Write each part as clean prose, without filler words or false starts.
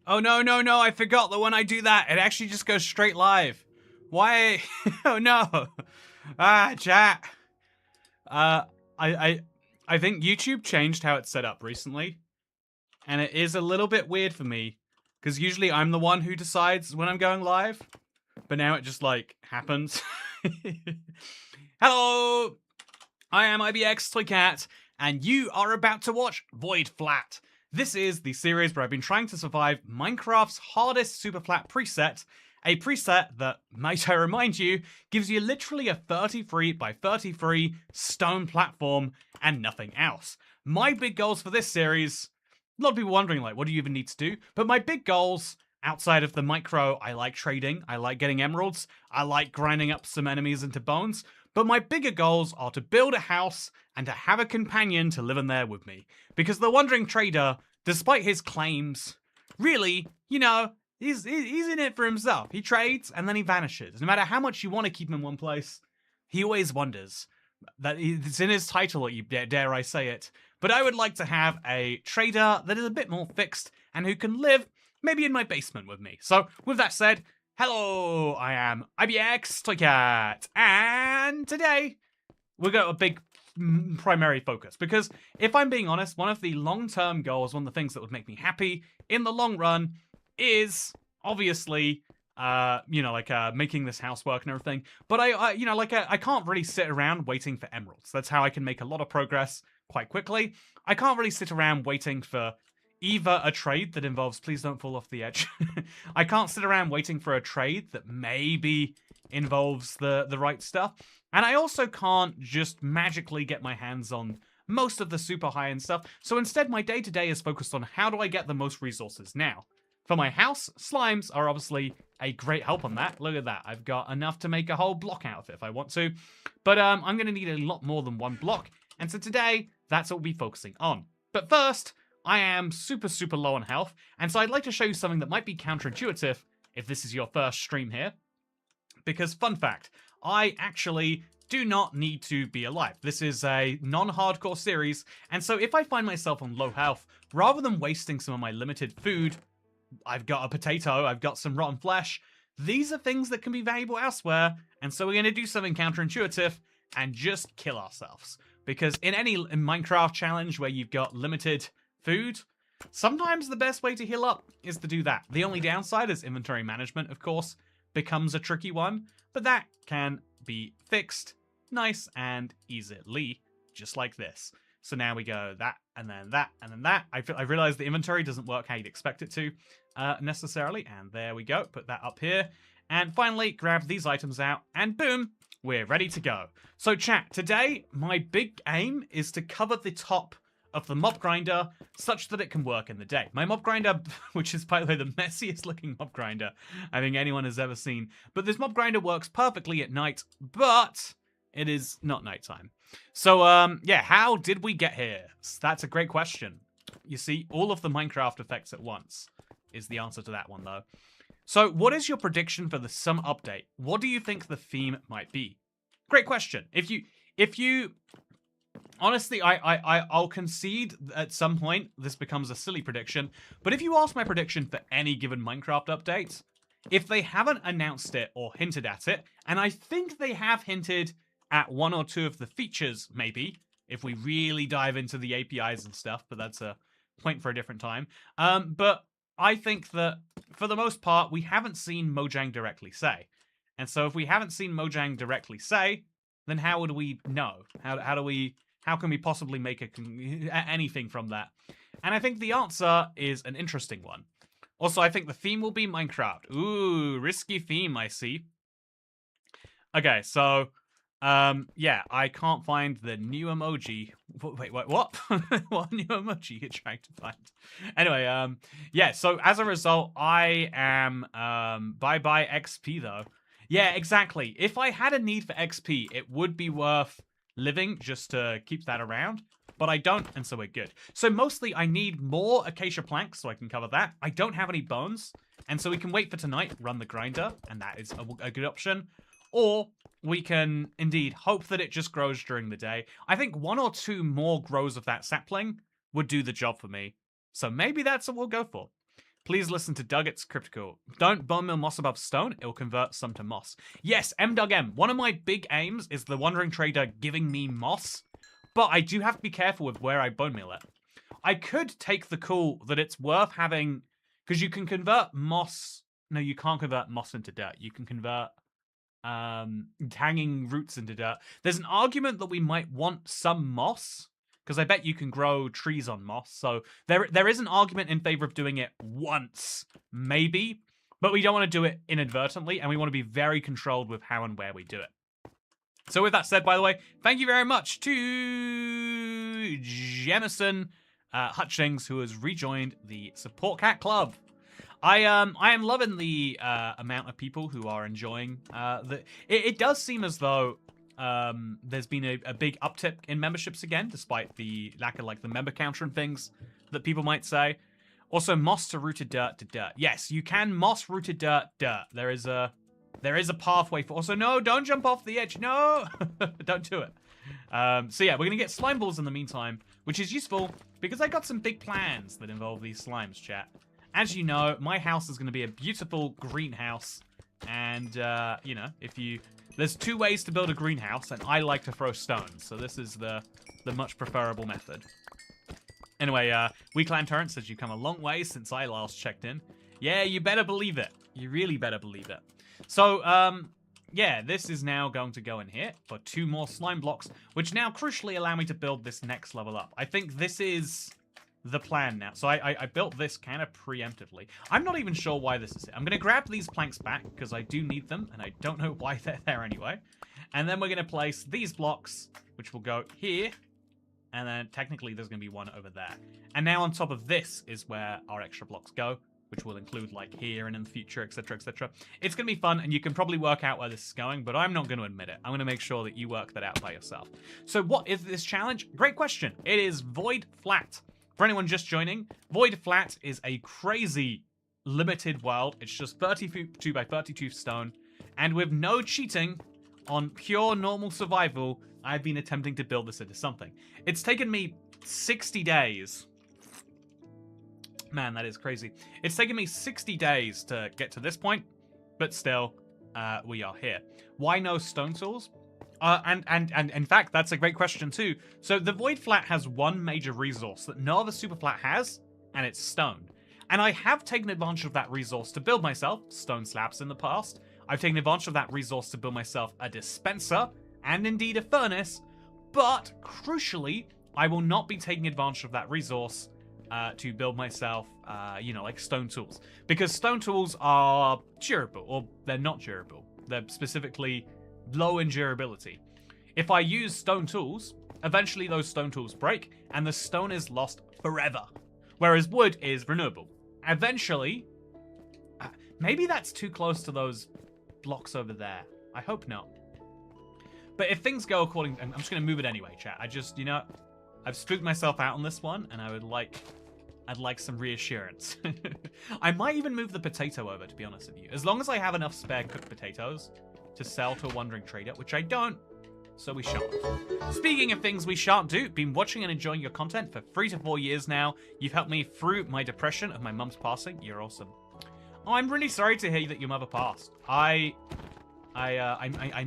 Oh, no, no, no, I forgot that when I do that, it actually just goes straight live. Why? Oh, no. Ah, chat. Uh, I, I, I think YouTube changed how it's set up recently, and it is a little bit weird for me, because usually I'm the one who decides when I'm going live, but now it just, like, happens. Hello! I am IBX Toycat, and you are about to watch Void Flat. This is the series where I've been trying to survive Minecraft's hardest super flat preset, a preset that, might I remind you, gives you literally a 33 by 33 stone platform and nothing else. My big goals for this series, a lot of people wondering, like, what do you even need to do? But my big goals, outside of the micro, I like trading, I like getting emeralds, I like grinding up some enemies into bones, but my bigger goals are to build a house and to have a companion to live in there with me. Because the Wandering Trader, despite his claims, really, he's in it for himself. He trades and then he vanishes. No matter how much you want to keep him in one place, he always wanders. That it's in his title, you dare I say it. But I would like to have a trader that is a bit more fixed and who can live maybe in my basement with me. So with that said, hello, I am IBX Toycat, and today we've got a big primary focus, because if I'm being honest, one of the long-term goals, one of the things that would make me happy in the long run is obviously making this house work and everything. But I can't really sit around waiting for emeralds. That's how I can make a lot of progress quite quickly. I can't really sit around waiting for either a trade that involves, please don't fall off the edge. I can't sit around waiting for a trade that maybe involves the right stuff. And I also can't just magically get my hands on most of the super high-end stuff. So instead, my day-to-day is focused on how do I get the most resources now. For my house, slimes are obviously a great help on that. Look at that. I've got enough to make a whole block out of it if I want to. But I'm going to need a lot more than one block. And so today, that's what we'll be focusing on. But first, I am super, super low on health. And so I'd like to show you something that might be counterintuitive if this is your first stream here. Because, fun fact, I actually do not need to be alive. This is a non-hardcore series. And so if I find myself on low health, rather than wasting some of my limited food, I've got a potato, I've got some rotten flesh. These are things that can be valuable elsewhere, and so we're going to do something counterintuitive and just kill ourselves. Because in any Minecraft challenge where you've got limited food, sometimes the best way to heal up is to do that. The only downside is inventory management, of course, becomes a tricky one, but that can be fixed nice and easily, just like this. So now we go that, and then that, and then that. I realized the inventory doesn't work how you'd expect it to necessarily. And there we go. Put that up here. And finally, grab these items out, and boom, we're ready to go. So chat, today, my big aim is to cover the top of the mob grinder such that it can work in the day. My mob grinder, which is, by the way, the messiest looking mob grinder I think anyone has ever seen. But this mob grinder works perfectly at night, but it is not nighttime. So, yeah, how did we get here? That's a great question. You see, all of the Minecraft effects at once is the answer to that one, though. So, what is your prediction for the summer update? What do you think the theme might be? Great question. If you, honestly, I'll concede at some point this becomes a silly prediction, but if you ask my prediction for any given Minecraft update, if they haven't announced it or hinted at it, and I think they have hinted at one or two of the features, maybe, if we really dive into the APIs and stuff, but that's a point for a different time. But I think that, for the most part, we haven't seen Mojang directly say. And so if we haven't seen Mojang directly say, then how would we know? How can we possibly make anything from that? And I think the answer is an interesting one. Also, I think the theme will be Minecraft. Ooh, risky theme, I see. Okay, so yeah, I can't find the new emoji. Wait, what? What new emoji are you trying to find? Anyway, yeah, so as a result, I am, bye-bye XP, though. Yeah, exactly. If I had a need for XP, it would be worth living just to keep that around, but I don't, and so we're good. So mostly, I need more acacia planks so I can cover that. I don't have any bones, and so we can wait for tonight, run the grinder, and that is a good option. Or we can indeed hope that it just grows during the day. I think one or two more grows of that sapling would do the job for me. So maybe that's what we'll go for. Please listen to Doug, it's cryptical. Don't bone meal moss above stone, it'll convert some to moss. Yes, MDougM, one of my big aims is the Wandering Trader giving me moss, but I do have to be careful with where I bone meal it. I could take the call that it's worth having, because you can convert moss. No, you can't convert moss into dirt. You can convert hanging roots into dirt. There's an argument that we might want some moss, because I bet you can grow trees on moss. So there is an argument in favor of doing it once, maybe, but we don't want to do it inadvertently, and we want to be very controlled with how and where we do it. So with that said, by the way, thank you very much to Jemison Hutchings, who has rejoined the Support Cat Club. I am loving the amount of people who are enjoying it does seem as though there's been a big uptick in memberships again, despite the lack of like the member counter and things that people might say. Also, moss to rooted dirt to dirt. Yes, you can moss rooted dirt. There is a pathway for. Also, no, don't jump off the edge. No, don't do it. So yeah, we're gonna get slime balls in the meantime, which is useful because I got some big plans that involve these slimes, chat. As you know, my house is going to be a beautiful greenhouse, and, you know, there's two ways to build a greenhouse, and I like to throw stones, so this is the much preferable method. Anyway, WeClan Torrent says you've come a long way since I last checked in. Yeah, you better believe it. You really better believe it. So, yeah, this is now going to go in here for 2 more slime blocks, which now crucially allow me to build this next level up. I think this is the plan now. So I built this kind of preemptively. I'm not even sure why this is here. I'm going to grab these planks back because I do need them, and I don't know why they're there anyway. And then we're going to place these blocks, which will go here, and then technically there's going to be one over there. And now on top of this is where our extra blocks go, which will include like here and in the future, etc., etc. It's going to be fun, and you can probably work out where this is going, but I'm not going to admit it. I'm going to make sure that you work that out by yourself. So what is this challenge? Great question. It is Void Flat. For anyone just joining, Void Flat is a crazy limited world. It's just 32 by 32 stone, and with no cheating, on pure normal survival, I've been attempting to build this into something. It's taken me 60 days. Man, that is crazy. It's taken me 60 days to get to this point, but still, we are here. Why no stone tools? And in fact, that's a great question too. So the Void Flat has one major resource that no other Super Flat has, and it's stone. And I have taken advantage of that resource to build myself stone slabs in the past. I've taken advantage of that resource to build myself a dispenser, and indeed a furnace, but crucially, I will not be taking advantage of that resource to build myself, you know, like stone tools. Because stone tools are durable, or they're not durable. They're specifically low in durability. If I use stone tools, eventually those stone tools break, and the stone is lost forever. Whereas wood is renewable. Eventually, maybe that's too close to those blocks over there. I hope not. But if things go according, I'm just going to move it anyway, chat. I just, you know, I've spooked myself out on this one, and I'd like some reassurance. I might even move the potato over, to be honest with you. As long as I have enough spare cooked potatoes to sell to a Wandering Trader, which I don't, so we shan't. Speaking of things we shan't do, been watching and enjoying your content for 3 to 4 years now. You've helped me through my depression of my mum's passing. You're awesome. Oh, I'm really sorry to hear that your mother passed. I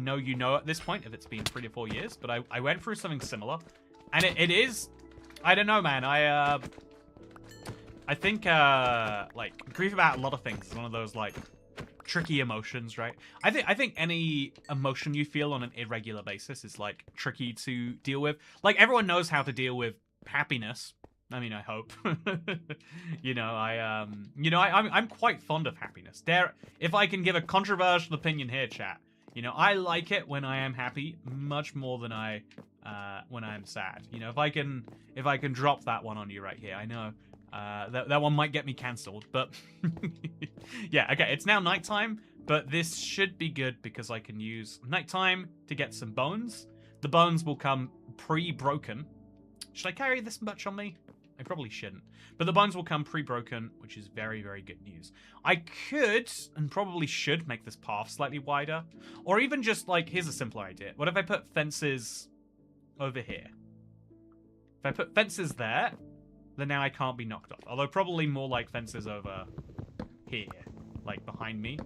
know you know at this point if it's been 3 to 4 years, but I went through something similar, and it is, I don't know, man. I think like grief about a lot of things is one of those like tricky emotions, right? I think any emotion you feel on an irregular basis is like tricky to deal with. Like everyone knows how to deal with happiness. I mean, I hope. You know, I'm quite fond of happiness. If I can give a controversial opinion here, chat, you know, I like it when I am happy much more than when I am sad. You know, if I can drop that one on you right here, I know that one might get me cancelled, but yeah, okay, it's now nighttime, but this should be good because I can use nighttime to get some bones. The bones will come pre-broken. Should I carry this much on me? I probably shouldn't. But the bones will come pre-broken, which is very, very good news. I could, and probably should, make this path slightly wider. Or even just, like, here's a simpler idea. What if I put fences over here? If I put fences there, then now I can't be knocked off. Although probably more like fences over here, like behind me.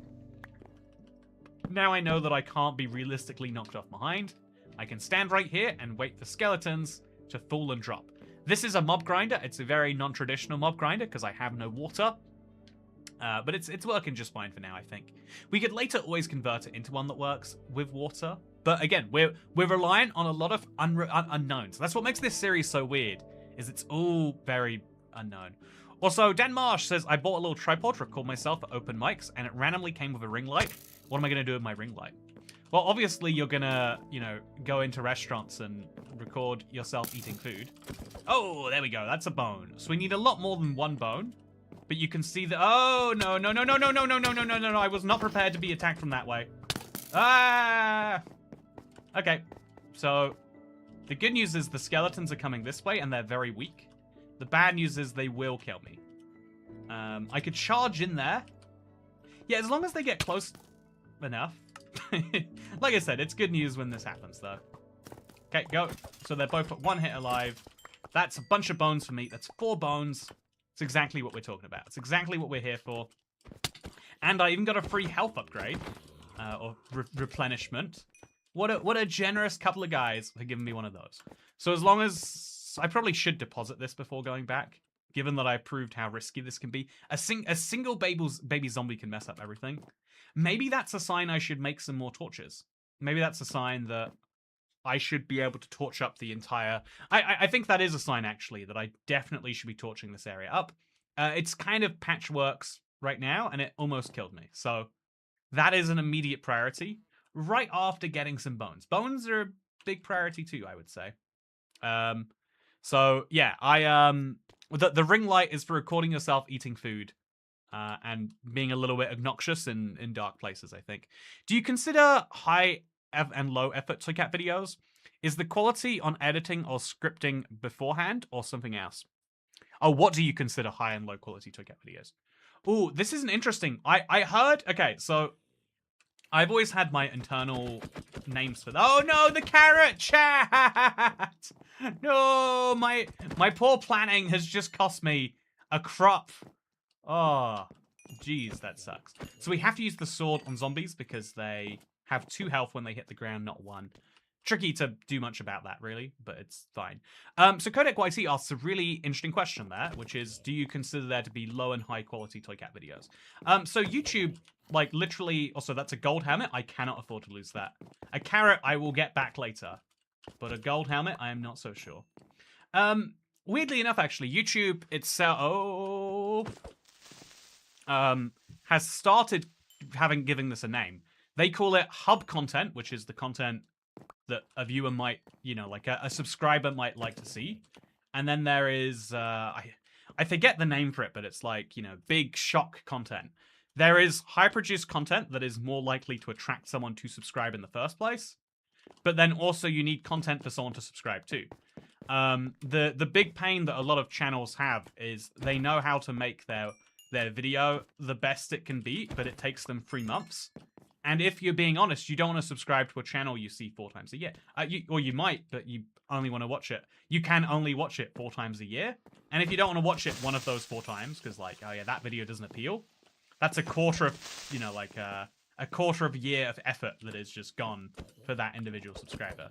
Now I know that I can't be realistically knocked off behind. I can stand right here and wait for skeletons to fall and drop. This is a mob grinder. It's a very non-traditional mob grinder because I have no water. But it's working just fine for now, I think. We could later always convert it into one that works with water. But again, we're reliant on a lot of unknowns. That's what makes this series so weird, is it's all very unknown. Also, Dan Marsh says, I bought a little tripod to record myself at open mics, and it randomly came with a ring light. What am I going to do with my ring light? Well, obviously, you're going to, go into restaurants and record yourself eating food. Oh, there we go. That's a bone. So we need a lot more than one bone. But you can see that... Oh, no. I was not prepared to be attacked from that way. Ah! Okay. So, the good news is the skeletons are coming this way, and they're very weak. The bad news is they will kill me. I could charge in there. Yeah, as long as they get close enough. Like I said, it's good news when this happens, though. Okay, go. So they're both at 1 hit alive. That's a bunch of bones for me. That's 4 bones. It's exactly what we're talking about. It's exactly what we're here for. And I even got a free health upgrade. Or replenishment. What a generous couple of guys for giving me one of those. So as long as... I probably should deposit this before going back, given that I proved how risky this can be. A single baby zombie can mess up everything. Maybe that's a sign I should make some more torches. Maybe that's a sign that I should be able to torch up the entire... I think that is a sign, actually, that I definitely should be torching this area up. It's kind of patchworks right now, and it almost killed me. So that is an immediate priority, right after getting some bones. Bones are a big priority too, I would say. So, yeah, the ring light is for recording yourself eating food. And being a little bit obnoxious in dark places, I think. Do you consider high and low effort Toycat videos? Is the quality on editing or scripting beforehand or something else? Oh, what do you consider high and low quality Toycat videos? Oh, this is an interesting... I heard... Okay, so I've always had my internal names for... Oh, no, the carrot chat! No, my poor planning has just cost me a crop. Oh, geez, that sucks. So we have to use the sword on zombies because they have 2 health when they hit the ground, not 1. Tricky to do much about that, really, but it's fine. So Kodak YT asks a really interesting question there, which is, do you consider there to be low and high quality Toycat videos? So YouTube, like, literally... Also, that's a gold helmet. I cannot afford to lose that. A carrot I will get back later, but a gold helmet, I am not so sure. Weirdly enough, actually, YouTube itself... has started giving this a name. They call it hub content, which is the content that a viewer might, like a subscriber might like to see. And then there is, I forget the name for it, but it's like, big shock content. There is high-produced content that is more likely to attract someone to subscribe in the first place. But then also you need content for someone to subscribe to. The big pain that a lot of channels have is they know how to make their video the best it can be, but it takes them 3 months. And if you're being honest, you don't want to subscribe to a channel you see 4 times a year. Or you might, but you only want to watch it. You can only watch it 4 times a year. And if you don't want to watch it one of those 4 times, because like, oh yeah, that video doesn't appeal, that's a quarter of, a quarter of a year of effort that is just gone for that individual subscriber.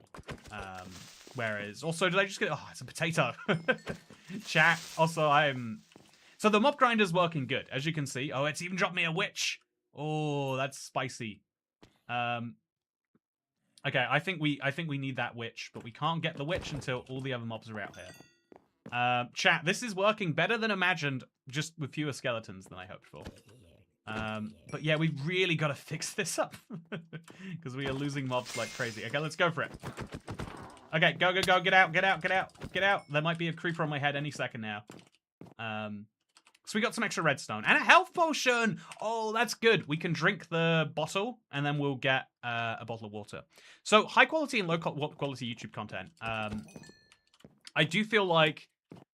Whereas, also, did I just get... Oh, it's a potato. Chat. Also, So the mob grinder's working good, as you can see. Oh, it's even dropped me a witch. Oh, that's spicy. Okay, I think we need that witch, but we can't get the witch until all the other mobs are out here. Chat, this is working better than imagined, just with fewer skeletons than I hoped for. But yeah, we've really got to fix this up because we are losing mobs like crazy. Okay, let's go for it. Okay, go, go, go, get out, get out, get out, get out. There might be a creeper on my head any second now. So we got some extra redstone and a health potion. Oh, that's good. We can drink the bottle and then we'll get a bottle of water. So high quality and low quality YouTube content. I do feel like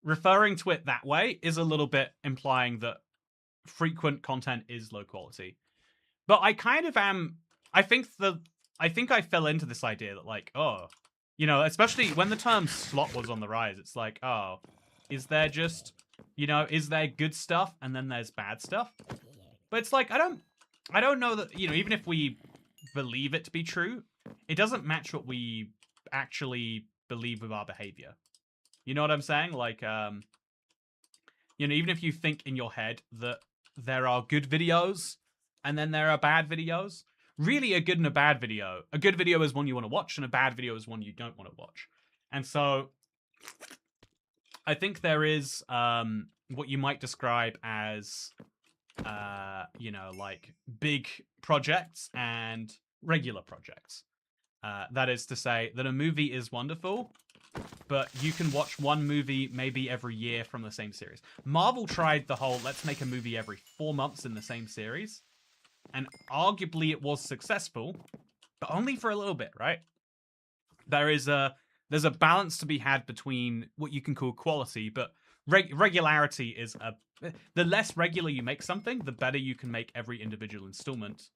referring to it that way is a little bit implying that frequent content is low quality. But I kind of am... I think I fell into this idea that like, oh, especially when the term slot was on the rise, it's like, oh, Is there just, is there good stuff and then there's bad stuff? But it's like, I don't know that, even if we believe it to be true, it doesn't match what we actually believe with our behavior. You know what I'm saying? Like, even if you think in your head that there are good videos and then there are bad videos, really a good and a bad video. A good video is one you want to watch and a bad video is one you don't want to watch. And so I think there is what you might describe as, like big projects and regular projects. That is to say that a movie is wonderful, but you can watch one movie maybe every year from the same series. Marvel tried the whole let's make a movie every 4 months in the same series, and arguably it was successful, but only for a little bit, right? There's a balance to be had between what you can call quality, but regularity is the less regular you make something, the better you can make every individual installment.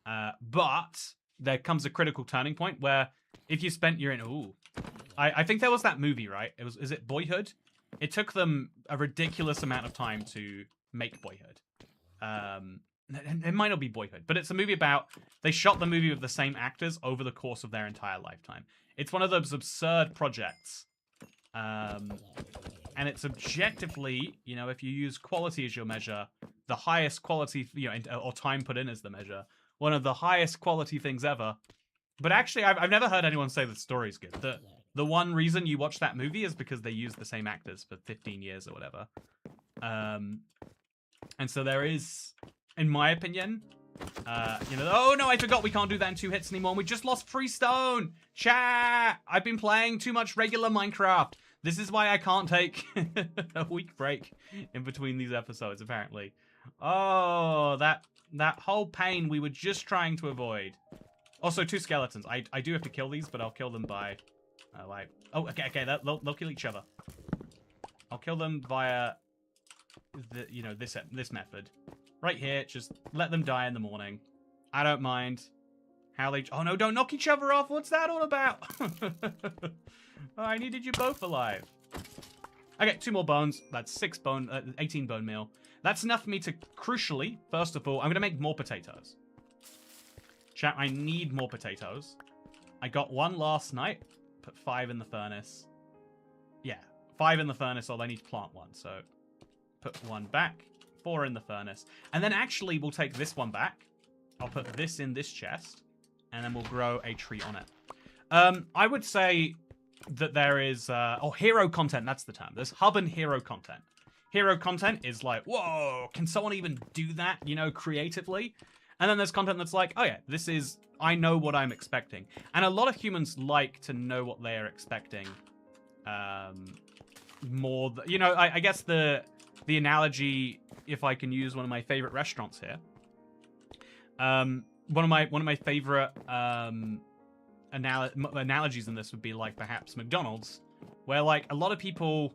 But there comes a critical turning point where if you spent I think there was that movie, right? Is it Boyhood? It took them a ridiculous amount of time to make Boyhood. It might not be Boyhood, but it's a movie about they shot the movie with the same actors over the course of their entire lifetime. It's one of those absurd projects. And it's objectively, if you use quality as your measure, the highest quality, or time put in as the measure, one of the highest quality things ever. But actually, I've never heard anyone say the story's good. The one reason you watch that movie is because they used the same actors for 15 years or whatever. And so there is, in my opinion, oh no, I forgot we can't do that in 2 hits anymore. We just lost Freestone. Chat! I've been playing too much regular Minecraft. This is why I can't take a week break in between these episodes, apparently. Oh, that whole pain we were just trying to avoid. Also, 2 skeletons. I do have to kill these, but I'll kill them by... okay, they'll kill each other. I'll kill them via, this method. Right here, just let them die in the morning. I don't mind how they... Oh no, don't knock each other off! What's that all about? Oh, I needed you both alive. Okay, 2 more bones. That's 18 bone meal. That's enough for me to, crucially, first of all, I'm going to make more potatoes. Chat, I need more potatoes. I got 1 last night. Put 5 in the furnace. Yeah, 5 in the furnace, although I need to plant 1. So put 1 back, 4 in the furnace. And then actually we'll take this one back. I'll put this in this chest. And then we'll grow a tree on it. I would say that there is... hero content, that's the term. There's hub and hero content. Hero content is like, whoa, can someone even do that, creatively? And then there's content that's like, oh yeah, this is... I know what I'm expecting. And a lot of humans like to know what they are expecting more... I guess the analogy, if I can use one of my favorite restaurants here... One of my favorite analogies in this would be like perhaps McDonald's, where like a lot of people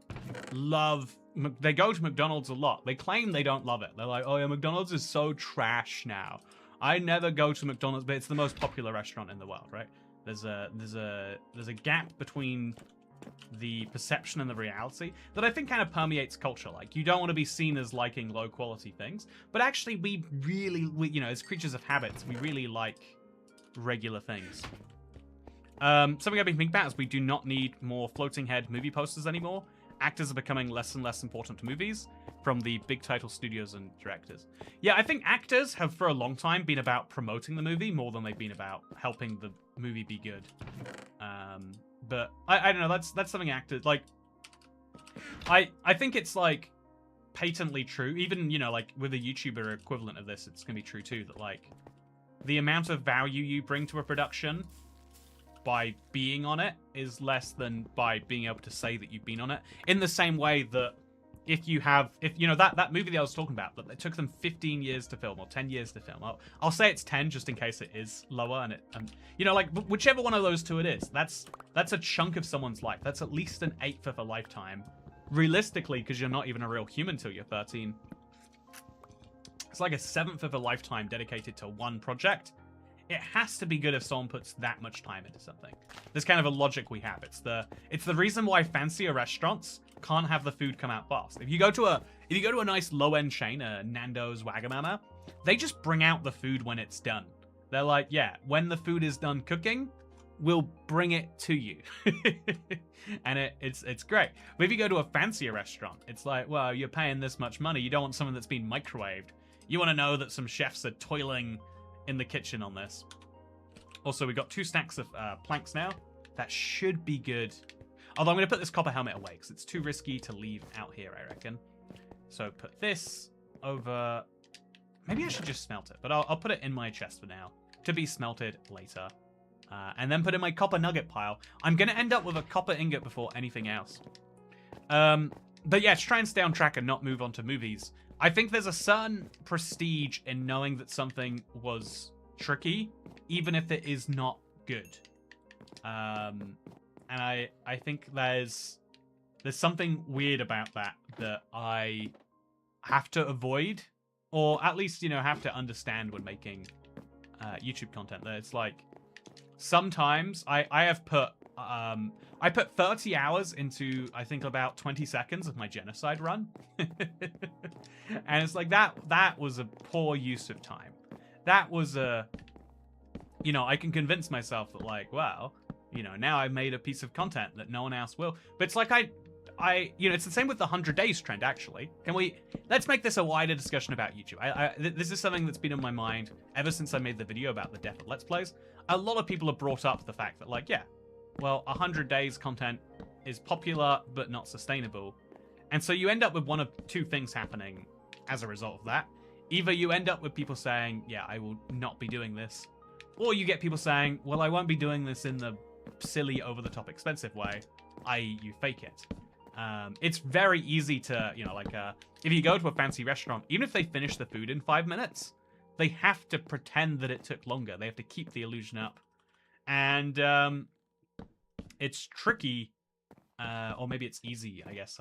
they go to McDonald's a lot. They claim they don't love it. They're like, oh yeah, McDonald's is so trash now. I never go to McDonald's, but it's the most popular restaurant in the world, right? There's a gap between the perception and the reality that I think kind of permeates culture. Like, you don't want to be seen as liking low quality things, but actually we as creatures of habits, we really like regular things. Something I've been thinking about is we do not need more floating head movie posters anymore. Actors are becoming less and less important to movies from the big title studios and directors. Yeah, I think actors have for a long time been about promoting the movie more than they've been about helping the movie be good. But I don't know, that's something actors like. I think it's like patently true, even like with a YouTuber equivalent of this, it's gonna be true too, that like the amount of value you bring to a production by being on it is less than by being able to say that you've been on it. In the same way that if that movie that I was talking about, that it took them 15 years to film or 10 years to film. I'll say it's 10 just in case it is lower, and like whichever one of those two it is, that's a chunk of someone's life. That's at least an 1/8 of a lifetime, realistically, because you're not even a real human till you're 13. It's like a 1/7 of a lifetime dedicated to one project. It has to be good if someone puts that much time into something. There's kind of a logic we have. It's the reason why fancier restaurants can't have the food come out fast. If you go to a nice low-end chain, Nando's, Wagamama, they just bring out the food when it's done. They're like, yeah, when the food is done cooking, we'll bring it to you. And it's great. But if you go to a fancier restaurant, it's like, well, you're paying this much money. You don't want something that's been microwaved. You want to know that some chefs are toiling in the kitchen on this. Also, we've got 2 stacks of planks now. That should be good. Although I'm going to put this copper helmet away because it's too risky to leave out here, I reckon. So put this over... Maybe I should just smelt it, but I'll put it in my chest for now to be smelted later. And then put in my copper nugget pile. I'm going to end up with a copper ingot before anything else. But yeah, to try and stay on track and not move on to movies, I think there's a certain prestige in knowing that something was tricky, even if it is not good. And I think there's something weird about that I have to avoid, or at least, you know, have to understand when making YouTube content. That it's like, sometimes I have put I put 30 hours into, I think, about 20 seconds of my genocide run. And it's like that was a poor use of time. That was a, you know, I can convince myself that, like, well, you know, now I've made a piece of content that no one else will. But it's like you know, it's the same with the 100 days trend, actually. Let's make this a wider discussion about YouTube. This is something that's been on my mind ever since I made the video about the death of Let's Plays. A lot of people have brought up the fact that, like, yeah, well, 100 days content is popular, but not sustainable. And so you end up with one of 2 things happening as a result of that. Either you end up with people saying, yeah, I will not be doing this. Or you get people saying, well, I won't be doing this in the silly, over-the-top expensive way, i.e. you fake it. It's very easy to, you know, like, if you go to a fancy restaurant, even if they finish the food in 5 minutes, they have to pretend that it took longer. They have to keep the illusion up. And it's tricky, or maybe it's easy, I guess,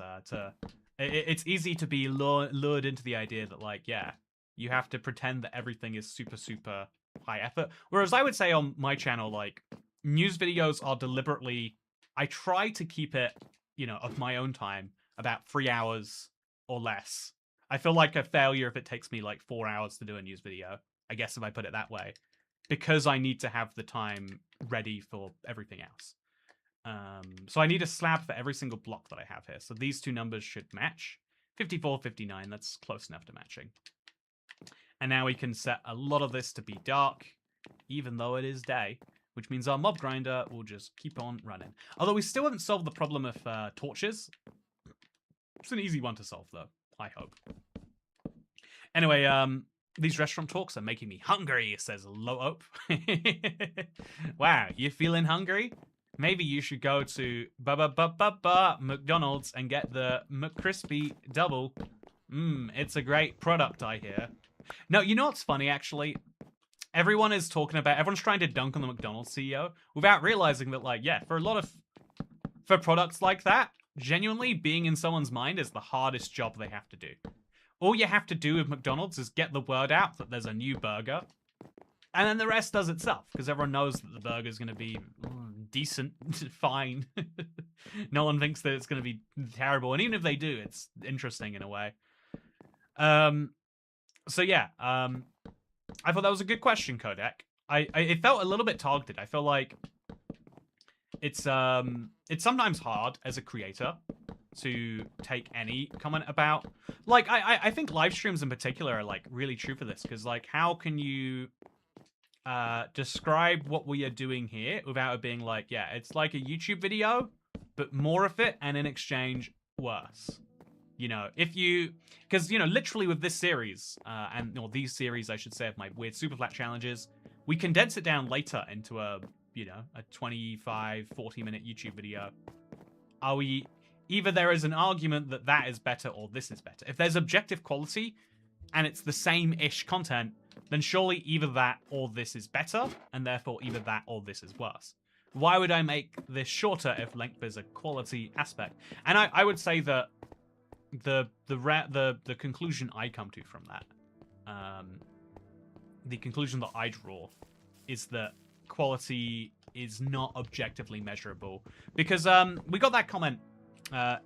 it's easy to be lured into the idea that, like, yeah, you have to pretend that everything is super, super high effort. Whereas I would say on my channel, like, news videos are deliberately, I try to keep it, you know, of my own time, about 3 hours or less. I feel like a failure if it takes me like 4 hours to do a news video, I guess, if I put it that way, because I need to have the time ready for everything else. So I need a slab for every single block that I have here. So these 2 numbers should match. 54, 59, that's close enough to matching. And now we can set a lot of this to be dark, even though it is day, which means our mob grinder will just keep on running. Although we still haven't solved the problem of torches. It's an easy one to solve, though, I hope. Anyway, these restaurant talks are making me hungry, says Low Hope. Wow, you feeling hungry? Maybe you should go to McDonald's and get the McCrispy Double. It's a great product, I hear. No, you know what's funny, actually? Everyone's trying to dunk on the McDonald's CEO without realizing that, like, yeah, for products like that, genuinely being in someone's mind is the hardest job they have to do. All you have to do with McDonald's is get the word out that there's a new burger, and then the rest does itself, because everyone knows that the burger's going to be decent, fine. No one thinks that it's going to be terrible, and even if they do, it's interesting in a way. So yeah, I thought that was a good question, Kodak. It felt a little bit targeted. I feel like it's sometimes hard as a creator to take any comment about, like, I think live streams in particular are, like, really true for this, because, like, how can you describe what we are doing here without it being like, yeah, it's like a YouTube video, but more of it, and in exchange, worse. You know, because, you know, literally with this series, or these series, I should say, of my weird super flat challenges, we condense it down later into a 25, 40-minute YouTube video. Either there is an argument that that is better or this is better. If there's objective quality and it's the same-ish content, then surely either that or this is better, and therefore either that or this is worse. Why would I make this shorter if length is a quality aspect? And I would say that the conclusion I come to from that, the conclusion that I draw, is that quality is not objectively measurable. Because we got that comment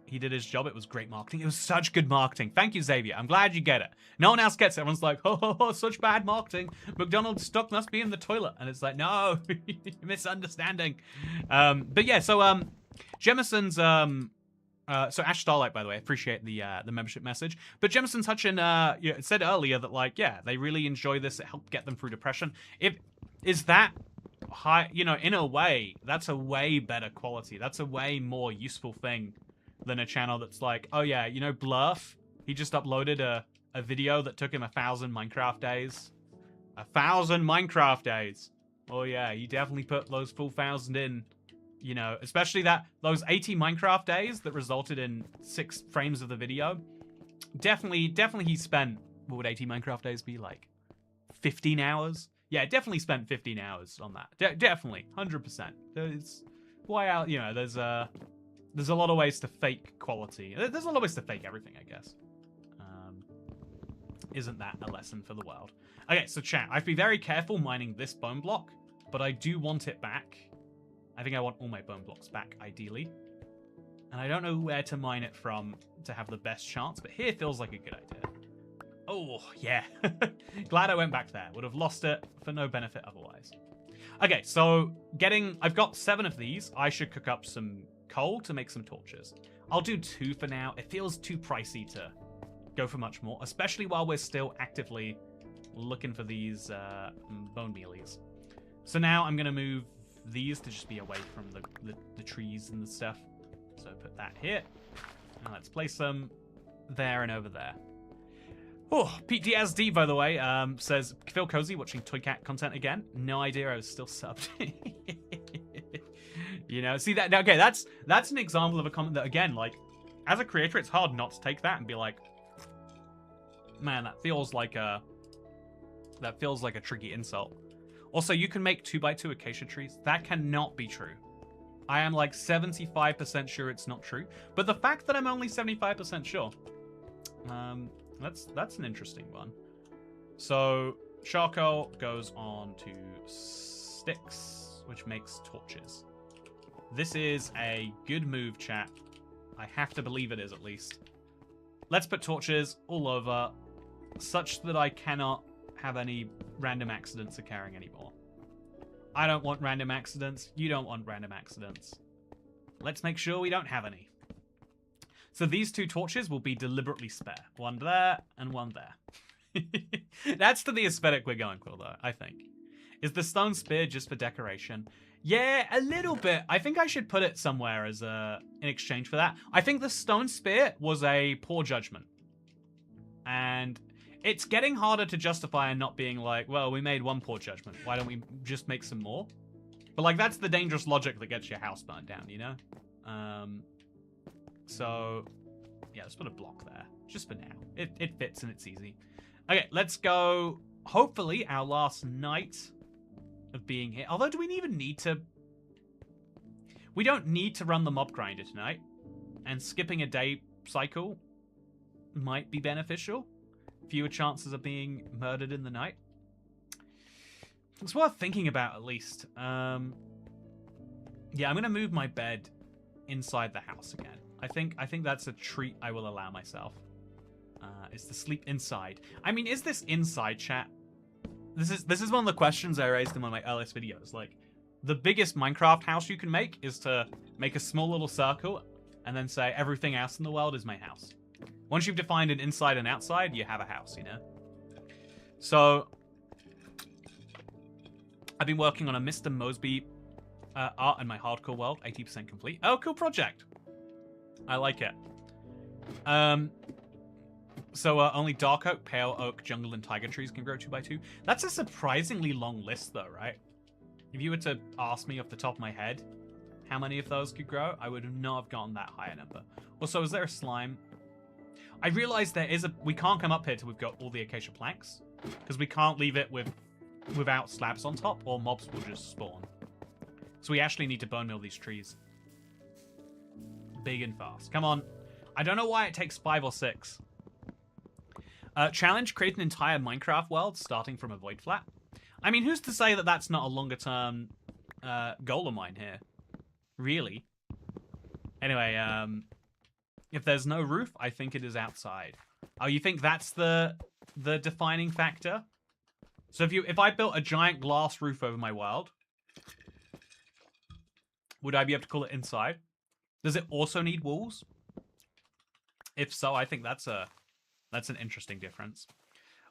He did his job. It was great marketing. It was such good marketing. Thank you, Xavier. I'm glad you get it. No one else gets it. Everyone's like, oh, such bad marketing. McDonald's stock must be in the toilet. And it's like, no, misunderstanding. But yeah, so Jemison's so Ash Starlight, by the way, appreciate the membership message. But Jemison's Hutchin said earlier that, like, yeah, they really enjoy this. It helped get them through depression. Is that high, you know, in a way, that's a way better quality. That's a way more useful thing than a channel that's like, oh yeah, you know, Blurf, he just uploaded a video that took him 1,000 Minecraft days. 1,000 Minecraft days. Oh yeah, he definitely put those full 1,000 in, you know, especially those 80 Minecraft days that resulted in 6 frames of the video. Definitely he spent, what would 80 Minecraft days be like? 15 hours? Yeah, definitely spent 15 hours on that. Definitely, 100%. There's why, you know, there's a lot of ways to fake quality. There's a lot of ways to fake everything, I guess. Isn't that a lesson for the world? Okay, so chat, I have to be very careful mining this bone block, but I do want it back. I think I want all my bone blocks back, ideally. And I don't know where to mine it from to have the best chance, but here feels like a good idea. Oh, yeah. Glad I went back there. Would have lost it for no benefit otherwise. Okay, so I've got 7 of these. I should cook up some coal to make some torches. I'll do 2 for now. It feels too pricey to go for much more, especially while we're still actively looking for these bone mealies. So now I'm going to move these to just be away from the trees and the stuff. So put that here. Now let's place them there and over there. Oh, PTSD, by the way, says, Phil Cozy watching Toy Cat content again. No idea I was still subbed. You know, see that? Okay, that's an example of a comment that, again, like, as a creator, it's hard not to take that and be like, man, that feels like a tricky insult. Also, you can make 2x2 acacia trees. That cannot be true. I am like 75% sure it's not true. But the fact that I'm only 75% sure, that's an interesting one. So charcoal goes on to sticks, which makes torches. This is a good move, chat. I have to believe it is, at least. Let's put torches all over, such that I cannot have any random accidents occurring anymore. I don't want random accidents. You don't want random accidents. Let's make sure we don't have any. So these 2 torches will be deliberately spare. One there and one there. That's to the aesthetic we're going for, though, I think. Is the stone spear just for decoration? Yeah, a little bit. I think I should put it somewhere as in exchange for that. I think the stone spear was a poor judgment. And it's getting harder to justify and not being like, well, we made one poor judgment. Why don't we just make some more? But, like, that's the dangerous logic that gets your house burned down, you know? So, yeah, let's put a block there. Just for now. It fits and it's easy. Okay, let's go, hopefully, our last night of being here. Although, do we even need to... We don't need to run the mob grinder tonight. And skipping a day cycle might be beneficial. Fewer chances of being murdered in the night. It's worth thinking about, at least. Yeah, I'm going to move my bed inside the house again. I think that's a treat I will allow myself. Is to sleep inside. I mean, is this inside, chat? This is one of the questions I raised in one of my earliest videos. Like, the biggest Minecraft house you can make is to make a small little circle and then say everything else in the world is my house. Once you've defined an inside and outside, you have a house, you know? So, I've been working on a Mr. Mosby art in my hardcore world, 80% complete. Oh, cool project. I like it. So only dark oak, pale oak, jungle, and tiger trees can grow 2x2. That's a surprisingly long list, though, right? If you were to ask me off the top of my head how many of those could grow, I would not have gotten that high a number. Also, is there a slime? I realize we can't come up here till we've got all the acacia planks, because we can't leave it without slabs on top, or mobs will just spawn. So we actually need to bone mill these trees. Big and fast. Come on. I don't know why it takes 5 or 6. Challenge, create an entire Minecraft world starting from a void flat. I mean, who's to say that that's not a longer term goal of mine here? Really? Anyway, If there's no roof, I think it is outside. Oh, you think that's the defining factor? So if I built a giant glass roof over my world, would I be able to call it inside? Does it also need walls? If so, I think that's an interesting difference.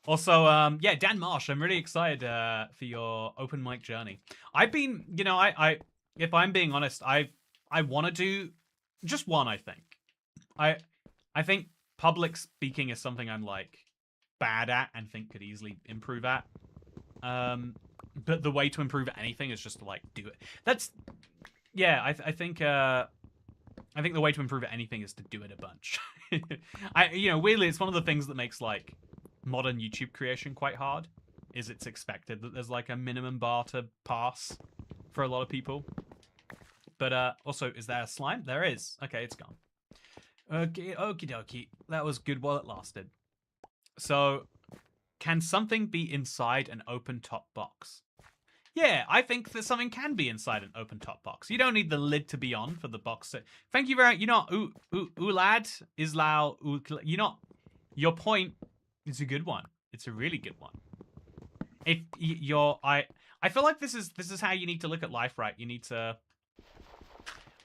Also, yeah, Dan Marsh, I'm really excited for your open mic journey. I've been, you know, I if I'm being honest, I want to do just one. I think, I think public speaking is something I'm like bad at and think could easily improve at. But the way to improve anything is just to like do it. That's, yeah, I think the way to improve at anything is to do it a bunch. You know, weirdly, it's one of the things that makes like modern YouTube creation quite hard. Is it's expected that there's like a minimum bar to pass for a lot of people. But also, is there a slime? There is. Okay, it's gone. Okay, okie dokie. That was good while it lasted. So, can something be inside an open top box? Yeah, I think that something can be inside an open top box. You don't need the lid to be on for the box. Thank you very much. You know, Ulad, Islau, you know, your point is a good one. It's a really good one. If you're, I feel like this is how you need to look at life, right? You need to,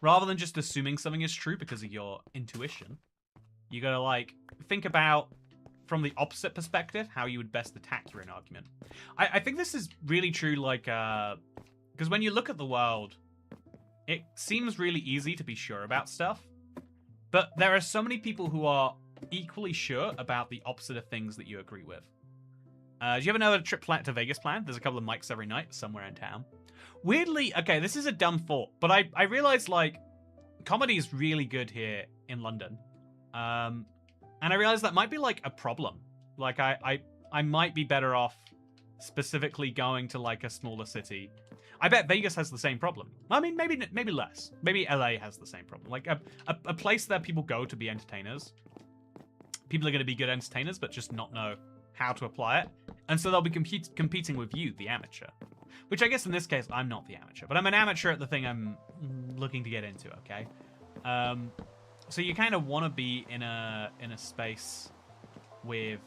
rather than just assuming something is true because of your intuition, you gotta like think about, from the opposite perspective, how you would best attack your own argument. I think this is really true, like, because when you look at the world, it seems really easy to be sure about stuff, but there are so many people who are equally sure about the opposite of things that you agree with. Do you have another trip to Vegas planned? There's a couple of mics every night somewhere in town. Weirdly, okay, this is a dumb thought, but I realized, like, comedy is really good here in London. And I realized that might be like a problem. Like I might be better off specifically going to like a smaller city. I bet Vegas has the same problem. I mean, maybe less. Maybe LA has the same problem. Like a place that people go to be entertainers. People are going to be good entertainers, but just not know how to apply it. And so they'll be competing with you, the amateur. Which I guess in this case, I'm not the amateur. But I'm an amateur at the thing I'm looking to get into, okay? So you kind of want to be in a space with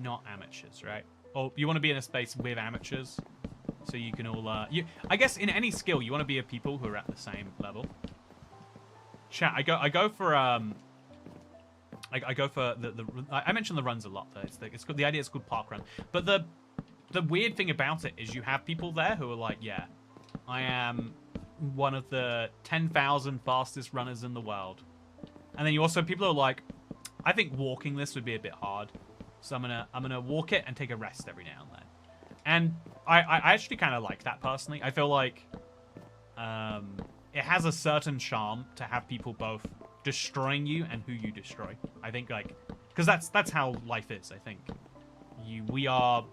not amateurs, right? Or you want to be in a space with amateurs, so you can all. I guess in any skill, you want to be a people who are at the same level. Chat. I go for I go for the. I mention the runs a lot though. It's good. The idea is called park run, but the weird thing about it is you have people there who are like, yeah, I am one of the 10,000 fastest runners in the world. And then you also, people are like, I think walking this would be a bit hard, so I'm gonna walk it and take a rest every now and then. And I actually kind of like that personally. I feel like it has a certain charm to have people both destroying you and who you destroy. I think like, because that's how life is. I think we are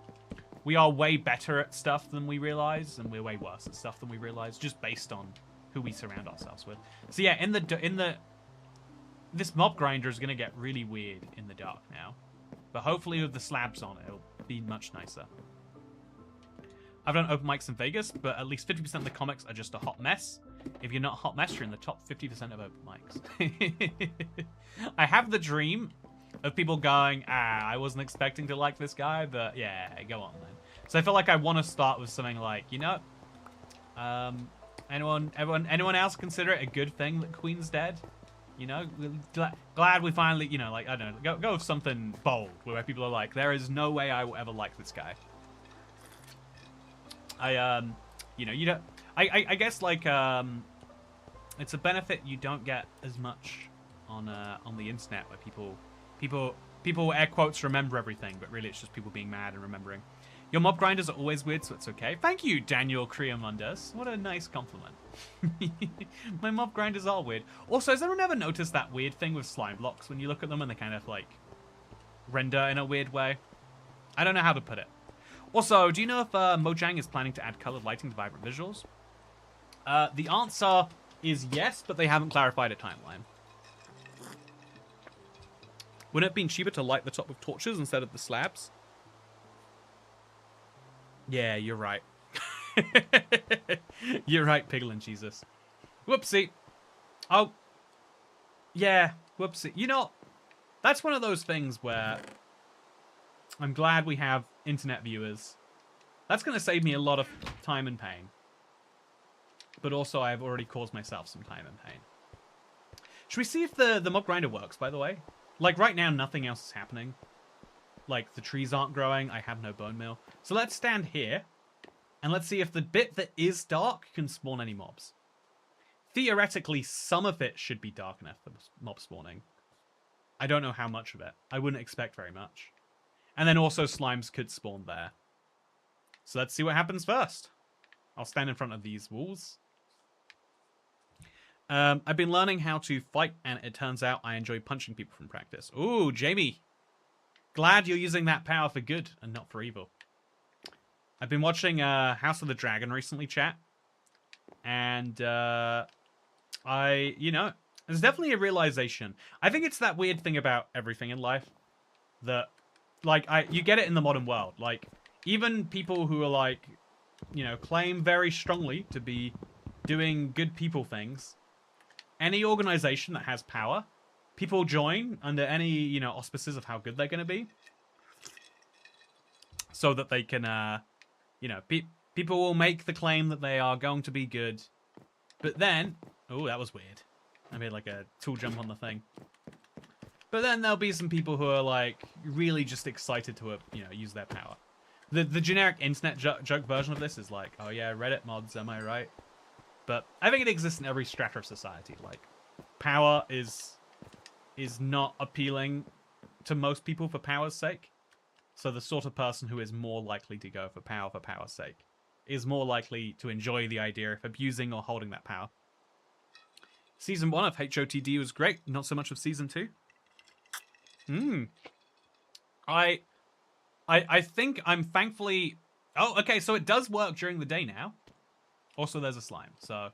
way better at stuff than we realize, and we're way worse at stuff than we realize, just based on who we surround ourselves with. So yeah, in the this mob grinder is going to get really weird in the dark now. But hopefully with the slabs on, it'll be much nicer. I've done open mics in Vegas, but at least 50% of the comics are just a hot mess. If you're not a hot mess, you're in the top 50% of open mics. I have the dream of people going, I wasn't expecting to like this guy, but yeah, go on then. So I feel like I want to start with something like, you know, anyone else consider it a good thing that Queen's dead? You know, glad we finally, you know, like, I don't know, go with something bold where people are like, there is no way I will ever like this guy. You know, you don't, I guess like, it's a benefit you don't get as much on the internet where people air quotes remember everything, but really it's just people being mad and remembering. Your mob grinders are always weird, so it's okay. Thank you, Daniel Creamundas. What a nice compliment. My mob grinders are weird. Also, has anyone ever noticed that weird thing with slime blocks when you look at them and they kind of like render in a weird way? I don't know how to put it. Also, do you know if Mojang is planning to add colored lighting to vibrant visuals? The answer is yes, but they haven't clarified a timeline. Wouldn't it have been cheaper to light the top with torches instead of the slabs? Yeah, you're right. You're right, Piglin Jesus. Whoopsie. Oh. Yeah. Whoopsie. You know, that's one of those things where I'm glad we have internet viewers. That's going to save me a lot of time and pain. But also, I've already caused myself some time and pain. Should we see if the mob grinder works, by the way? Like, right now, nothing else is happening. Like, the trees aren't growing. I have no bone meal. So let's stand here. And let's see if the bit that is dark can spawn any mobs. Theoretically, some of it should be dark enough for mob spawning. I don't know how much of it. I wouldn't expect very much. And then also slimes could spawn there. So let's see what happens first. I'll stand in front of these walls. I've been learning how to fight, and it turns out I enjoy punching people from practice. Ooh, Jamie. Glad you're using that power for good and not for evil. I've been watching House of the Dragon recently, chat. And you know, there's definitely a realization. I think it's that weird thing about everything in life. That, like, you get it in the modern world. Like, even people who are, like, you know, claim very strongly to be doing good people things. Any organization that has power, people join under any, you know, auspices of how good they're going to be. So that they can, you know, people will make the claim that they are going to be good. But then, oh, that was weird. I made like a tool jump on the thing. But then there'll be some people who are like really just excited to, you know, use their power. The generic internet joke version of this is like, oh yeah, Reddit mods, am I right? But I think it exists in every strata of society. Like, power is not appealing to most people for power's sake. So the sort of person who is more likely to go for power's sake is more likely to enjoy the idea of abusing or holding that power. Season 1 of HOTD was great, not so much of Season 2. I think I'm thankfully... Oh, okay, so it does work during the day now. Also, there's a slime, so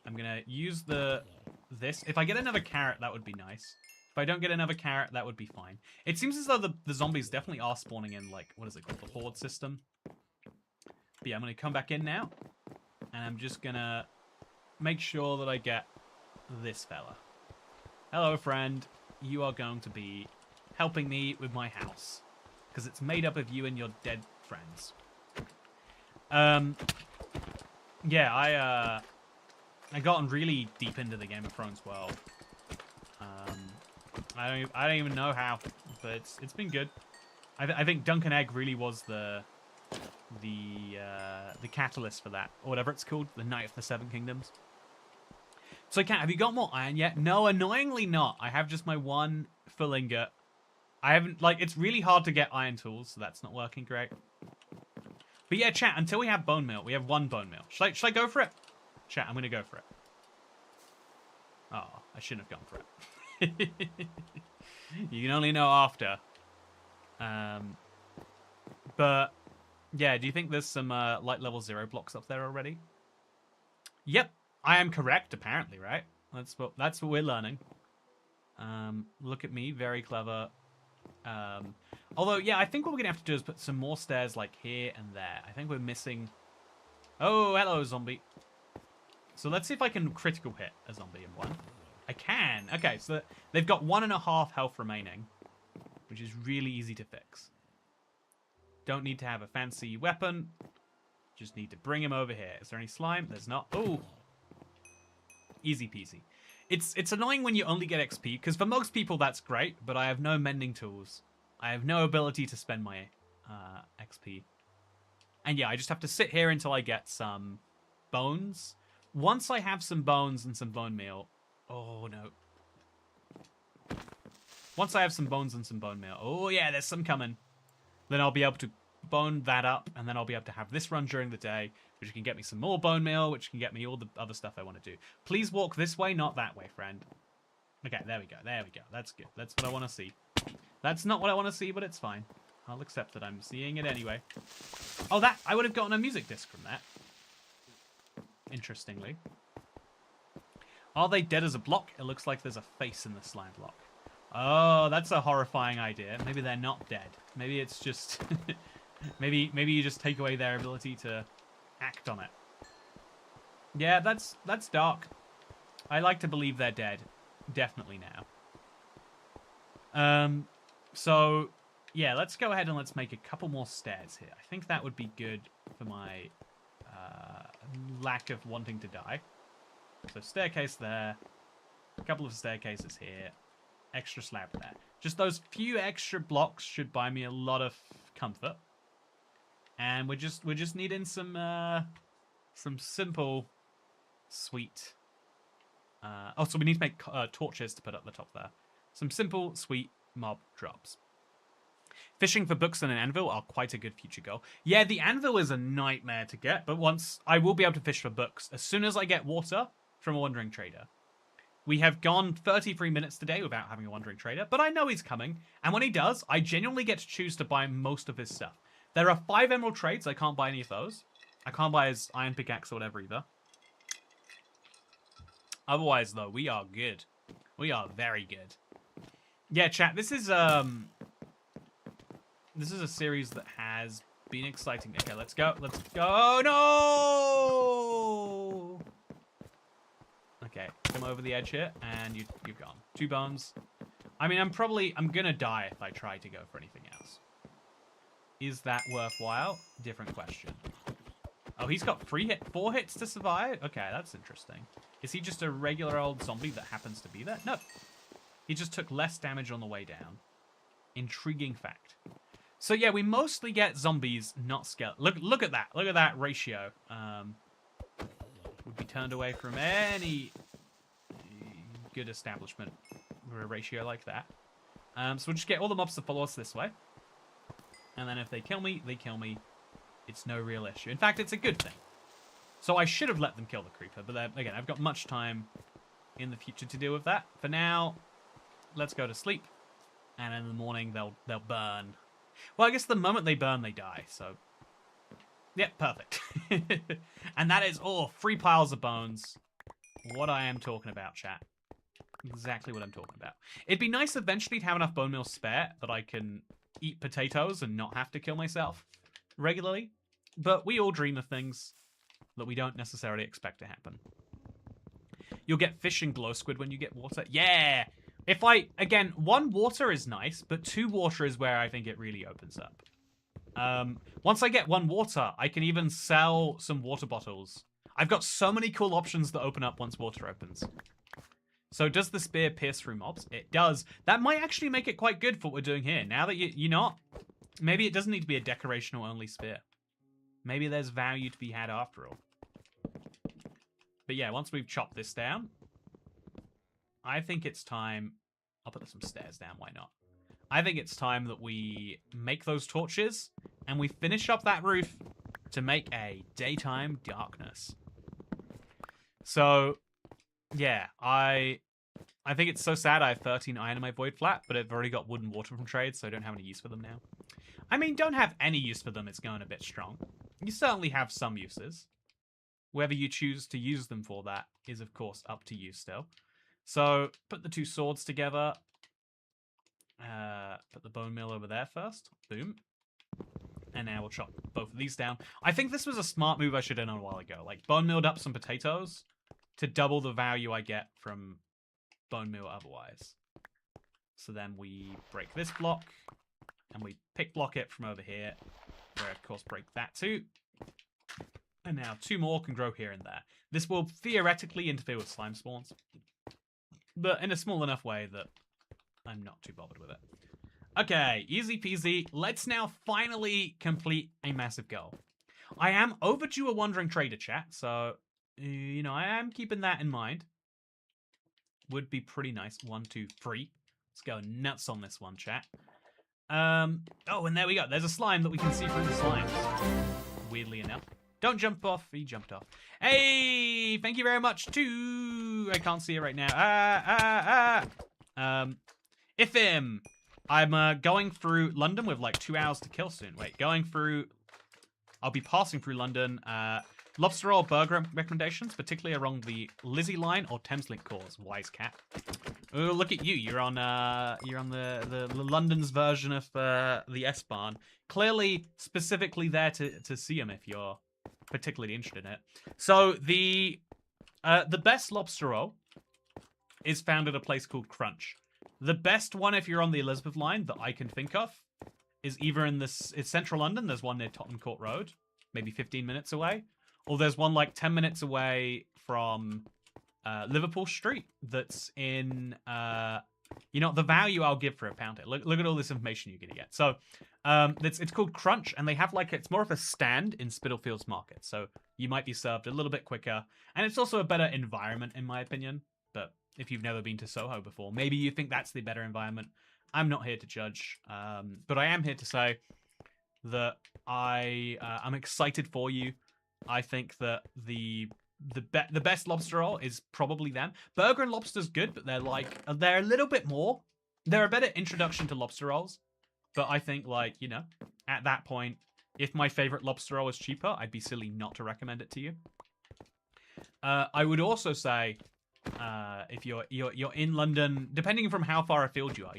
I'm gonna use this. If I get another carrot, that would be nice. If I don't get another carrot, that would be fine. It seems as though the zombies definitely are spawning in, like, what is it called? The horde system. But yeah, I'm gonna come back in now. And I'm just gonna make sure that I get this fella. Hello, friend. You are going to be helping me with my house. Because it's made up of you and your dead friends. Yeah, I gotten really deep into the Game of Thrones world. I don't even know how, but it's been good. I think Duncan Egg really was the catalyst for that, or whatever it's called, the Night of the Seven Kingdoms. So, Kat, have you got more iron yet? No, annoyingly not. I have just my one full ingot. I haven't, like, it's really hard to get iron tools, so that's not working great. But yeah, chat, until we have bone meal, we have one bone meal. Should I go for it? Chat, I'm going to go for it. Oh, I shouldn't have gone for it. You can only know after. But, yeah, do you think there's some light level 0 blocks up there already? Yep, I am correct, apparently, right? That's what we're learning. Look at me, very clever. Although, yeah, I think what we're going to have to do is put some more stairs, like, here and there. I think we're missing... Oh, hello, zombie. So let's see if I can critical hit a zombie in one. I can. Okay, so they've got 1.5 health remaining, which is really easy to fix. Don't need to have a fancy weapon. Just need to bring him over here. Is there any slime? There's not. Oh! Easy peasy. It's annoying when you only get XP, because for most people that's great, but I have no mending tools. I have no ability to spend my XP. And yeah, I just have to sit here until I get some bones. Once I have some bones and some bone meal... Oh, no. Once I have some bones and some bone meal... Oh, yeah, there's some coming. Then I'll be able to bone that up, and then I'll be able to have this run during the day, which can get me some more bone meal, which can get me all the other stuff I want to do. Please walk this way, not that way, friend. Okay, there we go. There we go. That's good. That's what I want to see. That's not what I want to see, but it's fine. I'll accept that I'm seeing it anyway. Oh, that... I would have gotten a music disc from that. Interestingly. Are they dead as a block? It looks like there's a face in the slime block. Oh, that's a horrifying idea. Maybe they're not dead. Maybe it's just... maybe you just take away their ability to act on it. Yeah, that's dark. I like to believe they're dead. Definitely now. So, yeah, let's go ahead and let's make a couple more stairs here. I think that would be good for my lack of wanting to die. So staircase there, a couple of staircases here, extra slab there. Just those few extra blocks should buy me a lot of comfort. And we're just needing some simple, sweet. So we need to make torches to put up the top there. Some simple, sweet mob drops. Fishing for books and an anvil are quite a good future goal. Yeah, the anvil is a nightmare to get, but once I will be able to fish for books as soon as I get water from a wandering trader. We have gone 33 minutes today without having a wandering trader, but I know he's coming, and when he does, I genuinely get to choose to buy most of his stuff. There are 5 emerald trades, I can't buy any of those. I can't buy his iron pickaxe or whatever either. Otherwise, though, we are good. We are very good. Yeah, chat, this is a series that has been exciting. Okay, let's go. Let's go. Oh, no! Okay, come over the edge here, and you've gone. 2 bones. I mean, I'm gonna die if I try to go for anything else. Is that worthwhile? Different question. Oh, he's got 4 hits to survive? Okay, that's interesting. Is he just a regular old zombie that happens to be there? No. He just took less damage on the way down. Intriguing fact. So yeah, we mostly get zombies, not skeletons. Look at that. Look at that ratio. Would be turned away from any good establishment for a ratio like that. So we'll just get all the mobs to follow us this way. And then if they kill me, they kill me. It's no real issue. In fact, it's a good thing. So I should have let them kill the creeper, but then, again, I've got much time in the future to deal with that. For now, let's go to sleep. And in the morning, they'll burn. Well, I guess the moment they burn, they die, so... Yeah, perfect. And that is, 3 piles of bones. What I am talking about, chat. Exactly what I'm talking about. It'd be nice eventually to have enough bone meal spare that I can eat potatoes and not have to kill myself regularly. But we all dream of things that we don't necessarily expect to happen. You'll get fish and glow squid when you get water. Yeah! Again, 1 water is nice, but 2 water is where I think it really opens up. Once I get 1 water, I can even sell some water bottles. I've got so many cool options that open up once water opens. So does the spear pierce through mobs? It does. That might actually make it quite good for what we're doing here. Now that you're not... Maybe it doesn't need to be a decorational only spear. Maybe there's value to be had after all. But yeah, once we've chopped this down, I think it's time... I'll put some stairs down, why not? I think it's time that we make those torches and we finish up that roof to make a daytime darkness. So, yeah, I think it's so sad I have 13 iron in my void flat, but I've already got wood and water from trade, so I don't have any use for them now. I mean, don't have any use for them, it's going a bit strong. You certainly have some uses. Whether you choose to use them for that is, of course, up to you still. So, put the 2 swords together. Put the bone meal over there first. Boom. And now we'll chop both of these down. I think this was a smart move I should have done a while ago. Like, bone mealed up some potatoes to double the value I get from bone meal otherwise. So then we break this block, and we pick block it from over here, where of course break that too. And now 2 more can grow here and there. This will theoretically interfere with slime spawns, but in a small enough way that I'm not too bothered with it. Okay, easy peasy. Let's now finally complete a massive goal. I am overdue a wandering trader, chat, so, you know, I am keeping that in mind. Would be pretty nice. 1, 2, 3. Let's go nuts on this one, chat. Oh, and there we go. There's a slime that we can see through the slimes. Weirdly enough. Don't jump off. He jumped off. Hey, thank you very much to... I can't see it right now. Ifim. I'm going through London with like 2 hours to kill soon. Wait, going through... I'll be passing through London. Lobster roll burger recommendations, particularly along the Lizzie line or Thameslink cores. Wise cat. Oh, look at you. You're on the London's version of the S-Bahn. Clearly, specifically there to see them if you're particularly interested in it. So the best lobster roll is found at a place called Crunch. The best one, if you're on the Elizabeth line, that I can think of is either in this. It's central London. There's one near Tottenham Court Road, maybe 15 minutes away, or there's one like 10 minutes away from Liverpool Street. That's in the value I'll give for a pound here. Look at all this information you're gonna get. So it's called Crunch, and they have it's more of a stand in Spitalfields Market. So you might be served a little bit quicker, and it's also a better environment in my opinion. But if you've never been to Soho before, maybe you think that's the better environment. I'm not here to judge, but I am here to say that I'm excited for you. I think that the best lobster roll is probably them. Burger and lobster's good, but they're a little bit more. They're a better introduction to lobster rolls. But I think at that point, if my favorite lobster roll is cheaper, I'd be silly not to recommend it to you. I would also say, if you're in London, depending from how far afield you are,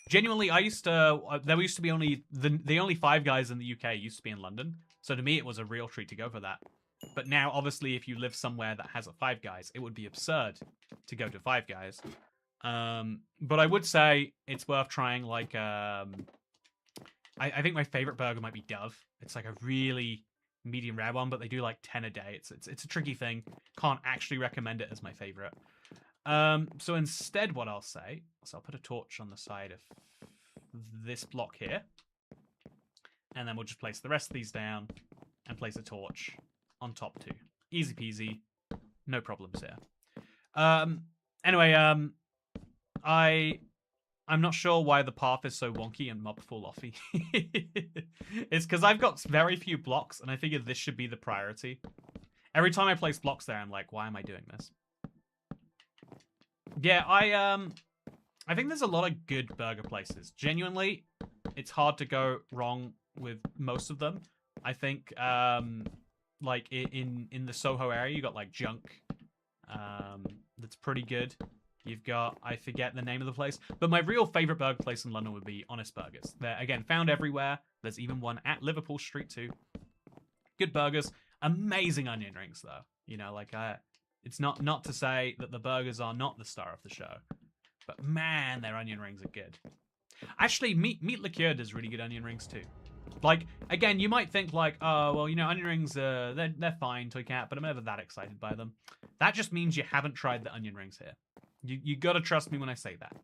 genuinely, there used to be only the only Five Guys in the UK used to be in London. So to me, it was a real treat to go for that. But now, obviously, if you live somewhere that has a Five Guys, it would be absurd to go to Five Guys. But I would say it's worth trying. I think my favorite burger might be Dove. It's like a really medium rare one, but they do 10 a day. It's a tricky thing. Can't actually recommend it as my favorite. So instead, what I'll say is I'll put a torch on the side of this block here, and then we'll just place the rest of these down and place a torch on top too. Easy peasy, no problems here. Anyway, I'm not sure why the path is so wonky and mob full offy. It's because I've got very few blocks, and I figured this should be the priority. Every time I place blocks there, I'm like, why am I doing this? Yeah, I think there's a lot of good burger places. Genuinely, it's hard to go wrong with most of them. I think, in the Soho area, you got Junk. That's pretty good. You've got, I forget the name of the place, but my real favorite burger place in London would be Honest Burgers. They're, again, found everywhere. There's even one at Liverpool Street too. Good burgers. Amazing onion rings, though. It's not to say that the burgers are not the star of the show, but man, their onion rings are good. Actually, Meat Liqueur does really good onion rings too. Again, you might think oh, well, onion rings, they're fine, Toy Cat, but I'm never that excited by them. That just means you haven't tried the onion rings here. You gotta trust me when I say that.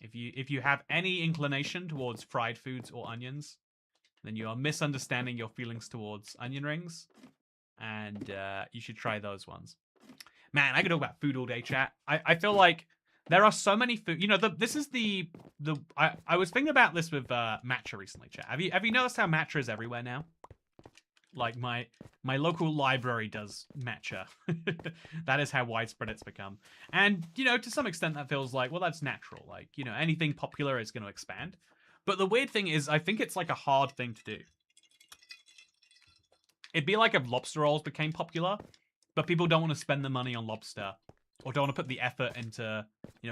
If you have any inclination towards fried foods or onions, then you are misunderstanding your feelings towards onion rings, and you should try those ones. Man, I could talk about food all day, chat. I feel like there are so many food. This is I was thinking about this with matcha recently, chat. Have you noticed how matcha is everywhere now? My local library does matcha. That is how widespread it's become. And, to some extent that feels like, well, that's natural. Anything popular is going to expand. But the weird thing is, I think it's a hard thing to do. It'd be like if lobster rolls became popular, but people don't want to spend the money on lobster, or don't want to put the effort into,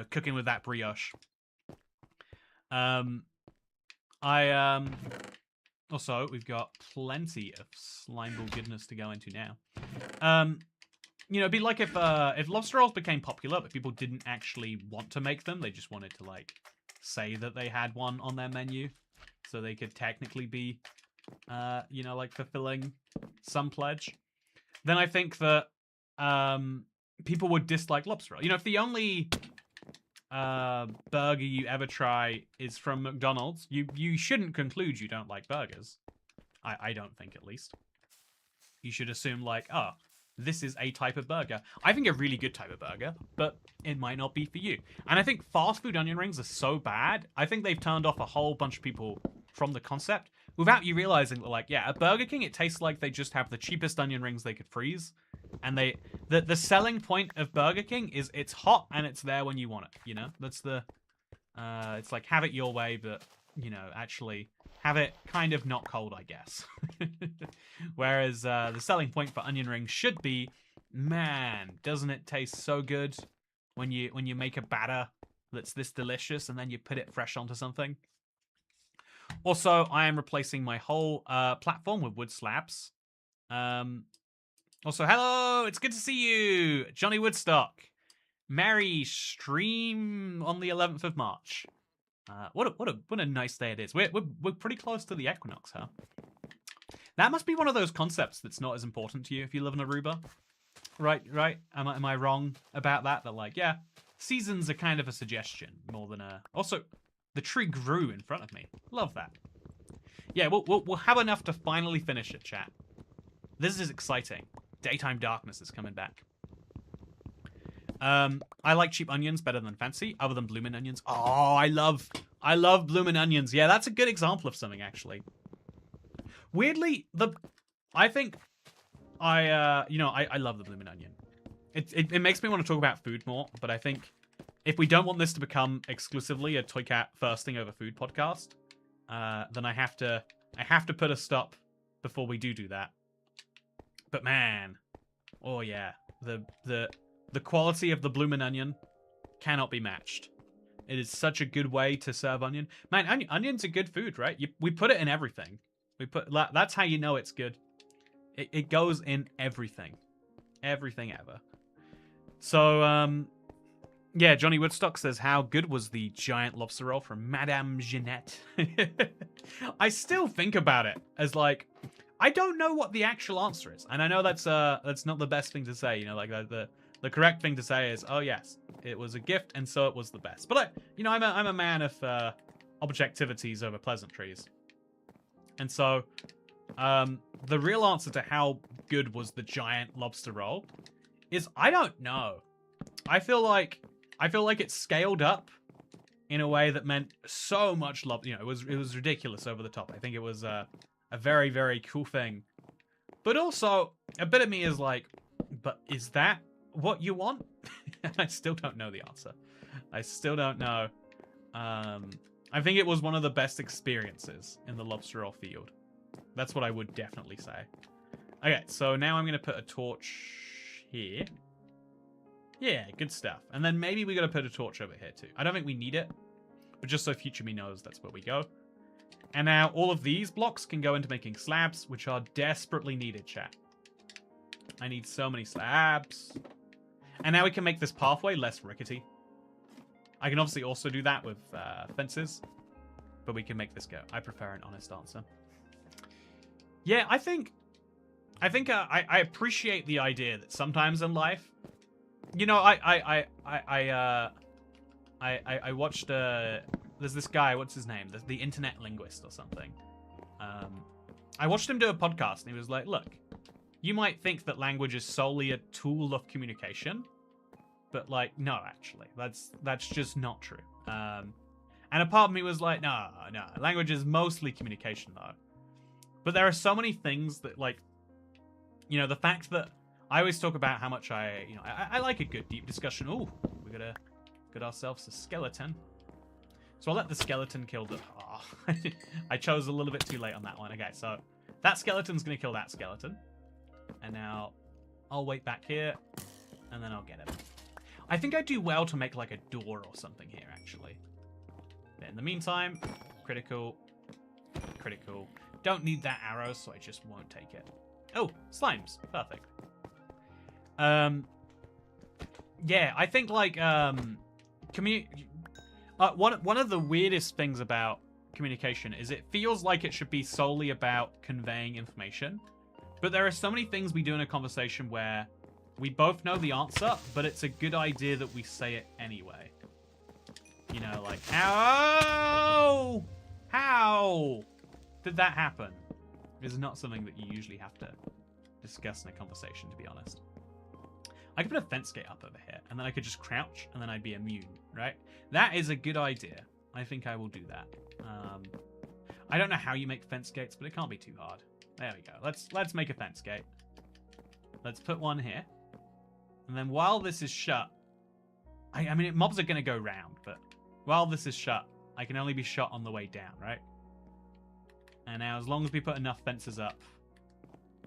cooking with that brioche. Also, we've got plenty of slimeball goodness to go into now. It'd be like if lobster rolls became popular, but people didn't actually want to make them. They just wanted to, say that they had one on their menu, so they could technically be, fulfilling some pledge. Then I think that people would dislike lobster roll. If the only burger you ever try is from McDonald's, you shouldn't conclude you don't like burgers. I don't think, at least. You should assume oh, this is a type of burger. I think a really good type of burger, but it might not be for you. And I think fast food onion rings are so bad, I think they've turned off a whole bunch of people from the concept without you realizing that, at Burger King, it tastes like they just have the cheapest onion rings they could freeze. And the selling point of Burger King is it's hot and it's there when you want it, That's the, it's like have it your way, but, actually have it kind of not cold, I guess. Whereas the selling point for onion rings should be, man, doesn't it taste so good when you make a batter that's this delicious and then you put it fresh onto something. Also, I am replacing my whole platform with wood slabs. Also, hello! It's good to see you! Johnny Woodstock. merry stream on the 11th of March. What a nice day it is. We're pretty close to the equinox, huh? That must be one of those concepts that's not as important to you if you live in Aruba. Right? Am I wrong about that? That like, yeah, seasons are kind of a suggestion more than a... Also, the tree grew in front of me. Love that. Yeah, we'll have enough to finally finish it, chat. This is exciting. Daytime darkness is coming back. I like cheap onions better than fancy, other than bloomin' onions. Oh, I love bloomin' onions. Yeah, that's a good example of something, actually. Weirdly, I think I love the bloomin' onion. It makes me want to talk about food more, but I think if we don't want this to become exclusively a Toy Cat thirsting over food podcast, then I have to put a stop before we do that. But man, oh yeah, the quality of the bloomin' onion cannot be matched. It is such a good way to serve onion. Man, onion's a good food, right? We put it in everything. That's how you know it's good. It goes in everything. Everything ever. So, yeah, Johnny Woodstock says, how good was the giant lobster roll from Madame Jeanette? I still think about it as like, I don't know what the actual answer is. And I know that's not the best thing to say, you know, like the correct thing to say is, oh yes, it was a gift and so it was the best. But I'm a man of objectivities over pleasantries. And so the real answer to how good was the giant lobster roll is I don't know. I feel like it scaled up in a way that meant so much love. You know, it was ridiculous over the top. I think it was a very, very cool thing. But also, a bit of me is like, but is that what you want? I still don't know the answer. I still don't know. I think it was one of the best experiences in the lobster roll field. That's what I would definitely say. Okay, so now I'm going to put a torch here. Yeah, good stuff. And then maybe we got to put a torch over here too. I don't think we need it, but just so future me knows that's where we go. And now all of these blocks can go into making slabs, which are desperately needed, chat. I need so many slabs. And now we can make this pathway less rickety. I can obviously also do that with fences, but we can make this go. I prefer an honest answer. Yeah, I think I appreciate the idea that sometimes in life, you know, I watched there's this guy, what's his name? The internet linguist or something. I watched him do a podcast and he was like, look, you might think that language is solely a tool of communication, but like, no, actually, that's just not true. And a part of me was like, no, language is mostly communication though. But there are so many things that, like, you know, the fact that I always talk about how much I like a good deep discussion. Ooh, we gotta get ourselves a skeleton. So I'll let the skeleton kill the... Oh, I chose a little bit too late on that one. Okay, so that skeleton's gonna kill that skeleton. And now I'll wait back here, and then I'll get him. I think I do well to make like a door or something here, actually. But in the meantime, critical. Don't need that arrow, so I just won't take it. Oh, slimes. Perfect. Yeah, I think like one of the weirdest things about communication is it feels like it should be solely about conveying information. But there are so many things we do in a conversation where we both know the answer, but it's a good idea that we say it anyway. You know, like, how did that happen? It's not something that you usually have to discuss in a conversation, to be honest. I could put a fence gate up over here, and then I could just crouch, and then I'd be immune, right? That is a good idea. I think I will do that. I don't know how you make fence gates, but it can't be too hard. There we go. Let's make a fence gate. Let's put one here. And then while this is shut, I mean, mobs are going to go round, but while this is shut, I can only be shot on the way down, right? And now as long as we put enough fences up...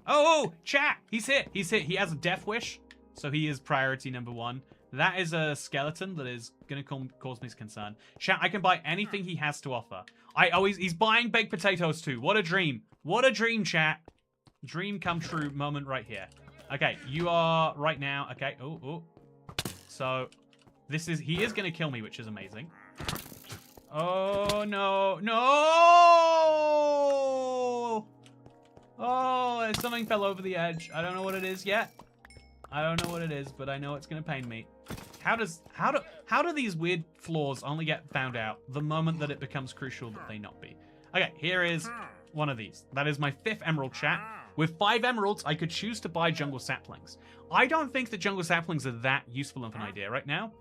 Oh, chat! He's hit! He has a death wish, so he is priority number 1. That is a skeleton that is going to cause me concern. Chat, I can buy anything he has to offer. He's buying baked potatoes too. What a dream. What a dream, chat. Dream come true moment right here. Okay, you are right now. Okay, oh. So He is going to kill me, which is amazing. Oh, no. No! Oh, something fell over the edge. I don't know what it is yet. I don't know what it is, but I know it's going to pain me. How do these weird flaws only get found out the moment that it becomes crucial that they not be? Okay, here is one of these. That is my 5th emerald, chat. With 5 emeralds, I could choose to buy jungle saplings. I don't think that jungle saplings are that useful of an idea right now.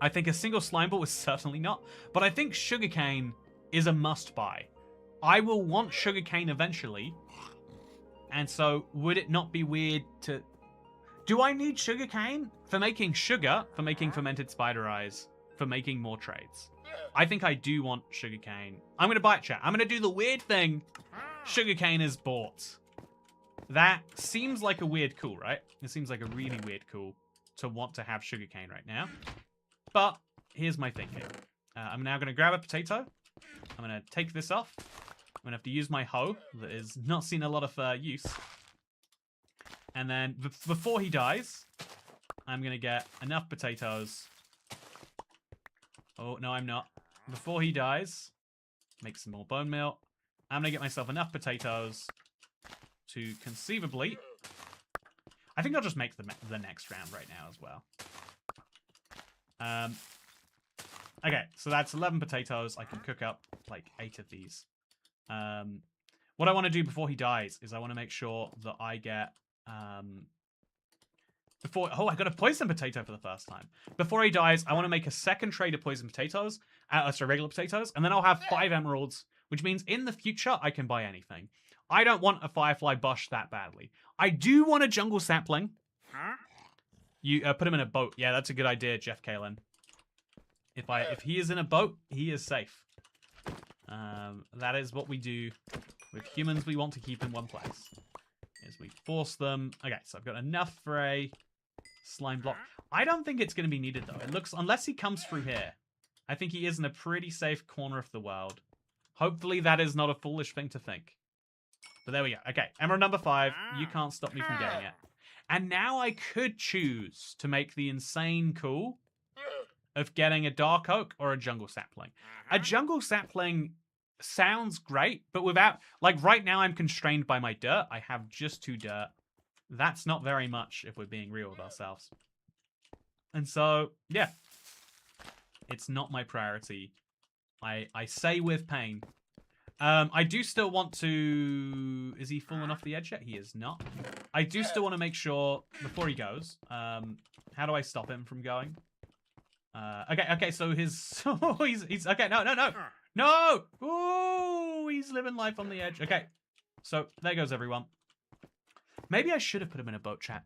I think a single slime ball is certainly not, but I think sugarcane is a must-buy. I will want sugarcane eventually, and so would it not be weird to... Do I need sugarcane? For making sugar, for making fermented spider eyes, for making more trades. I think I do want sugarcane. I'm going to buy it, chat. I'm going to do the weird thing. Sugarcane is bought. That seems like a weird cool, right? It seems like a really weird cool to want to have sugarcane right now. But here's my thinking. I'm now going to grab a potato. I'm going to take this off. I'm going to have to use my hoe that is not seen a lot of use. And then before he dies, I'm going to get enough potatoes. Oh, no, I'm not. Before he dies, make some more bone meal. I'm going to get myself enough potatoes to conceivably... I think I'll just make the next round right now as well. Okay, so that's 11 potatoes. I can cook up like 8 of these. What I want to do before he dies is I want to make sure that I get... Oh, I got a poison potato for the first time. Before he dies, I want to make a second trade of poison potatoes. Sorry, regular potatoes. And then I'll have 5 emeralds, which means in the future, I can buy anything. I don't want a firefly bush that badly. I do want a jungle sapling. You put him in a boat. Yeah, that's a good idea, Jeff Kalen. If he is in a boat, he is safe. That is what we do with humans we want to keep in one place. Is we force them. Okay, so I've got enough for a slime block. I don't think it's going to be needed, though. It looks, unless he comes through here, I think he is in a pretty safe corner of the world. Hopefully that is not a foolish thing to think. But there we go. Okay, emerald number 5. You can't stop me from getting it. And now I could choose to make the insane cool of getting a dark oak or a jungle sapling. A jungle sapling sounds great, but without... Like, right now I'm constrained by my dirt. I have just 2 dirt. That's not very much if we're being real with ourselves. And so, yeah. It's not my priority. I say with pain. I do still want to... Is he fallen off the edge yet? He is not. I do still want to make sure, before he goes, how do I stop him from going? Okay, so his... he's... Okay, no. No! Ooh, he's living life on the edge. Okay, so there goes everyone. Maybe I should have put him in a boat, chat.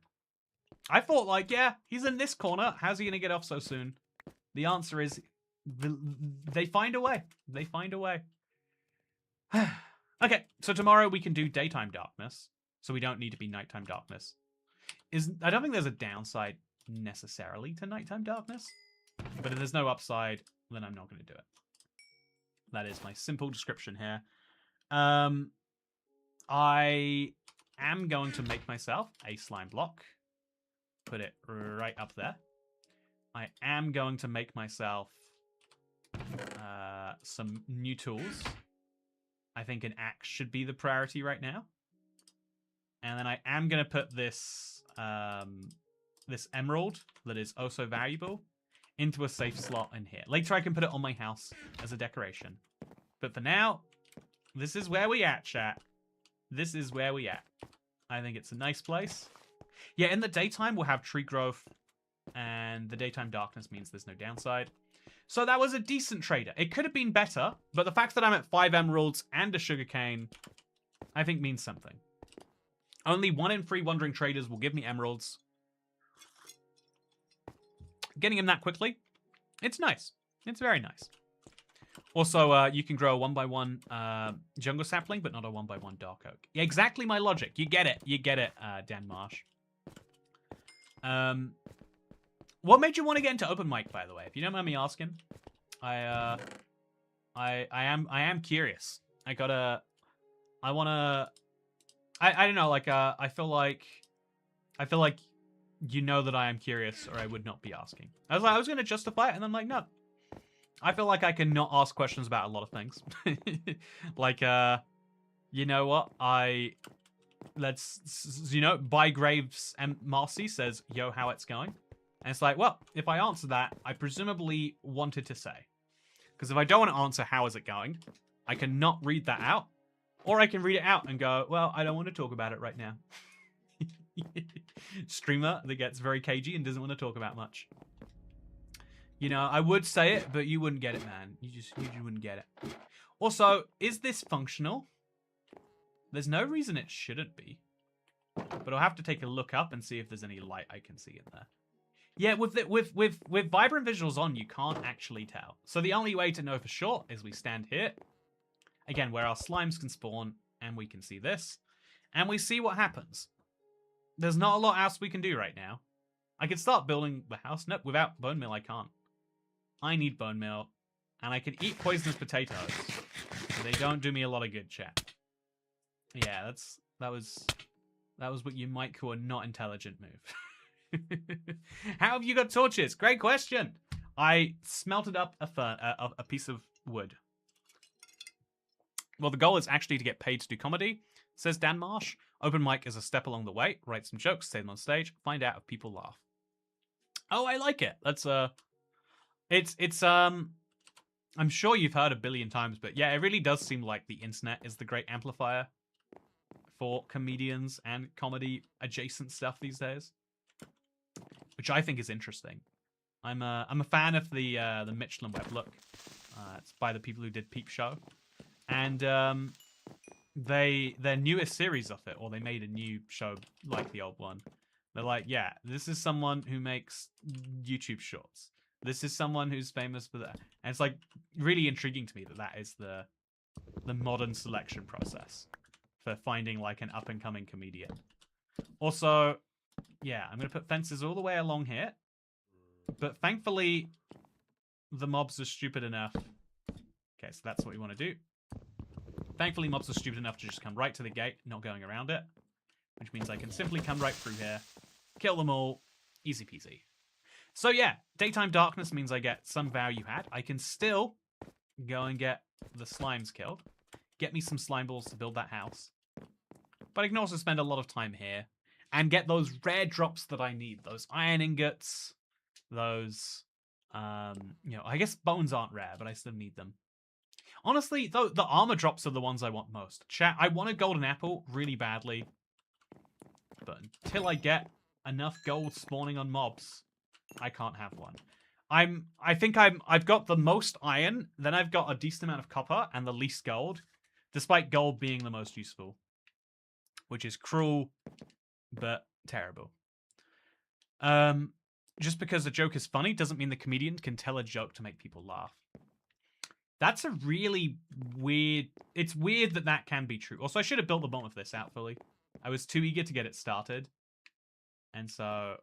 I thought, like, yeah, he's in this corner. How's he going to get off so soon? The answer is, they find a way. They find a way. Okay, so tomorrow we can do daytime darkness, so we don't need to be nighttime darkness. I don't think there's a downside necessarily to nighttime darkness, but if there's no upside, then I'm not going to do it. That is my simple description here. I am going to make myself a slime block. Put it right up there. I am going to make myself some new tools. I think an axe should be the priority right now. And then I am going to put this this emerald that is oh so valuable into a safe slot in here. Later I can put it on my house as a decoration. But for now, this is where we at, chat. This is where we at. I think it's a nice place. Yeah, in the daytime we'll have tree growth, and the daytime darkness means there's no downside. So that was a decent trader. It could have been better, but the fact that I'm at 5 emeralds and a sugarcane, I think means something. Only 1 in 3 wandering traders will give me emeralds. Getting him that quickly, it's nice. It's very nice. Also, you can grow a 1x1 jungle sapling, but not a 1x1 dark oak. Yeah, exactly my logic. You get it. You get it, Dan Marsh. What made you want to get into open mic, by the way? If you don't mind me asking, I am curious. I don't know. Like, I feel like you know that I am curious, or I would not be asking. I was going to justify it, and I'm like, no. I feel like I can not ask questions about a lot of things. Like, you know what? By Graves and Marcy says, yo, how it's going? And it's like, well, if I answer that, I presumably wanted to say. Because if I don't want to answer how is it going, I can not read that out. Or I can read it out and go, well, I don't want to talk about it right now. Streamer that gets very cagey and doesn't want to talk about much. You know, I would say it, but you wouldn't get it, man. You just wouldn't get it. Also, is this functional? There's no reason it shouldn't be. But I'll have to take a look up and see if there's any light I can see in there. Yeah, with vibrant visuals on, you can't actually tell. So the only way to know for sure is we stand here. Again, where our slimes can spawn, and we can see this. And we see what happens. There's not a lot else we can do right now. I can start building the house. Nope, without bone meal, I can't. I need bone meal. And I can eat poisonous potatoes. But they don't do me a lot of good, chat. Yeah, that was what you might call a not intelligent move. How have you got torches? Great question. I smelted up a piece of wood. Well, the goal is actually to get paid to do comedy, says Dan Marsh. Open mic is a step along the way. Write some jokes, say them on stage, find out if people laugh. Oh, I like it. That's I'm sure you've heard a billion times, but yeah, it really does seem like the internet is the great amplifier for comedians and comedy adjacent stuff these days, which I think is interesting. I'm a fan of the Michelin web look. It's by the people who did Peep Show, and their newest series of it, or they made a new show like the old one. They're like, yeah, this is someone who makes YouTube shorts. This is someone who's famous for that, and it's like really intriguing to me that is the modern selection process for finding like an up and coming comedian. Also, yeah, I'm gonna put fences all the way along here, but thankfully the mobs are stupid enough. Okay, so that's what we want to do. Thankfully, mobs are stupid enough to just come right to the gate, not going around it, which means I can simply come right through here, kill them all, easy peasy. So yeah, daytime darkness means I get some value add. I can still go and get the slimes killed, get me some slime balls to build that house, but I can also spend a lot of time here and get those rare drops that I need, those iron ingots, those, I guess bones aren't rare, but I still need them. Honestly, though, the armor drops are the ones I want most. Chat, I want a golden apple really badly, but until I get enough gold spawning on mobs, I can't have one. I've got the most iron, then I've got a decent amount of copper and the least gold, despite gold being the most useful, which is cruel, but terrible. Just because a joke is funny doesn't mean the comedian can tell a joke to make people laugh. That's a really weird... It's weird that can be true. Also, I should have built the bottom of this out fully. I was too eager to get it started. And so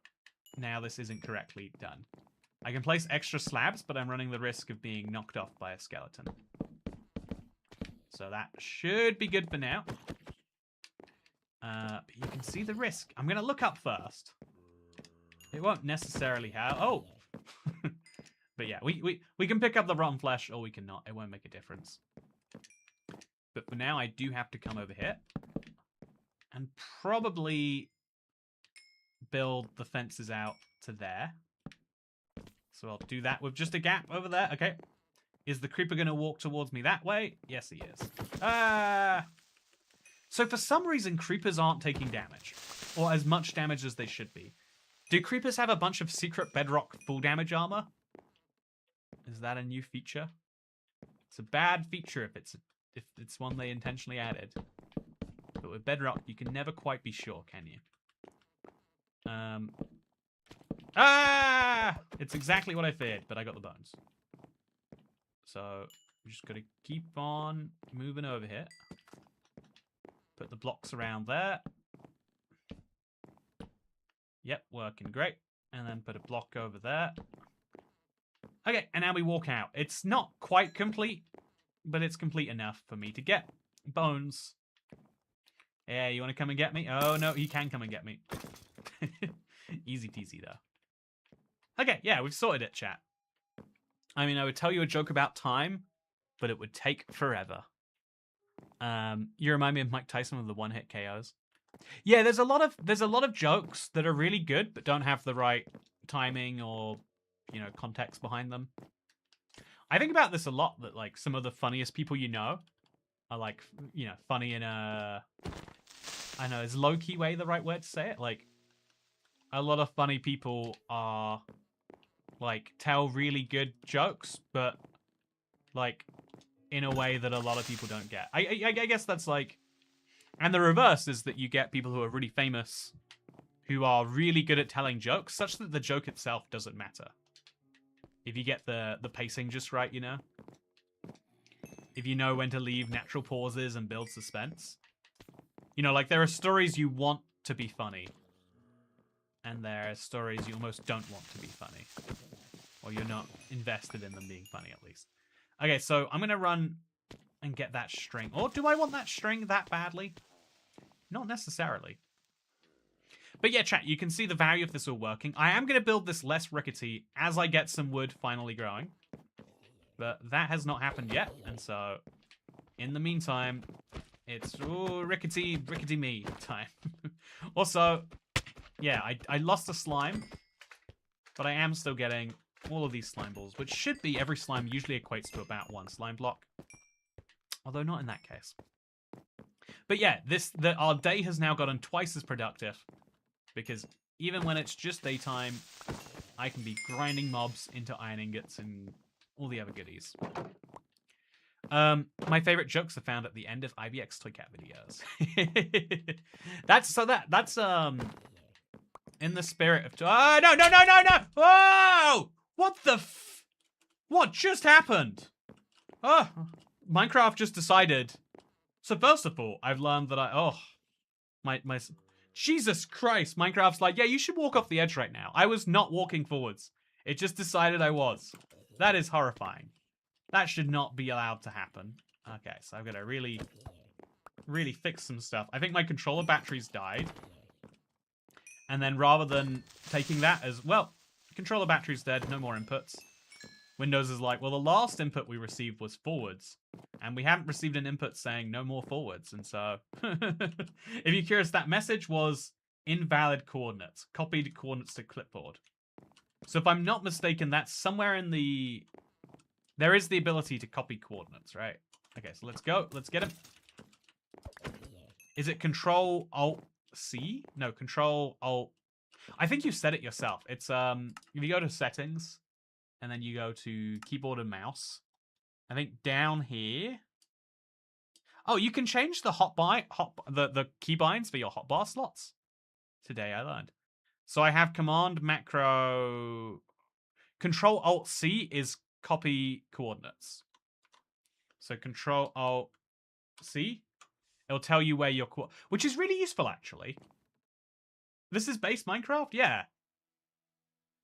now this isn't correctly done. I can place extra slabs, but I'm running the risk of being knocked off by a skeleton. So that should be good for now. But you can see the risk. I'm going to look up first. It won't necessarily have... Oh! But yeah, we can pick up the rotten flesh, or we can not. It won't make a difference. But for now, I do have to come over here. And probably build the fences out to there. So I'll do that with just a gap over there. Okay. Is the creeper going to walk towards me that way? Yes, he is. So for some reason, creepers aren't taking damage. Or as much damage as they should be. Do creepers have a bunch of secret Bedrock full damage armor? Is that a new feature? It's a bad feature if it's one they intentionally added. But with Bedrock, you can never quite be sure, can you? It's exactly what I feared, but I got the bones. So I'm just gonna keep on moving over here. Put the blocks around there. Yep, working great. And then put a block over there. Okay, and now we walk out. It's not quite complete, but it's complete enough for me to get bones. Yeah, you want to come and get me? Oh, no, he can come and get me. Easy peasy, though. Okay, yeah, we've sorted it, chat. I mean, I would tell you a joke about time, but it would take forever. You remind me of Mike Tyson with the one-hit KOs. Yeah, there's a lot of jokes that are really good, but don't have the right timing or, you know, context behind them. I think about this a lot, that like some of the funniest people you know are like, you know, funny in a, I know, is low-key way the right word to say it? Like, a lot of funny people are like tell really good jokes, but like in a way that a lot of people don't get. I guess that's like, and the reverse is that you get people who are really famous who are really good at telling jokes, such that the joke itself doesn't matter. If you get the pacing just right, you know? If you know when to leave natural pauses and build suspense. You know, like there are stories you want to be funny, and there are stories you almost don't want to be funny. Or you're not invested in them being funny, at least. Okay, so I'm going to run and get that string. Or do I want that string that badly? Not necessarily. But yeah, chat, you can see the value of this all working. I am going to build this less rickety as I get some wood finally growing. But that has not happened yet. And so, in the meantime, it's rickety me time. Also, yeah, I lost a slime. But I am still getting all of these slime balls, which should be, every slime usually equates to about 1 slime block. Although not in that case. But yeah, our day has now gotten twice as productive, because even when it's just daytime, I can be grinding mobs into iron ingots and all the other goodies. My favorite jokes are found at the end of IBX Toycat videos. that's in the spirit of... Oh, no! Whoa! What just happened? Oh, Minecraft just decided. So first of all, I've learned that my Jesus Christ, Minecraft's like, yeah, you should walk off the edge right now. I was not walking forwards. It just decided I was. That is horrifying. That should not be allowed to happen. Okay, so I've got to really fix some stuff. I think my controller batteries died. And then rather than taking that as, well, controller battery's dead, no more inputs. Windows is like, well, the last input we received was forwards. And we haven't received an input saying no more forwards. And so, if you're curious, that message was invalid coordinates. Copied coordinates to clipboard. So if I'm not mistaken, that's somewhere in the... There is the ability to copy coordinates, right? Okay, so let's go. Let's get him. Is it Control-Alt-C? No, Control-Alt... I think you said it yourself. It's, if you go to Settings... And then you go to keyboard and mouse. I think down here. Oh, you can change the the keybinds for your hotbar slots. Today I learned. So I have command macro. Control-Alt-C is copy coordinates. So Control-Alt-C. It'll tell you where your which is really useful actually. This is base Minecraft? Yeah.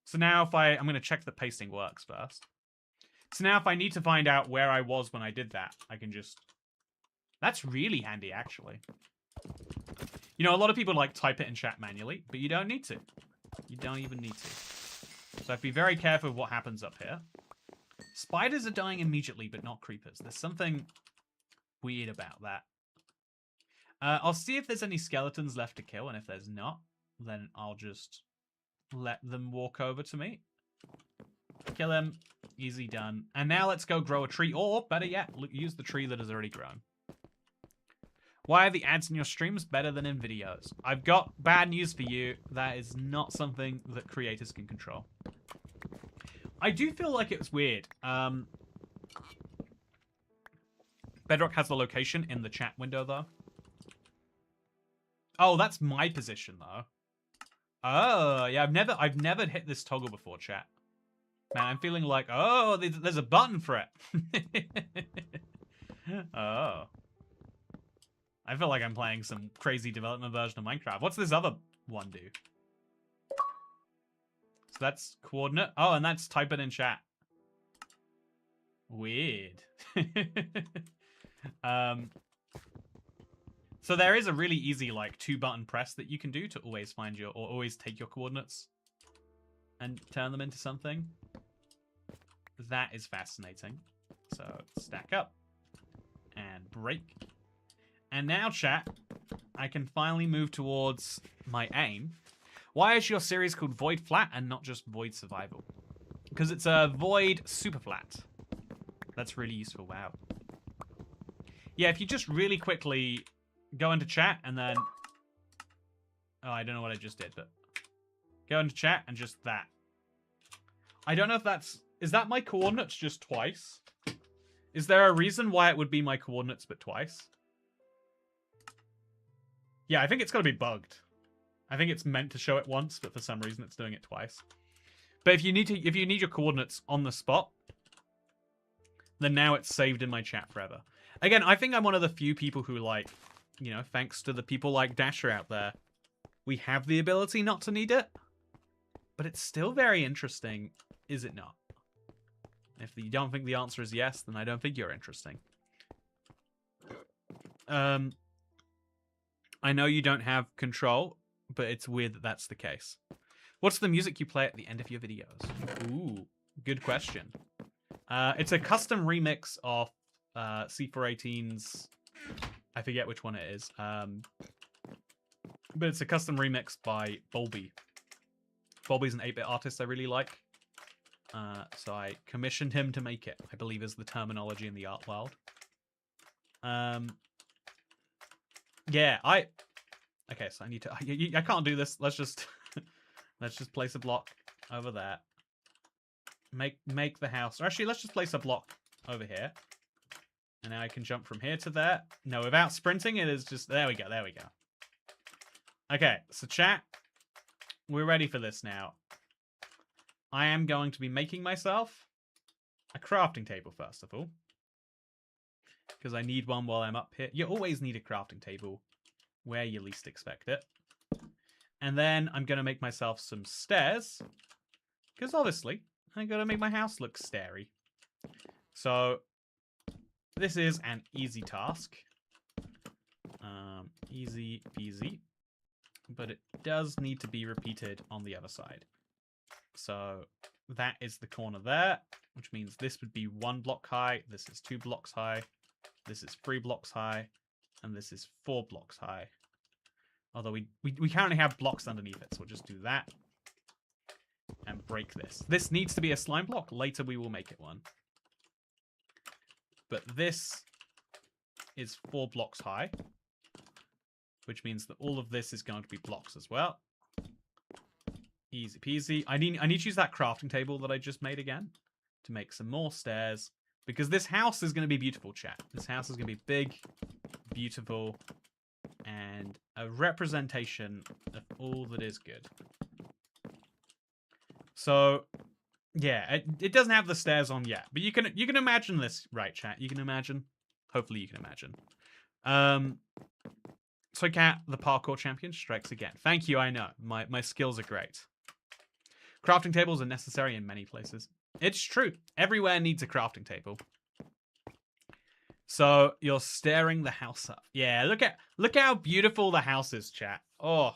So now if I'm going to check that pasting works first. So now if I need to find out where I was when I did that, I can just... That's really handy, actually. You know, a lot of people like type it in chat manually, but you don't need to. You don't even need to. So be very careful of what happens up here. Spiders are dying immediately, but not creepers. There's something weird about that. I'll see if there's any skeletons left to kill, and if there's not, then I'll just... let them walk over to me. Kill him. Easy done. And now let's go grow a tree. Or, better yet, use the tree that has already grown. Why are the ads in your streams better than in videos? I've got bad news for you. That is not something that creators can control. I do feel like it's weird. Bedrock has the location in the chat window, though. Oh, that's my position, though. Oh, yeah, I've never hit this toggle before, chat. Man, I'm feeling like, oh, there's a button for it. Oh. I feel like I'm playing some crazy development version of Minecraft. What's this other one do? So that's coordinate. Oh, and that's type it in chat. Weird. So there is a really easy, like, 2-button press that you can do to always find or always take your coordinates. and turn them into something. That is fascinating. So stack up and break. And now, chat, I can finally move towards my aim. Why is your series called Void Flat and not just Void Survival? Because it's a Void Super Flat. That's really useful. Wow. Yeah, if you just really quickly go into chat and then... Oh, I don't know what I just did, but... Go into chat and just that. I don't know if that's... Is that my coordinates just twice? Is there a reason why it would be my coordinates but twice? Yeah, I think it's got to be bugged. I think it's meant to show it once, but for some reason it's doing it twice. But if you need your coordinates on the spot, then now it's saved in my chat forever. Again, I think I'm one of the few people who, like, you know, thanks to the people like Dasher out there, we have the ability not to need it. But it's still very interesting, is it not? If you don't think the answer is yes, then I don't think you're interesting. I know you don't have control, but it's weird that that's the case. What's the music you play at the end of your videos? Ooh, good question. It's a custom remix of C418's... I forget which one it is. But it's a custom remix by Bolby. Bolby's an 8-bit artist I really like. So I commissioned him to make it, I believe is the terminology in the art world. Yeah, okay, so I need to... I can't do this. Let's just... let's just place a block over there. Make the house... Or actually, let's just place a block over here. And now I can jump from here to there. No, without sprinting, it is just... There we go, there we go. Okay, so chat, we're ready for this now. I am going to be making myself a crafting table, first of all. Because I need one while I'm up here. You always need a crafting table where you least expect it. And then I'm going to make myself some stairs. Because obviously, I'm going to make my house look stairy. So, this is an easy task. Easy peasy. But it does need to be repeated on the other side. So that is the corner there, which means this would be 1 block high, this is 2 blocks high, this is 3 blocks high, and this is 4 blocks high. Although we currently have blocks underneath it, so we'll just do that. And break this. This needs to be a slime block. Later we will make it one. But this is 4 blocks high, which means that all of this is going to be blocks as well. Easy peasy. I need to use that crafting table that I just made again to make some more stairs. Because this house is going to be beautiful, chat. This house is going to be big, beautiful, and a representation of all that is good. So, yeah, it doesn't have the stairs on yet. But you can imagine this, right, chat? You can imagine. Hopefully you can imagine. So, Cat, the parkour champion, strikes again. Thank you, I know. My skills are great. Crafting tables are necessary in many places. It's true. Everywhere needs a crafting table. So, you're staring the house up. Yeah, look how beautiful the house is, chat. Oh,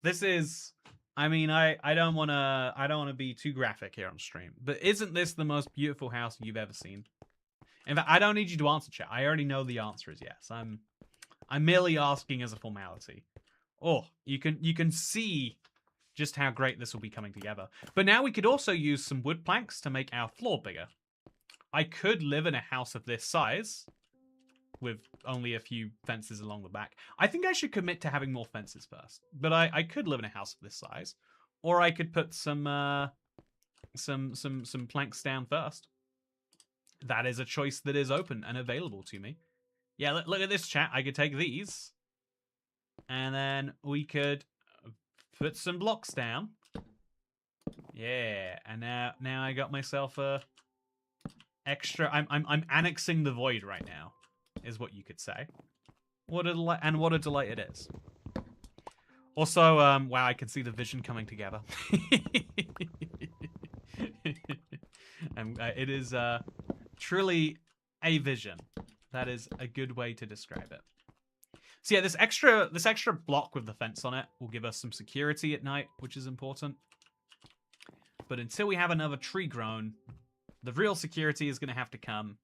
this is... I mean, I don't wanna be too graphic here on stream, but isn't this the most beautiful house you've ever seen? In fact, I don't need you to answer, chat. I already know the answer is yes. I'm merely asking as a formality. Oh, you can see just how great this will be coming together. But now we could also use some wood planks to make our floor bigger. I could live in a house of this size with only a few fences along the back. I think I should commit to having more fences first. But I could live in a house of this size, or I could put some planks down first. That is a choice that is open and available to me. Yeah, look at this, chat. I could take these, and then we could put some blocks down. Yeah, and now I got myself a extra. I'm annexing the void right now, is what you could say. What a delight it is. Also, wow, I can see the vision coming together. And it is truly a vision. That is a good way to describe it. So yeah, this extra block with the fence on it will give us some security at night, which is important. But until we have another tree grown, the real security is going to have to come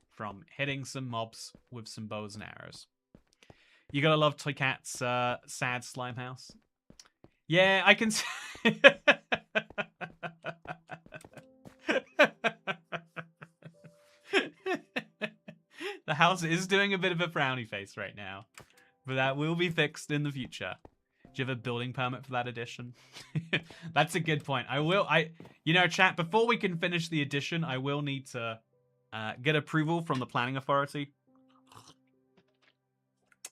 from hitting some mobs with some bows and arrows. You gotta love Toy Cat's sad slime house. Yeah, I can. The house is doing a bit of a frowny face right now, but that will be fixed in the future. Do you have a building permit for that addition? That's a good point. You know, chat, before we can finish the addition, I will need to get approval from the planning authority.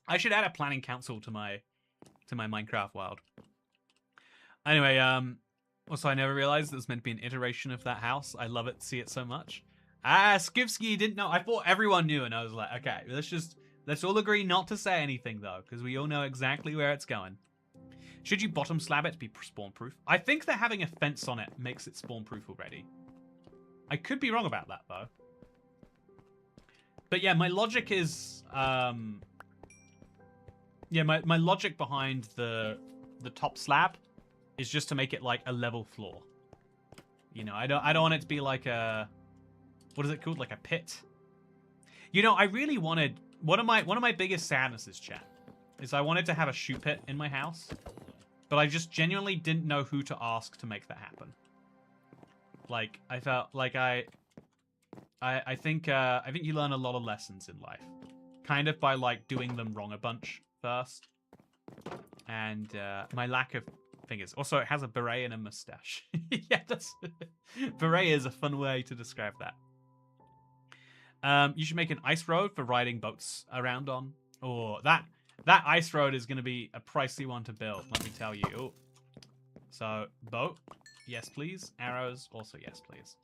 I should add a planning council to my Minecraft world. Anyway, also I never realized it was meant to be an iteration of that house. I love it, see it so much. Skivsky didn't know. I thought everyone knew, and I was like, okay, let's all agree not to say anything though, because we all know exactly where it's going. Should you bottom slab it to be spawn proof? I think that having a fence on it makes it spawn proof already. I could be wrong about that though. But yeah, my logic is yeah, my logic behind the top slab is just to make it like a level floor. You know, I don't want it to be like a, what is it called? Like a pit. You know, I really wanted, one of my biggest sadnesses, chat, is I wanted to have a shoe pit in my house, but I just genuinely didn't know who to ask to make that happen. Like, I felt like I think you learn a lot of lessons in life, kind of by like doing them wrong a bunch first, and my lack of fingers. Also, it has a beret and a mustache. Yeah, beret is a fun way to describe that. You should make an ice road for riding boats around on. Oh, that ice road is going to be a pricey one to build, let me tell you. Ooh. So, boat, yes please. Arrows, also yes please.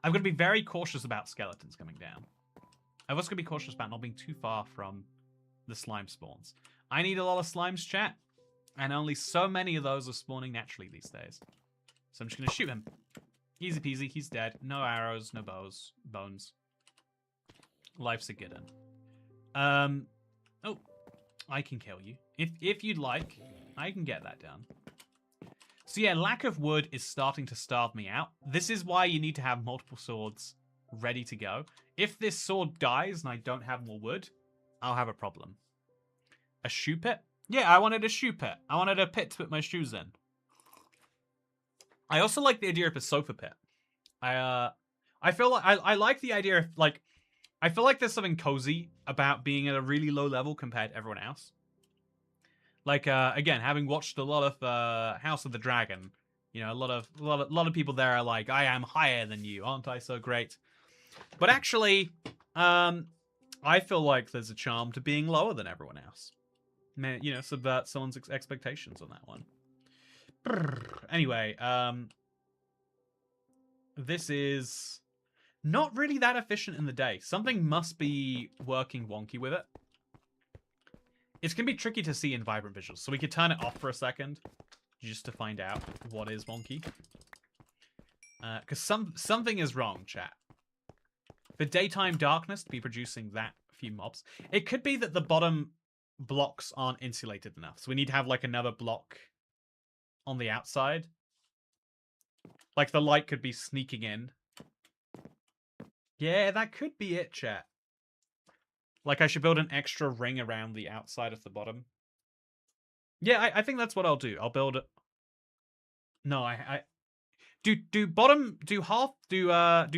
I'm going to be very cautious about skeletons coming down. I'm also going to be cautious about not being too far from the slime spawns. I need a lot of slimes, chat, and only so many of those are spawning naturally these days. So I'm just going to shoot him. Easy peasy, he's dead. No arrows, no bones. Life's a good one. Oh, I can kill you. If you'd like, I can get that done. So yeah, lack of wood is starting to starve me out. This is why you need to have multiple swords ready to go. If this sword dies and I don't have more wood, I'll have a problem. A shoe pit? Yeah, I wanted a shoe pit. I wanted a pit to put my shoes in. I also like the idea of a sofa pit. I feel like I like the idea of like, I feel like there's something cozy about being at a really low level compared to everyone else. Like, again, having watched a lot of House of the Dragon, you know, a lot of people there are like, I am higher than you, aren't I so great? But actually, I feel like there's a charm to being lower than everyone else. You know, subvert someone's expectations on that one. Anyway, this is not really that efficient in the day. Something must be working wonky with it. It's going to be tricky to see in Vibrant Visuals, so we could turn it off for a second just to find out what is wonky. Because something is wrong, chat. For daytime darkness to be producing that few mobs, it could be that the bottom blocks aren't insulated enough, so we need to have like another block on the outside. Like the light could be sneaking in. Yeah, that could be it, chat. Like I should build an extra ring around the outside of the bottom. Yeah, I think that's what I'll do. I'll build it. No, do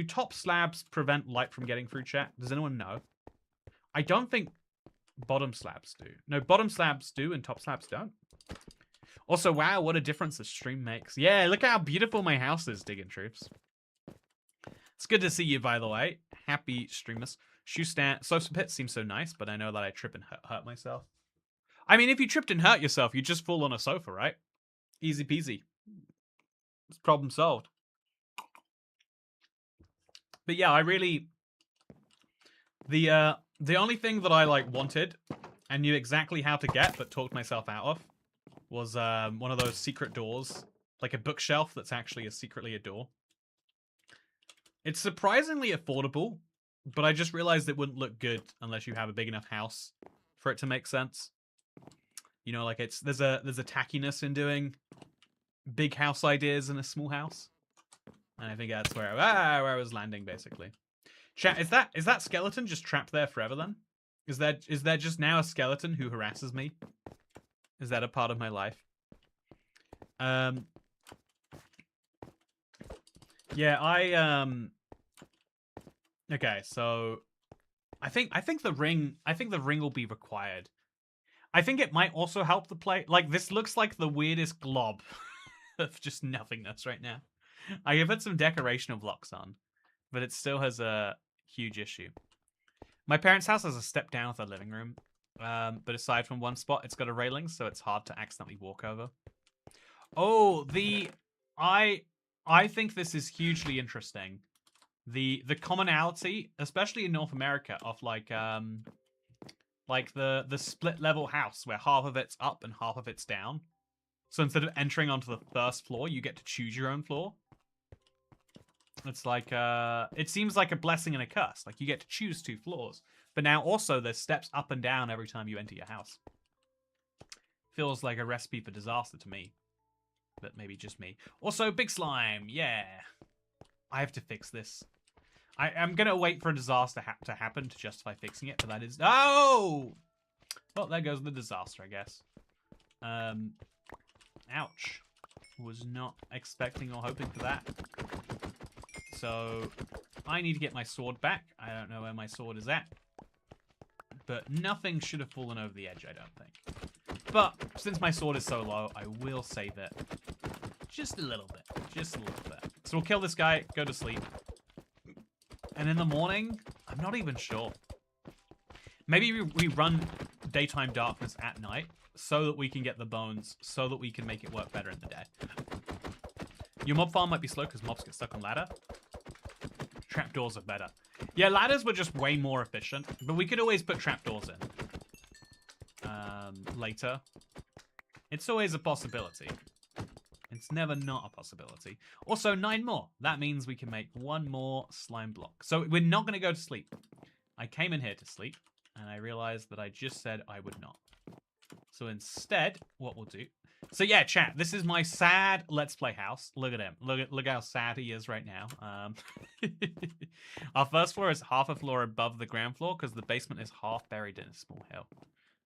top slabs prevent light from getting through, chat? Does anyone know? I don't think bottom slabs do. No, bottom slabs do and top slabs don't. Also, wow, what a difference the stream makes. Yeah, look how beautiful my house is, Digging Troops. It's good to see you, by the way. Happy streamers. Shoe stand. Sofa pit seems so nice, but I know that I trip and hurt myself. I mean, if you tripped and hurt yourself, you just fall on a sofa, right? Easy peasy. It's problem solved. But yeah, I really... The only thing that I like wanted and knew exactly how to get, but talked myself out of, was one of those secret doors. Like a bookshelf that's actually secretly a door. It's surprisingly affordable, but I just realized it wouldn't look good unless you have a big enough house for it to make sense. You know, like there's a tackiness in doing big house ideas in a small house. And I think that's where I was landing, basically. Chat, is that skeleton just trapped there forever then? Is there just now a skeleton who harasses me? Is that a part of my life? Yeah, okay, so I think the ring will be required. I think it might also help the play. Like, this looks like the weirdest glob of just nothingness right now. I have put some decorational blocks on, but it still has a huge issue. My parents' house has a step down with a living room, but aside from one spot, it's got a railing, so it's hard to accidentally walk over. Oh, I think this is hugely interesting. The commonality, especially in North America, of like the split level house where half of it's up and half of it's down. So instead of entering onto the first floor, you get to choose your own floor. It's like it seems like a blessing and a curse. Like, you get to choose 2 floors, but now also there's steps up and down every time you enter your house. Feels like a recipe for disaster to me, but maybe just me. Also, big slime, yeah. I have to fix this. I'm gonna wait for a disaster to happen to justify fixing it, but that is well, there goes the disaster, I guess. Ouch. Was not expecting or hoping for that. So, I need to get my sword back. I don't know where my sword is at. But nothing should have fallen over the edge, I don't think. But, since my sword is so low, I will save it. Just a little bit. Just a little bit. So we'll kill this guy, go to sleep. And in the morning, I'm not even sure. Maybe we run daytime darkness at night so that we can get the bones, so that we can make it work better in the day. Your mob farm might be slow because mobs get stuck on ladder. Trapdoors are better. Yeah, ladders were just way more efficient, but we could always put trapdoors in. Later. It's always a possibility. It's never not a possibility. Also, 9 more. That means we can make 1 more slime block. So we're not going to go to sleep. I came in here to sleep, and I realized that I just said I would not. So instead, what we'll do... So yeah, chat, this is my sad Let's Play house. Look at him. Look how sad he is right now. Our first floor is half a floor above the ground floor because the basement is half buried in a small hill.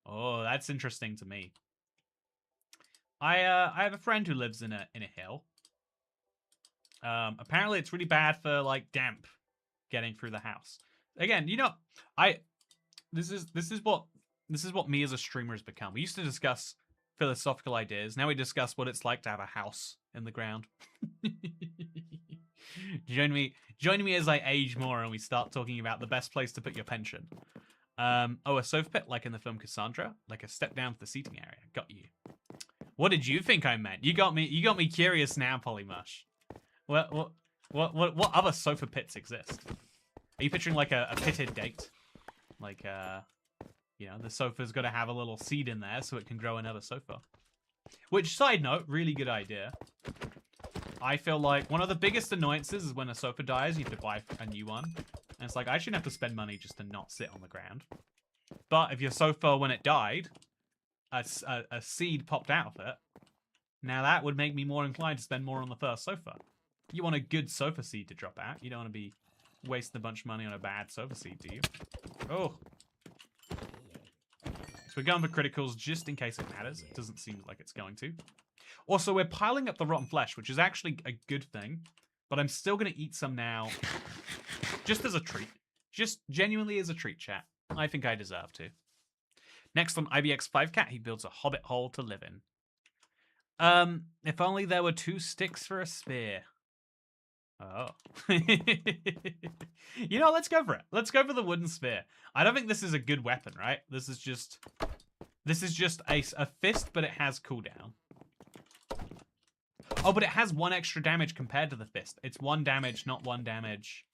Oh, that's interesting to me. I have a friend who lives in a hill. Apparently it's really bad for like damp getting through the house. Again, you know, this is what me as a streamer has become. We used to discuss philosophical ideas. Now we discuss what it's like to have a house in the ground. Join me as I age more and we start talking about the best place to put your pension. Oh, a sofa pit like in the film Cassandra, like a step down to the seating area. Got you. What did you think I meant? You got me curious now, Polymush. What other sofa pits exist? Are you picturing like a pitted date? Like you know, the sofa's got to have a little seed in there so it can grow another sofa. Which, side note, really good idea. I feel like one of the biggest annoyances is when a sofa dies, you have to buy a new one. And it's like, I shouldn't have to spend money just to not sit on the ground. But if your sofa, when it died, a seed popped out of it, now that would make me more inclined to spend more on the first sofa. You want a good sofa seed to drop out. You don't want to be wasting a bunch of money on a bad sofa seed, do you? Oh. So we're going for criticals just in case it matters. It doesn't seem like it's going to. Also, we're piling up the rotten flesh, which is actually a good thing. But I'm still going to eat some now. Just as a treat. Just genuinely as a treat, chat. I think I deserve to. Next on IBX5Cat, he builds a hobbit hole to live in. If only there were 2 sticks for a spear. Oh. You know, let's go for it. Let's go for the wooden spear. I don't think this is a good weapon, right? This is just a fist, but it has cooldown. Oh, but it has 1 extra damage compared to the fist. It's 1 damage, not 1 damage.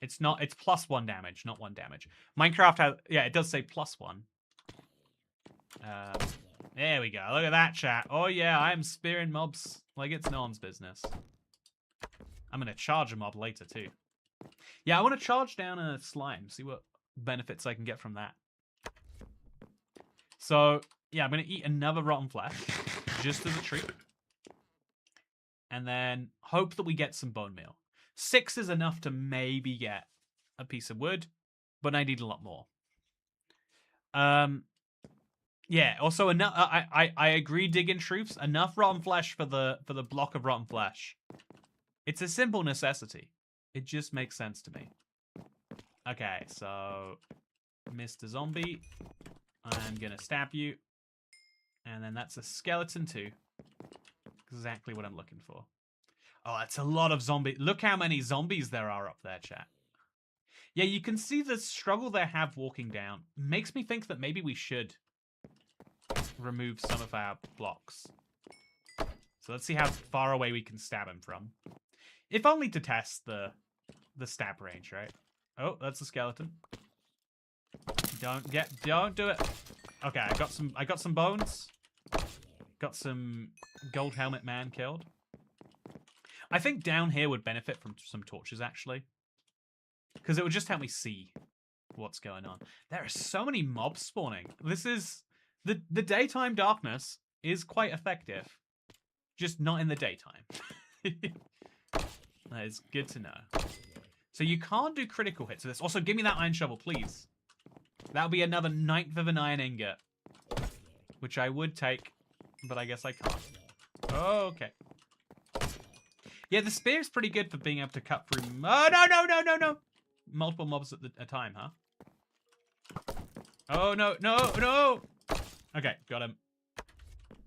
It's plus 1 damage, not 1 damage. Minecraft has, yeah, it does say +1. There we go. Look at that, chat. Oh yeah, I am spearing mobs like it's no one's business. I'm going to charge a mob later, too. Yeah, I want to charge down a slime, see what benefits I can get from that. So, yeah, I'm going to eat another rotten flesh, just as a treat. And then hope that we get some bone meal. 6 is enough to maybe get a piece of wood, but I need a lot more. Yeah. Also, enough. I agree. Digging truths. Enough rotten flesh for the block of rotten flesh. It's a simple necessity. It just makes sense to me. Okay, so Mr. Zombie, I'm gonna stab you, and then that's a skeleton too. Exactly what I'm looking for. Oh, that's a lot of zombies. Look how many zombies there are up there, chat. Yeah, you can see the struggle they have walking down. Makes me think that maybe we should remove some of our blocks. So let's see how far away we can stab him from. If only to test the stab range, right? Oh, that's a skeleton. Don't do it. Okay, I got some bones. Got some gold helmet man killed. I think down here would benefit from some torches, actually. Because it would just help me see what's going on. There are so many mobs spawning. This is... The daytime darkness is quite effective. Just not in the daytime. That is good to know. So you can't do critical hits with this. Also, give me that iron shovel, please. That'll be another 9th of an iron ingot. Which I would take, but I guess I can't. Okay. Yeah, the spear is pretty good for being able to cut through... Oh, no! Multiple mobs at a time, huh? Oh, no! Okay, got him.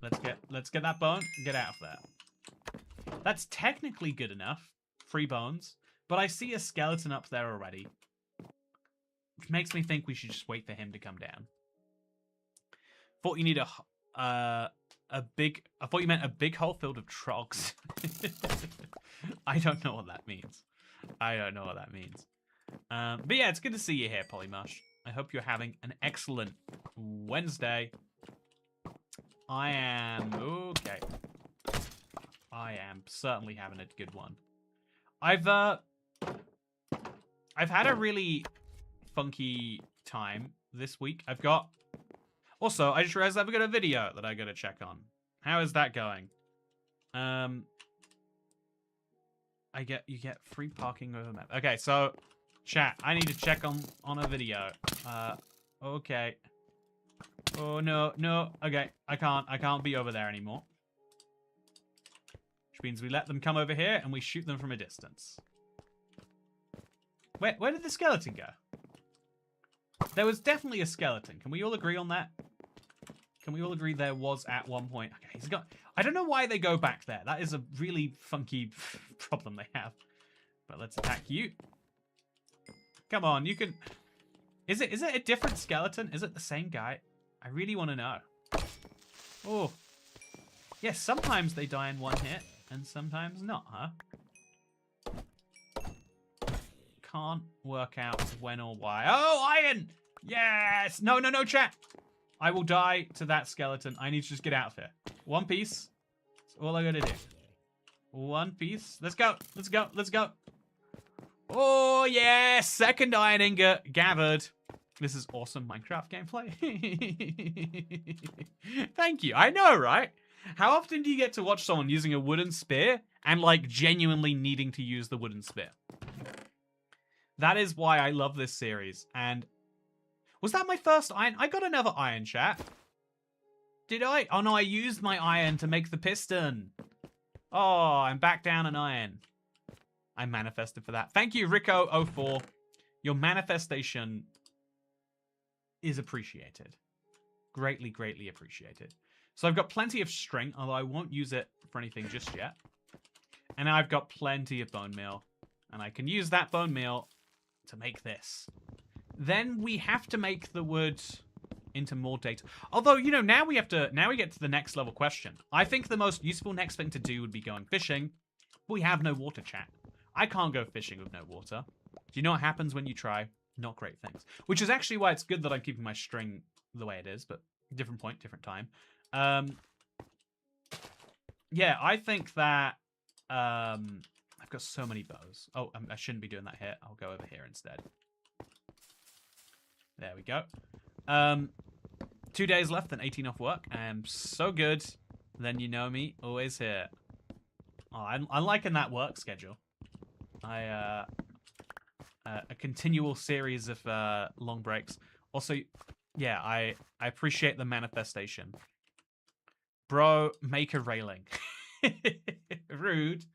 Let's get that bone and get out of there. That's technically good enough. 3 bones. But I see a skeleton up there already. Which makes me think we should just wait for him to come down. Thought you need a big... I thought you meant a big hole filled with trogs. I don't know what that means. But yeah, it's good to see you here, Polymush. I hope you're having an excellent Wednesday. I am... Okay. I am certainly having a good one. I've had a really funky time this week. I've got... Also, I just realized I've got a video that I gotta check on. How is that going? You get free parking with a map. Okay, so chat, I need to check on a video. Okay. Oh no. Okay, I can't be over there anymore. Which means we let them come over here and we shoot them from a distance. Where did the skeleton go? There was definitely a skeleton. Can we all agree on that? Can we all agree there was at one point? Okay, he's got... I don't know why they go back there. That is a really funky problem they have. But let's attack you. Come on, you can... Is it a different skeleton? Is it the same guy? I really want to know. Oh. Yes, sometimes they die in one hit, and sometimes not, huh? Can't work out when or why. Oh, iron! Yes! No, chat! I will die to that skeleton. I need to just get out of here. One piece. That's all I gotta do. One piece. Let's go. Oh, yeah! Second iron ingot gathered. This is awesome Minecraft gameplay. Thank you. I know, right? How often do you get to watch someone using a wooden spear and, like, genuinely needing to use the wooden spear? That is why I love this series. And was that my first iron? I got another iron, chat. Did I? Oh, no, I used my iron to make the piston. Oh, I'm back down an iron. I manifested for that. Thank you, Rico04. Your manifestation is appreciated. Greatly, greatly appreciated. So I've got plenty of string, although I won't use it for anything just yet. And now I've got plenty of bone meal. And I can use that bone meal to make this. Then we have to make the wood into more data. Although, you know, now we get to the next level question. I think the most useful next thing to do would be going fishing. But we have no water, chat. I can't go fishing with no water. Do you know what happens when you try? Not great things. Which is actually why it's good that I'm keeping my string the way it is, but different point, different time. Yeah, I think that I've got so many bows. Oh, I shouldn't be doing that here. I'll go over here instead. There we go. 2 days left and 18 off work. I am so good. Then you know me, always here. Oh, I'm liking that work schedule. A continual series of long breaks. Also, yeah, I appreciate the manifestation. Bro, make a railing. Rude.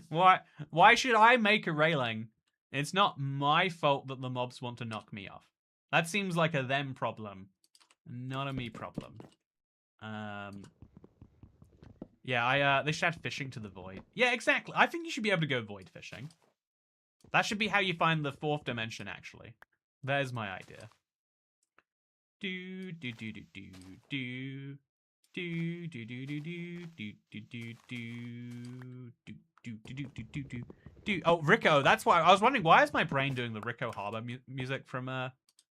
Why should I make a railing? It's not my fault that the mobs want to knock me off. That seems like a them problem, not a me problem. Yeah, they should add fishing to the void. Yeah, exactly. I think you should be able to go void fishing. That should be how you find the 4th dimension, actually. There's my idea. Do do do do do do. Do do do do do do do do do do do do do. Oh, Rico. That's why I was wondering, why is my brain doing the Rico Harbor music from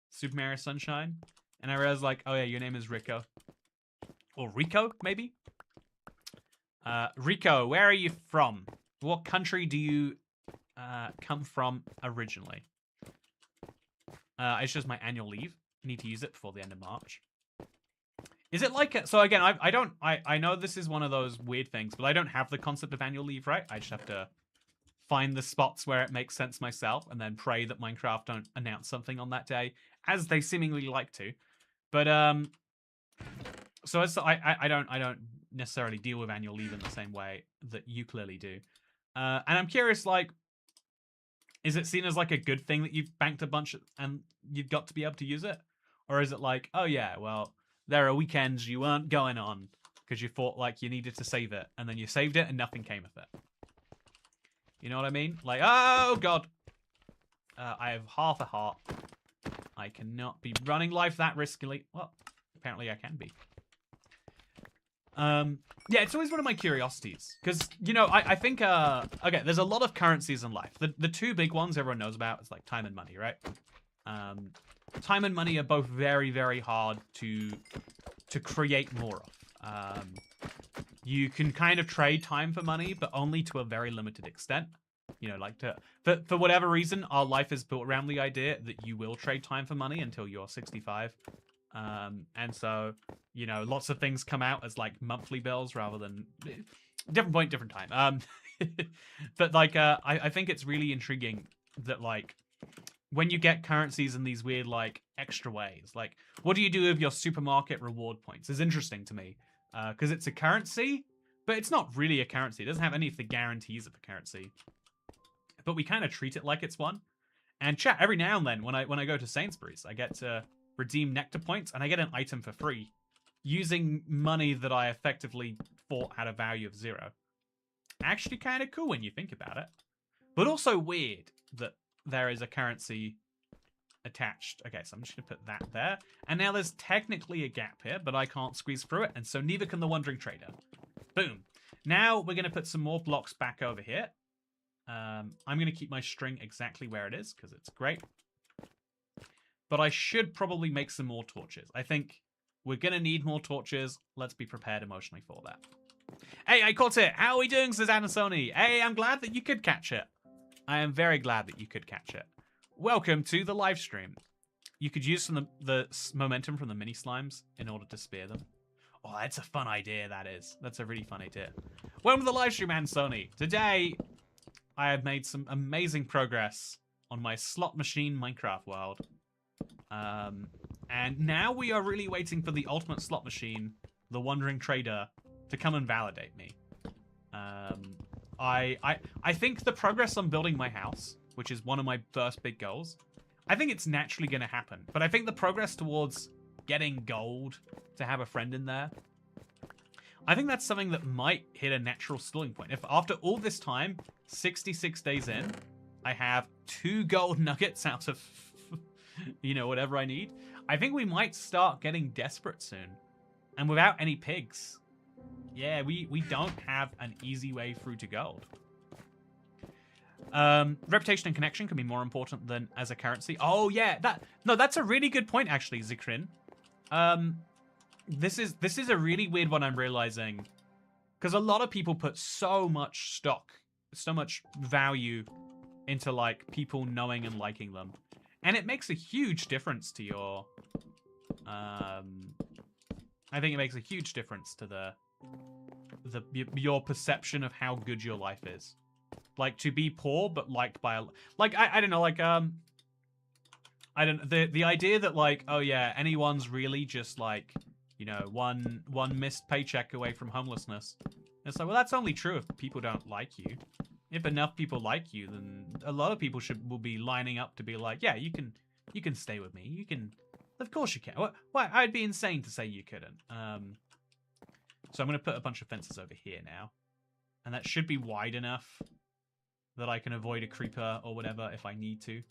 Super Mario Sunshine? And I realized, like, oh yeah, your name is Rico. Or Rico, maybe? Rico, where are you from? What country do you come from originally? It's just my annual leave. Need to use it before the end of March. Is it like so again, I know this is one of those weird things, but I don't have the concept of annual leave, right? I just have to find the spots where it makes sense myself and then pray that Minecraft don't announce something on that day, as they seemingly like to. But so as I don't necessarily deal with annual leave in the same way that you clearly do. And I'm curious, like, is it seen as like a good thing that you've banked a bunch and you've got to be able to use it? Or is it like, oh yeah, well, there are weekends you weren't going on because you thought like you needed to save it, and then you saved it and nothing came of it. You know what I mean? Like, oh god, I have half a heart. I cannot be running life that riskily. Well, apparently I can be. Yeah, it's always one of my curiosities because, you know, I think okay, there's a lot of currencies in life. The 2 big ones everyone knows about is like time and money, right? Time and money are both very, very hard to create more of. You can kind of trade time for money, but only to a very limited extent. You know, like for whatever reason, our life is built around the idea that you will trade time for money until you're 65. And so, you know, lots of things come out as like monthly bills rather than different point, different time. But like, I think it's really intriguing that like, when you get currencies in these weird, like, extra ways, like, what do you do with your supermarket reward points is interesting to me, because it's a currency, but it's not really a currency. It doesn't have any of the guarantees of a currency, but we kind of treat it like it's one. And chat, every now and then, when I go to Sainsbury's, I get to redeem nectar points, and I get an item for free, using money that I effectively thought had a value of 0. Actually kind of cool when you think about it, but also weird that there is a currency attached. Okay, so I'm just going to put that there. And now there's technically a gap here, but I can't squeeze through it, and so neither can the Wandering Trader. Boom. Now we're going to put some more blocks back over here. I'm going to keep my string exactly where it is, because it's great. But I should probably make some more torches. I think we're going to need more torches. Let's be prepared emotionally for that. Hey, I caught it. How are we doing, says Anasoni? Hey, I'm glad that you could catch it. I am very glad that you could catch it. Welcome to the live stream. You could use some the momentum from the mini slimes in order to spear them. Oh, that's a fun idea, that is. That's a really fun idea. Welcome to the live stream, Ansoni. Today, I have made some amazing progress on my slot machine Minecraft world. And now we are really waiting for the ultimate slot machine, the Wandering Trader, to come and validate me. I think the progress on building my house, which is one of my first big goals, I think it's naturally going to happen. But I think the progress towards getting gold to have a friend in there, I think that's something that might hit a natural stalling point. If after all this time, 66 days in, I have 2 gold nuggets out of, you know, whatever I need, I think we might start getting desperate soon. And without any pigs, yeah, we don't have an easy way through to gold. Reputation and connection can be more important than as a currency. Oh yeah, that's a really good point actually, Zikrin. This is a really weird one I'm realizing, because a lot of people put so much stock, so much value into like people knowing and liking them, and it makes a huge difference to your. I think it makes a huge difference to your perception of how good your life is. Like, to be poor but liked by like I don't know, like I don't the idea that like, oh yeah, anyone's really just like, you know, one missed paycheck away from homelessness. It's like, well, that's only true if people don't like you. If enough people like you, then a lot of people will be lining up to be like, yeah, you can stay with me. You can, of course you can. Why? I'd be insane to say you couldn't. So I'm going to put a bunch of fences over here now. And that should be wide enough that I can avoid a creeper or whatever if I need to.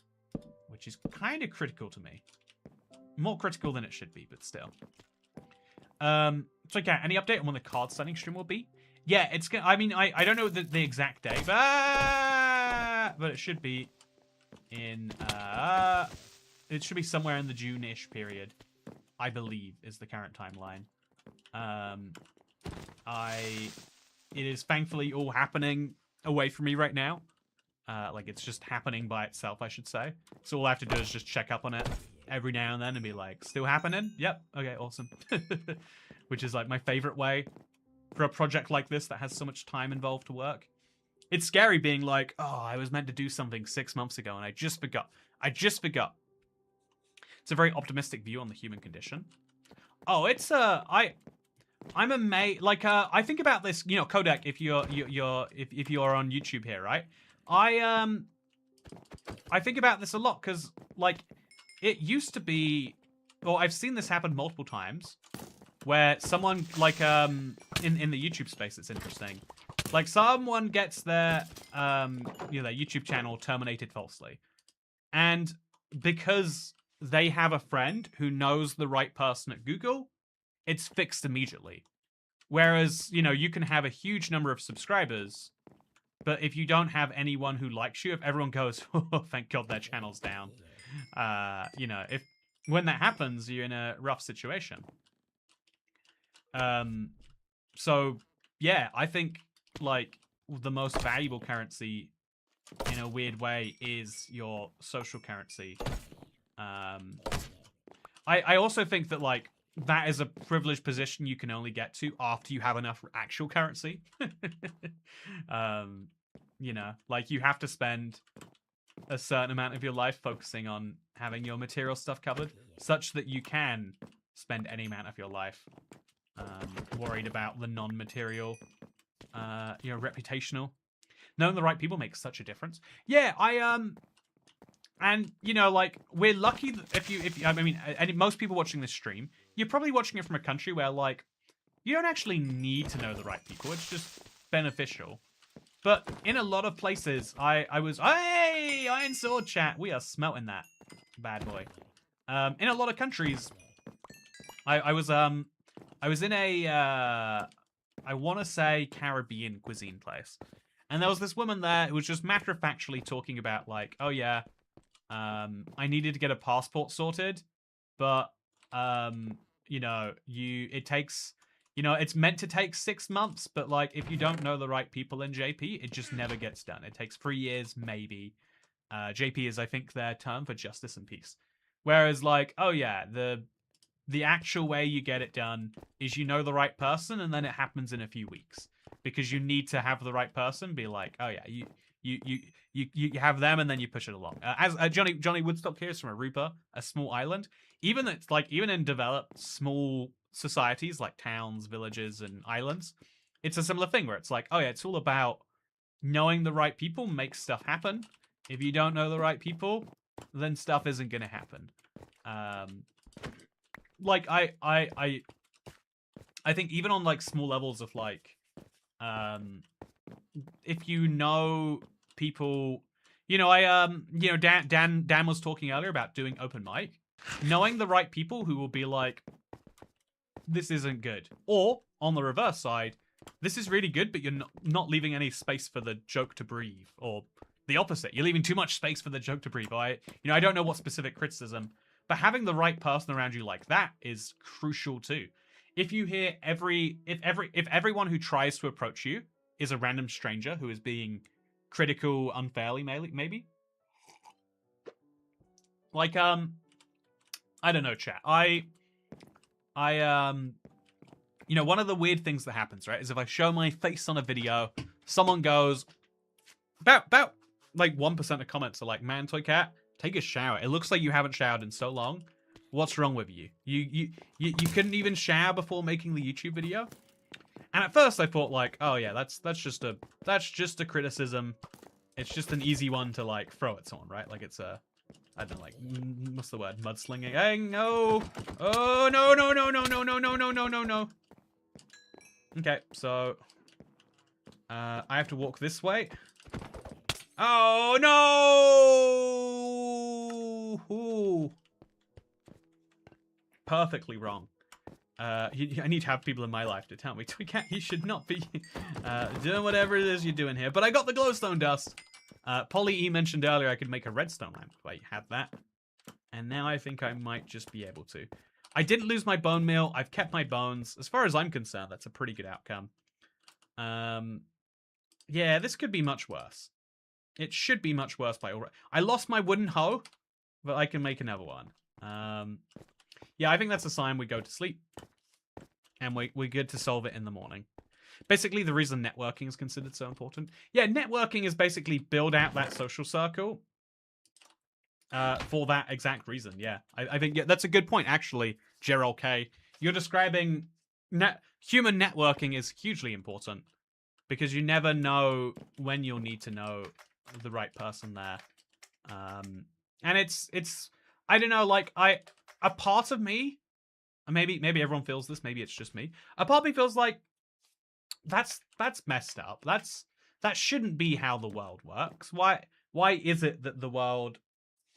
Which is kind of critical to me. More critical than it should be, but still. So okay, any update on when the card signing stream will be? Yeah, it's gonna. I mean, I don't know the exact day, but it should be in. It should be somewhere in the June-ish period, I believe, is the current timeline. It is thankfully all happening away from me right now. Like, it's just happening by itself, I should say. So all I have to do is just check up on it every now and then and be like, still happening? Yep. Okay, awesome. Which is like my favorite way for a project like this that has so much time involved to work. It's scary being like, oh, I was meant to do something 6 months ago and I just forgot. It's a very optimistic view on the human condition. Oh, it's I'm amazed. Like, I think about this, you know, Kodak. If you're on YouTube here, right? I think about this a lot because, like, it used to be, or I've seen this happen multiple times, where someone, like, in the YouTube space, it's interesting. Like, someone gets their, you know, their YouTube channel terminated falsely, and because they have a friend who knows the right person at Google, it's fixed immediately. Whereas, you know, you can have a huge number of subscribers, but if you don't have anyone who likes you, if everyone goes, oh, thank God their channel's down, you know, when that happens, you're in a rough situation. So, yeah, I think, like, the most valuable currency, in a weird way, is your social currency. I also think that, like, that is a privileged position you can only get to after you have enough actual currency. You know, like, you have to spend a certain amount of your life focusing on having your material stuff covered, such that you can spend any amount of your life worried about the non-material, you know, reputational. Knowing the right people makes such a difference. Yeah, and, you know, like, we're lucky that if you, I mean, and most people watching this stream, you're probably watching it from a country where, like, you don't actually need to know the right people. It's just beneficial. But in a lot of places, I was, hey, Iron Sword chat, we are smelting that bad boy. In a lot of countries, I was in a, I want to say Caribbean cuisine place. And there was this woman there who was just matter-of-factually talking about, like, oh yeah, I needed to get a passport sorted, but, you know, it takes, you know, it's meant to take 6 months, but, like, if you don't know the right people in JP, it just never gets done. It takes 3 years, maybe. JP is, I think, their term for justice and peace. Whereas, like, oh yeah, the actual way you get it done is you know the right person, and then it happens in a few weeks. Because you need to have the right person be like, oh yeah, you have them, and then you push it along. As Johnny Woodstock here is from Aruba, a small island. Even in developed small societies like towns, villages, and islands, it's a similar thing where it's like, oh yeah, it's all about knowing the right people makes stuff happen. If you don't know the right people, then stuff isn't gonna happen. Like I think even on, like, small levels of, like, if you know people, you know, you know, Dan was talking earlier about doing open mic, knowing the right people who will be like, this isn't good, or on the reverse side, this is really good, but you're not leaving any space for the joke to breathe, or the opposite, you're leaving too much space for the joke to breathe. I don't know what specific criticism, but having the right person around you like that is crucial too. If you hear if everyone who tries to approach you is a random stranger who is being critical unfairly, maybe, like, I don't know, chat. I You know, one of the weird things that happens, right, is if I show my face on a video, someone goes, about like 1% of comments are like, man, Toy Cat, take a shower. It looks like you haven't showered in so long. What's wrong with you? You couldn't even shower before making the YouTube video? And at first I thought like, oh yeah, that's just a criticism. It's just an easy one to like throw at someone, right? Like it's a, I don't know, like, what's the word? Mudslinging. Hey, no. Oh, no, no, no, no, no, no, no, no, no, no, no. Okay, so I have to walk this way. Oh, no! Ooh. Perfectly wrong. I need to have people in my life to tell me, you should not be doing whatever it is you're doing here. But I got the glowstone dust. Polly E mentioned earlier I could make a redstone lamp. Wait, have that. And now I think I might just be able to. I didn't lose my bone meal. I've kept my bones. As far as I'm concerned, that's a pretty good outcome. Yeah, this could be much worse. It should be much worse by already. I lost my wooden hoe, but I can make another one. Yeah, I think that's a sign we go to sleep. And we're good to solve it in the morning. Basically, the reason networking is considered so important. Yeah, networking is basically build out that social circle. For that exact reason, yeah. I think yeah, that's a good point, actually, Gerald K. You're describing human networking is hugely important because you never know when you'll need to know the right person there. And it's I don't know, like a part of me, maybe everyone feels this, maybe it's just me. A part of me feels like that's messed up. That shouldn't be how the world works. Why is it that the world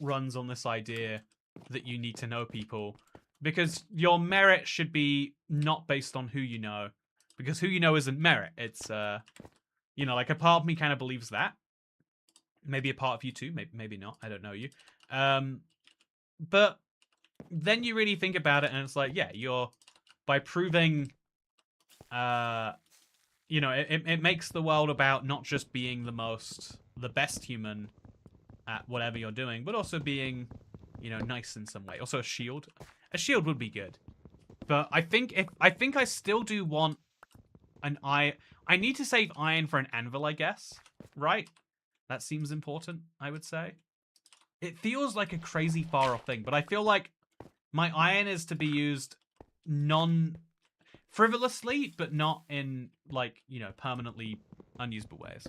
runs on this idea that you need to know people? Because your merit should be not based on who you know, because who you know isn't merit. It's you know, like a part of me kind of believes that. Maybe a part of you too, maybe not. I don't know you. But then you really think about it and it's like, yeah, you're by proving you know, it makes the world about not just being the best human at whatever you're doing, but also being, you know, nice in some way. Also a shield. A shield would be good. But I think I still do want an I need to save iron for an anvil, I guess. Right? That seems important, I would say. It feels like a crazy far off thing, but I feel like my iron is to be used frivolously, but not in, like, you know, permanently unusable ways.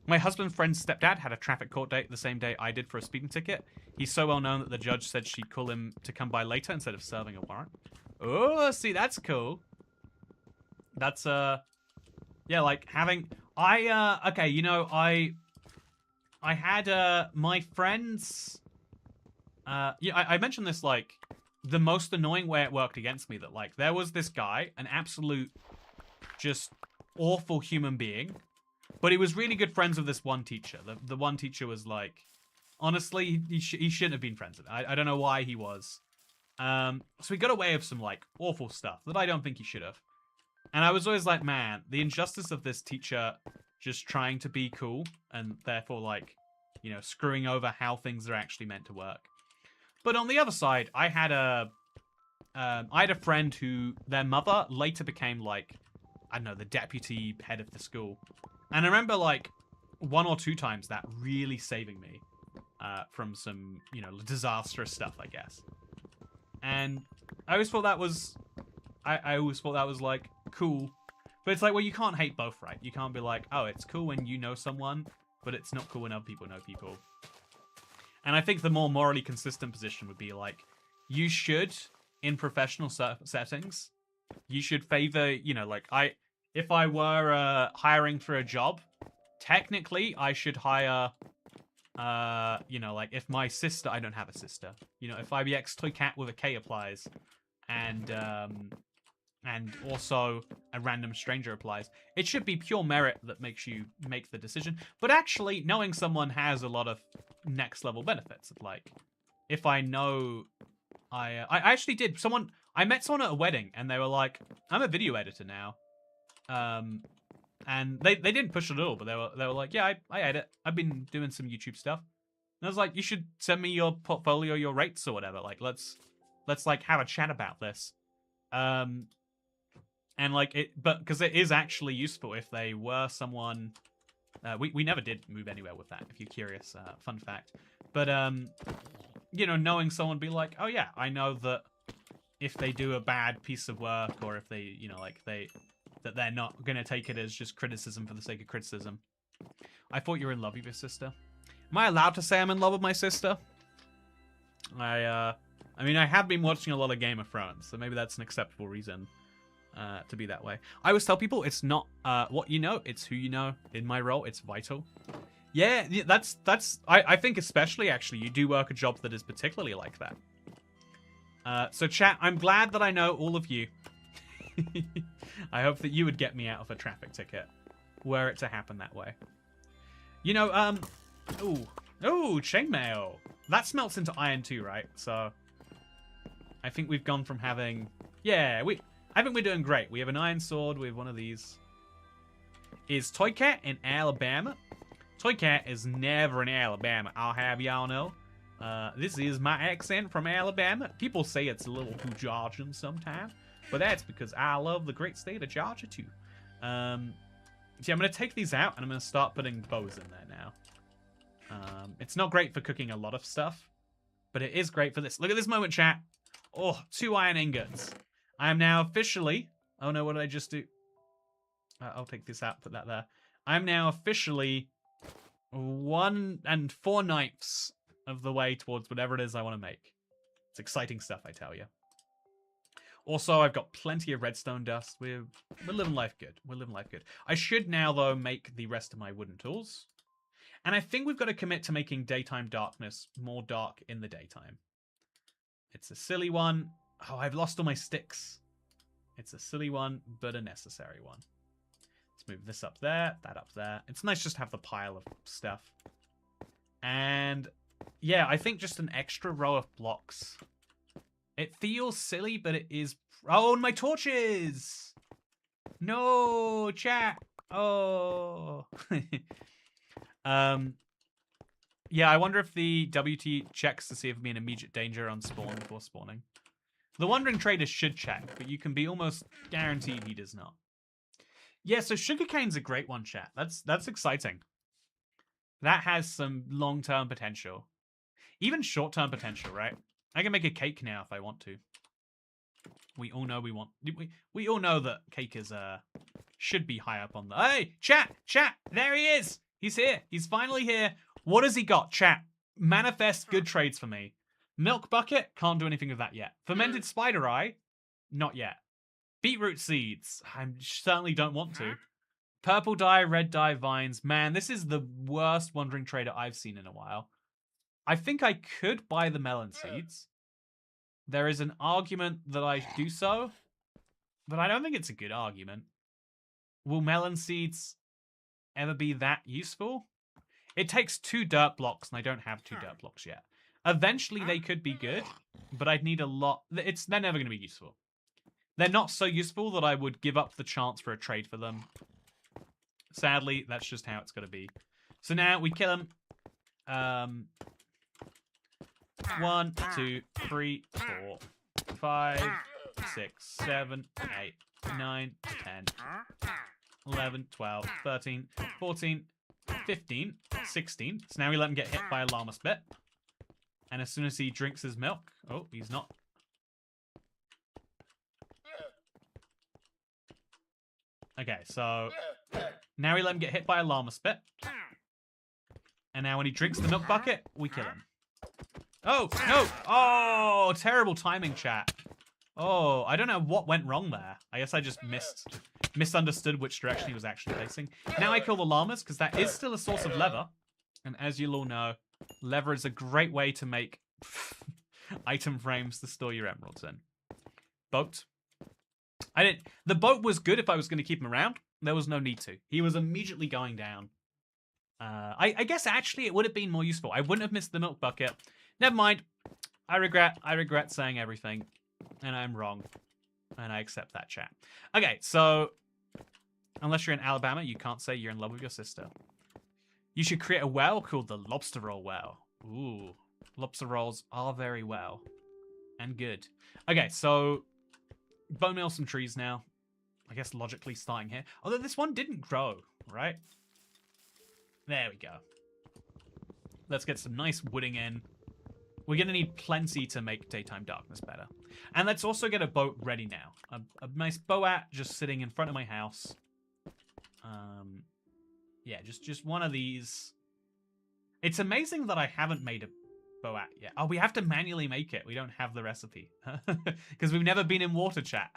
My husband's friend's stepdad had a traffic court date the same day I did for a speeding ticket. He's so well known that the judge said she'd call him to come by later instead of serving a warrant. Oh, see, that's cool. That's, yeah, like, having... okay, you know, I had, my friends... yeah, I mentioned this, like, the most annoying way it worked against me, that, like, there was this guy, an absolute, just awful human being, but he was really good friends with this one teacher. The one teacher was, like, honestly, he shouldn't have been friends with him. I don't know why he was. So he got away with some, like, awful stuff that I don't think he should have. And I was always like, man, the injustice of this teacher just trying to be cool and therefore, like, you know, screwing over how things are actually meant to work. But on the other side, I had a friend who, their mother later became, like, I don't know, the deputy head of the school. And I remember, like, 1 or 2 times that really saving me from some, you know, disastrous stuff, I guess. And I always thought that was, I always thought that was, like, cool. But it's like, well, you can't hate both, right? You can't be like, oh, it's cool when you know someone, but it's not cool when other people know people. And I think the more morally consistent position would be, like, you should, in professional settings, you should favor, you know, like, if I were hiring for a job, technically I should hire, you know, like, if my sister, I don't have a sister, you know, if IBX Toy Cat with a K applies, and also a random stranger applies, it should be pure merit that makes you make the decision. But actually, knowing someone has a lot of next level benefits. Like, if I know, I actually did. I met someone at a wedding, and they were like, I'm a video editor now. And they didn't push it at all, but they were like, yeah, I edit. I've been doing some YouTube stuff. And I was like, you should send me your portfolio, your rates or whatever. Like, let's like have a chat about this. And like but because it is actually useful if they were someone. We never did move anywhere with that. If you're curious, fun fact. But you know, knowing someone be like, oh yeah, I know that if they do a bad piece of work, or if they, you know, like that they're not gonna take it as just criticism for the sake of criticism. I thought you were in love with your sister. Am I allowed to say I'm in love with my sister? I mean, I have been watching a lot of Game of Thrones, so maybe that's an acceptable reason to be that way. I always tell people it's not what you know, it's who you know. In my role, it's vital. Yeah, that's I think especially, actually, you do work a job that is particularly like that. So chat, I'm glad that I know all of you. I hope that you would get me out of a traffic ticket were it to happen that way. You know, ooh, chainmail. That smelts into iron too, right? So I think we've gone from having, yeah, I think we're doing great. We have an iron sword. We have one of these. Is Toy Cat in Alabama? Toy Cat is never in Alabama, I'll have y'all know. This is my accent from Alabama. People say it's a little too Georgian sometimes, but that's because I love the great state of Georgia too. See, I'm going to take these out, and I'm going to start putting bows in there now. It's not great for cooking a lot of stuff, but it is great for this. Look at this moment, chat. Oh, 2 iron ingots. I am now officially... Oh no, what did I just do? I'll take this out, put that there. I'm now officially 1 4/9 of the way towards whatever it is I want to make. It's exciting stuff, I tell you. Also, I've got plenty of redstone dust. We're living life good. We're living life good. I should now, though, make the rest of my wooden tools. And I think we've got to commit to making daytime darkness more dark in the daytime. It's a silly one. Oh, I've lost all my sticks. It's a silly one, but a necessary one. Let's move this up there, that up there. It's nice just to have the pile of stuff. And yeah, I think just an extra row of blocks. It feels silly, but it is... Oh, and my torches! No, chat! Oh. Yeah, I wonder if the WT checks to see if I'm in immediate danger on spawn before spawning. The Wandering Trader should check, but you can be almost guaranteed he does not. Yeah, so sugarcane's a great one, chat. That's exciting. That has some long-term potential. Even short-term potential, right? I can make a cake now if I want to. We all know we all know that cake is should be high up on the... Hey, chat, there he is. He's here. He's finally here. What has he got, chat? Manifest good trades for me. Milk bucket, can't do anything with that yet. Fermented spider eye, not yet. Beetroot seeds, I certainly don't want to. Purple dye, red dye, vines. Man, this is the worst Wandering Trader I've seen in a while. I think I could buy the melon seeds. There is an argument that I do so, but I don't think it's a good argument. Will melon seeds ever be that useful? It takes 2 dirt blocks, and I don't have 2 dirt blocks yet. Eventually, they could be good, but I'd need a lot. They're never going to be useful. They're not so useful that I would give up the chance for a trade for them. Sadly, that's just how it's going to be. So now we kill them. 1, 2, 3, 4, 5, 6, 7, 8, 9, 10, 11, 12, 13, 14, 15, 16. So now we let him get hit by a llama spit. And as soon as he drinks his milk... Oh, he's not. Okay, so... Now we let him get hit by a llama spit. And now when he drinks the milk bucket, we kill him. Oh, no! Oh, terrible timing, chat. Oh, I don't know what went wrong there. I guess I just misunderstood which direction he was actually facing. Now I kill the llamas, because that is still a source of leather. And as you'll all know, leather is a great way to make item frames to store your emeralds in. Boat. The boat was good if I was going to keep him around. There was no need to. He was immediately going down. I guess actually it would have been more useful. I wouldn't have missed the milk bucket. Never mind. I regret saying everything. And I'm wrong. And I accept that, chat. Okay, so... Unless you're in Alabama, you can't say you're in love with your sister. You should create a well called the lobster roll well. Ooh. Lobster rolls are very well. And good. Okay, so... Bone meal some trees now. I guess logically starting here. Although this one didn't grow, right? There we go. Let's get some nice wooding in. We're going to need plenty to make daytime darkness better. And let's also get a boat ready now. A nice boat just sitting in front of my house. Yeah, just one of these. It's amazing that I haven't made a boat yet. Oh, we have to manually make it. We don't have the recipe. Because we've never been in water, chat.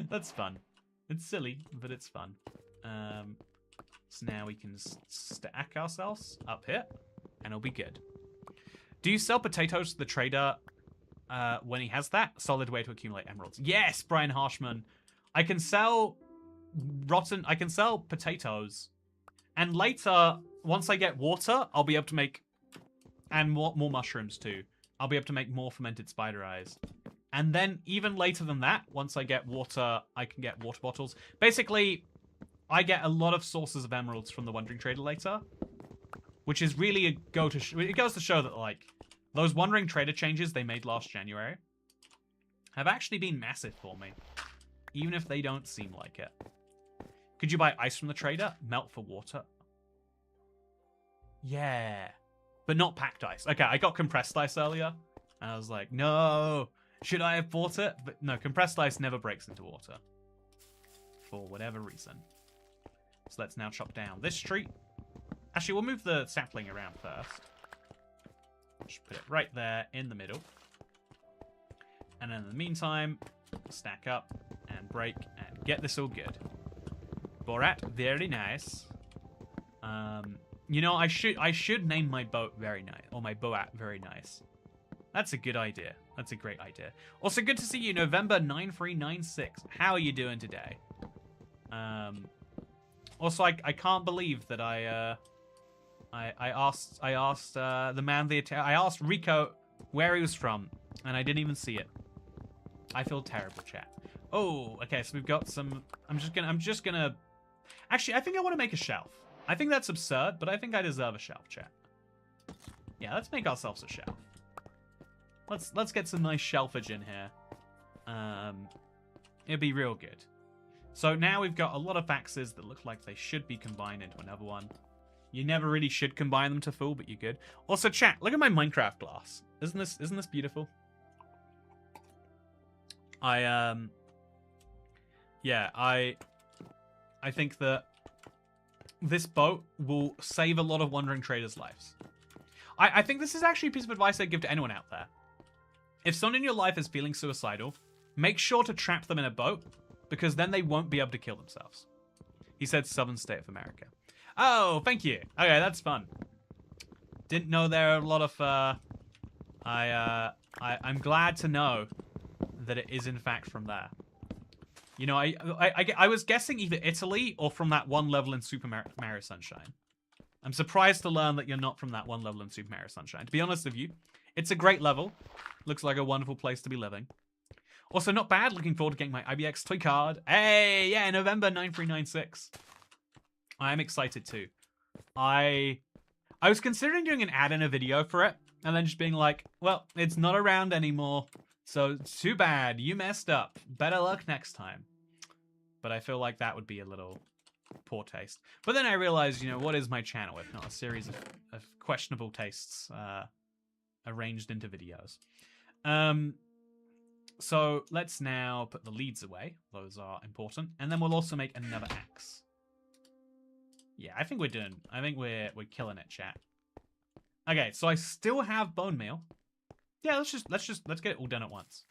That's fun. It's silly, but it's fun. So now we can stack ourselves up here, and it'll be good. Do you sell potatoes to the trader when he has that? Solid way to accumulate emeralds. Yes, Brian Harshman. I can sell potatoes, and later, once I get water, I'll be able to make, and more mushrooms too. I'll be able to make more fermented spider eyes. And then even later than that, once I get water, I can get water bottles. Basically, I get a lot of sources of emeralds from the Wandering Trader later, which is really it goes to show that, like, those Wandering Trader changes they made last January have actually been massive for me, even if they don't seem like it. Could you buy ice from the trader? Melt for water? Yeah, but not packed ice. Okay, I got compressed ice earlier, and I was like, no, should I have bought it? But no, compressed ice never breaks into water, for whatever reason. So let's now chop down this tree. Actually, we'll move the sapling around first. Just put it right there in the middle. And then in the meantime, stack up and break and get this all good. Borat, very nice. You know, I should name my boat very nice, or my boat very nice. That's a good idea. That's a great idea. Also, good to see you, November 9396. How are you doing today? Also, I can't believe that I asked the man I asked Rico where he was from, and I didn't even see it. I feel terrible, chat. Oh, okay, so we've got some. I'm just gonna. Actually, I think I want to make a shelf. I think that's absurd, but I think I deserve a shelf, chat. Yeah, let's make ourselves a shelf. Let's get some nice shelfage in here. It'd be real good. So now we've got a lot of axes that look like they should be combined into another one. You never really should combine them to full, but you're good. Also, chat, look at my Minecraft glass. Isn't this beautiful? I think that this boat will save a lot of Wandering Traders' lives. I think this is actually a piece of advice I'd give to anyone out there. If someone in your life is feeling suicidal, make sure to trap them in a boat, because then they won't be able to kill themselves. He said Southern State of America. Oh, thank you. Okay, that's fun. Didn't know there are a lot of, I'm glad to know that it is in fact from there. You know, I was guessing either Italy or from that one level in Super Mario Sunshine. I'm surprised to learn that you're not from that one level in Super Mario Sunshine. To be honest with you, it's a great level. Looks like a wonderful place to be living. Also, not bad. Looking forward to getting my IBX toy card. Hey, yeah, November 9396. I am excited too. I was considering doing an ad in a video for it, and then just being like, well, it's not around anymore, so too bad. You messed up. Better luck next time. But I feel like that would be a little poor taste. But then I realized, you know, what is my channel if not a series of questionable tastes arranged into videos. So let's now put the leads away. Those are important. And then we'll also make another axe. Yeah, I think we're killing it, chat. Okay, so I still have bone meal. Yeah, let's get it all done at once.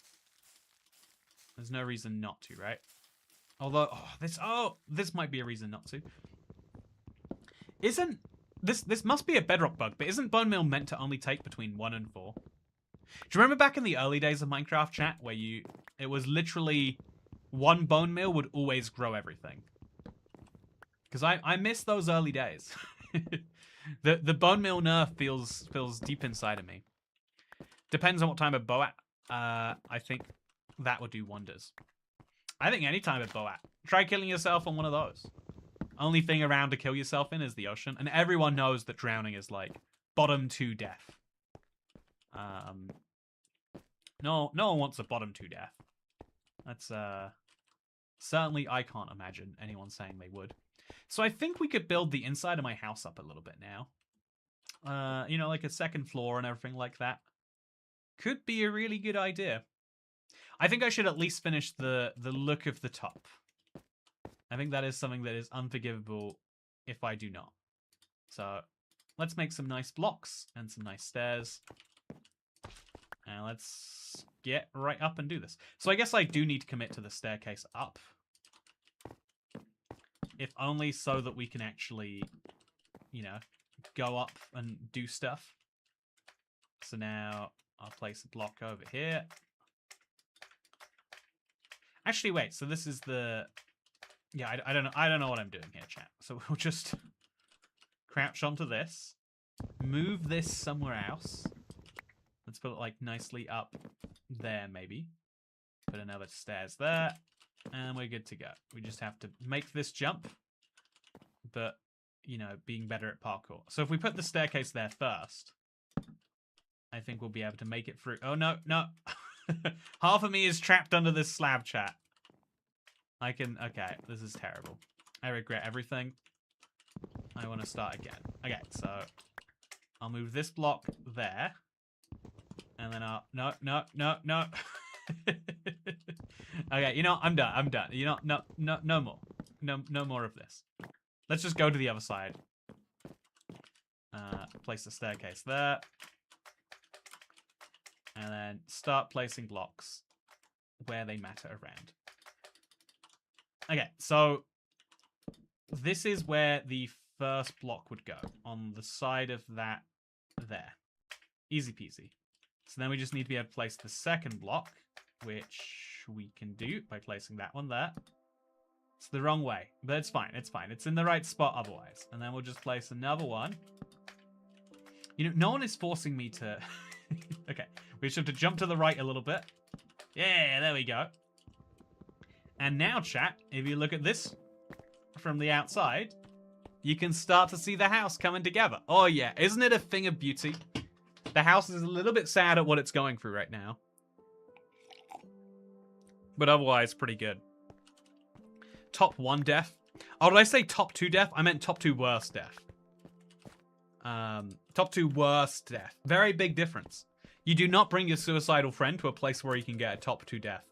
There's no reason not to, right? Although this might be a reason not to. Isn't this must be a Bedrock bug, but isn't bone meal meant to only take between 1 and 4? Do you remember back in the early days of Minecraft, chat, where it was literally 1 bone meal would always grow everything? Because I miss those early days. The bone meal nerf feels deep inside of me. Depends on what time of Boat. I think that would do wonders. I think any time of Boat. Try killing yourself on one of those. Only thing around to kill yourself in is the ocean, and everyone knows that drowning is like bottom 2 death. No one wants a bottom 2 death. Certainly, I can't imagine anyone saying they would. So I think we could build the inside of my house up a little bit now. You know, like a second floor and everything like that. Could be a really good idea. I think I should at least finish the look of the top. I think that is something that is unforgivable if I do not. So let's make some nice blocks and some nice stairs. And let's get right up and do this. So I guess I do need to commit to the staircase up. If only so that we can actually, you know, go up and do stuff. So now I'll place a block over here. Actually, wait. So this is the... Yeah, I don't know. I don't know what I'm doing here, chat. So we'll just crouch onto this. Move this somewhere else. Let's put it like nicely up there, maybe. Put another stairs there. And we're good to go. We just have to make this jump. But, you know, being better at parkour. So if we put the staircase there first, I think we'll be able to make it through. Oh, no, no. Half of me is trapped under this slab, chat. I can... Okay, this is terrible. I regret everything. I want to start again. Okay, so I'll move this block there. And then I'll... No, no, no, no. Okay, you know, I'm done. I'm done. You know, no more. No more of this. Let's just go to the other side. Place the staircase there. And then start placing blocks where they matter around. Okay, so this is where the first block would go, on the side of that there. Easy peasy. So then we just need to be able to place the second block, which we can do by placing that one there. It's the wrong way, but it's fine, it's fine. It's in the right spot otherwise. And then we'll just place another one. You know, no one is forcing me to... Okay, we just have to jump to the right a little bit. Yeah, there we go. And now, chat, if you look at this from the outside, you can start to see the house coming together. Oh, yeah. Isn't it a thing of beauty? The house is a little bit sad at what it's going through right now. But otherwise, pretty good. Top 1 death. Oh, did I say top 2 death? I meant top 2 worst death. Top 2 worst death. Very big difference. You do not bring your suicidal friend to a place where he can get a top 2 death.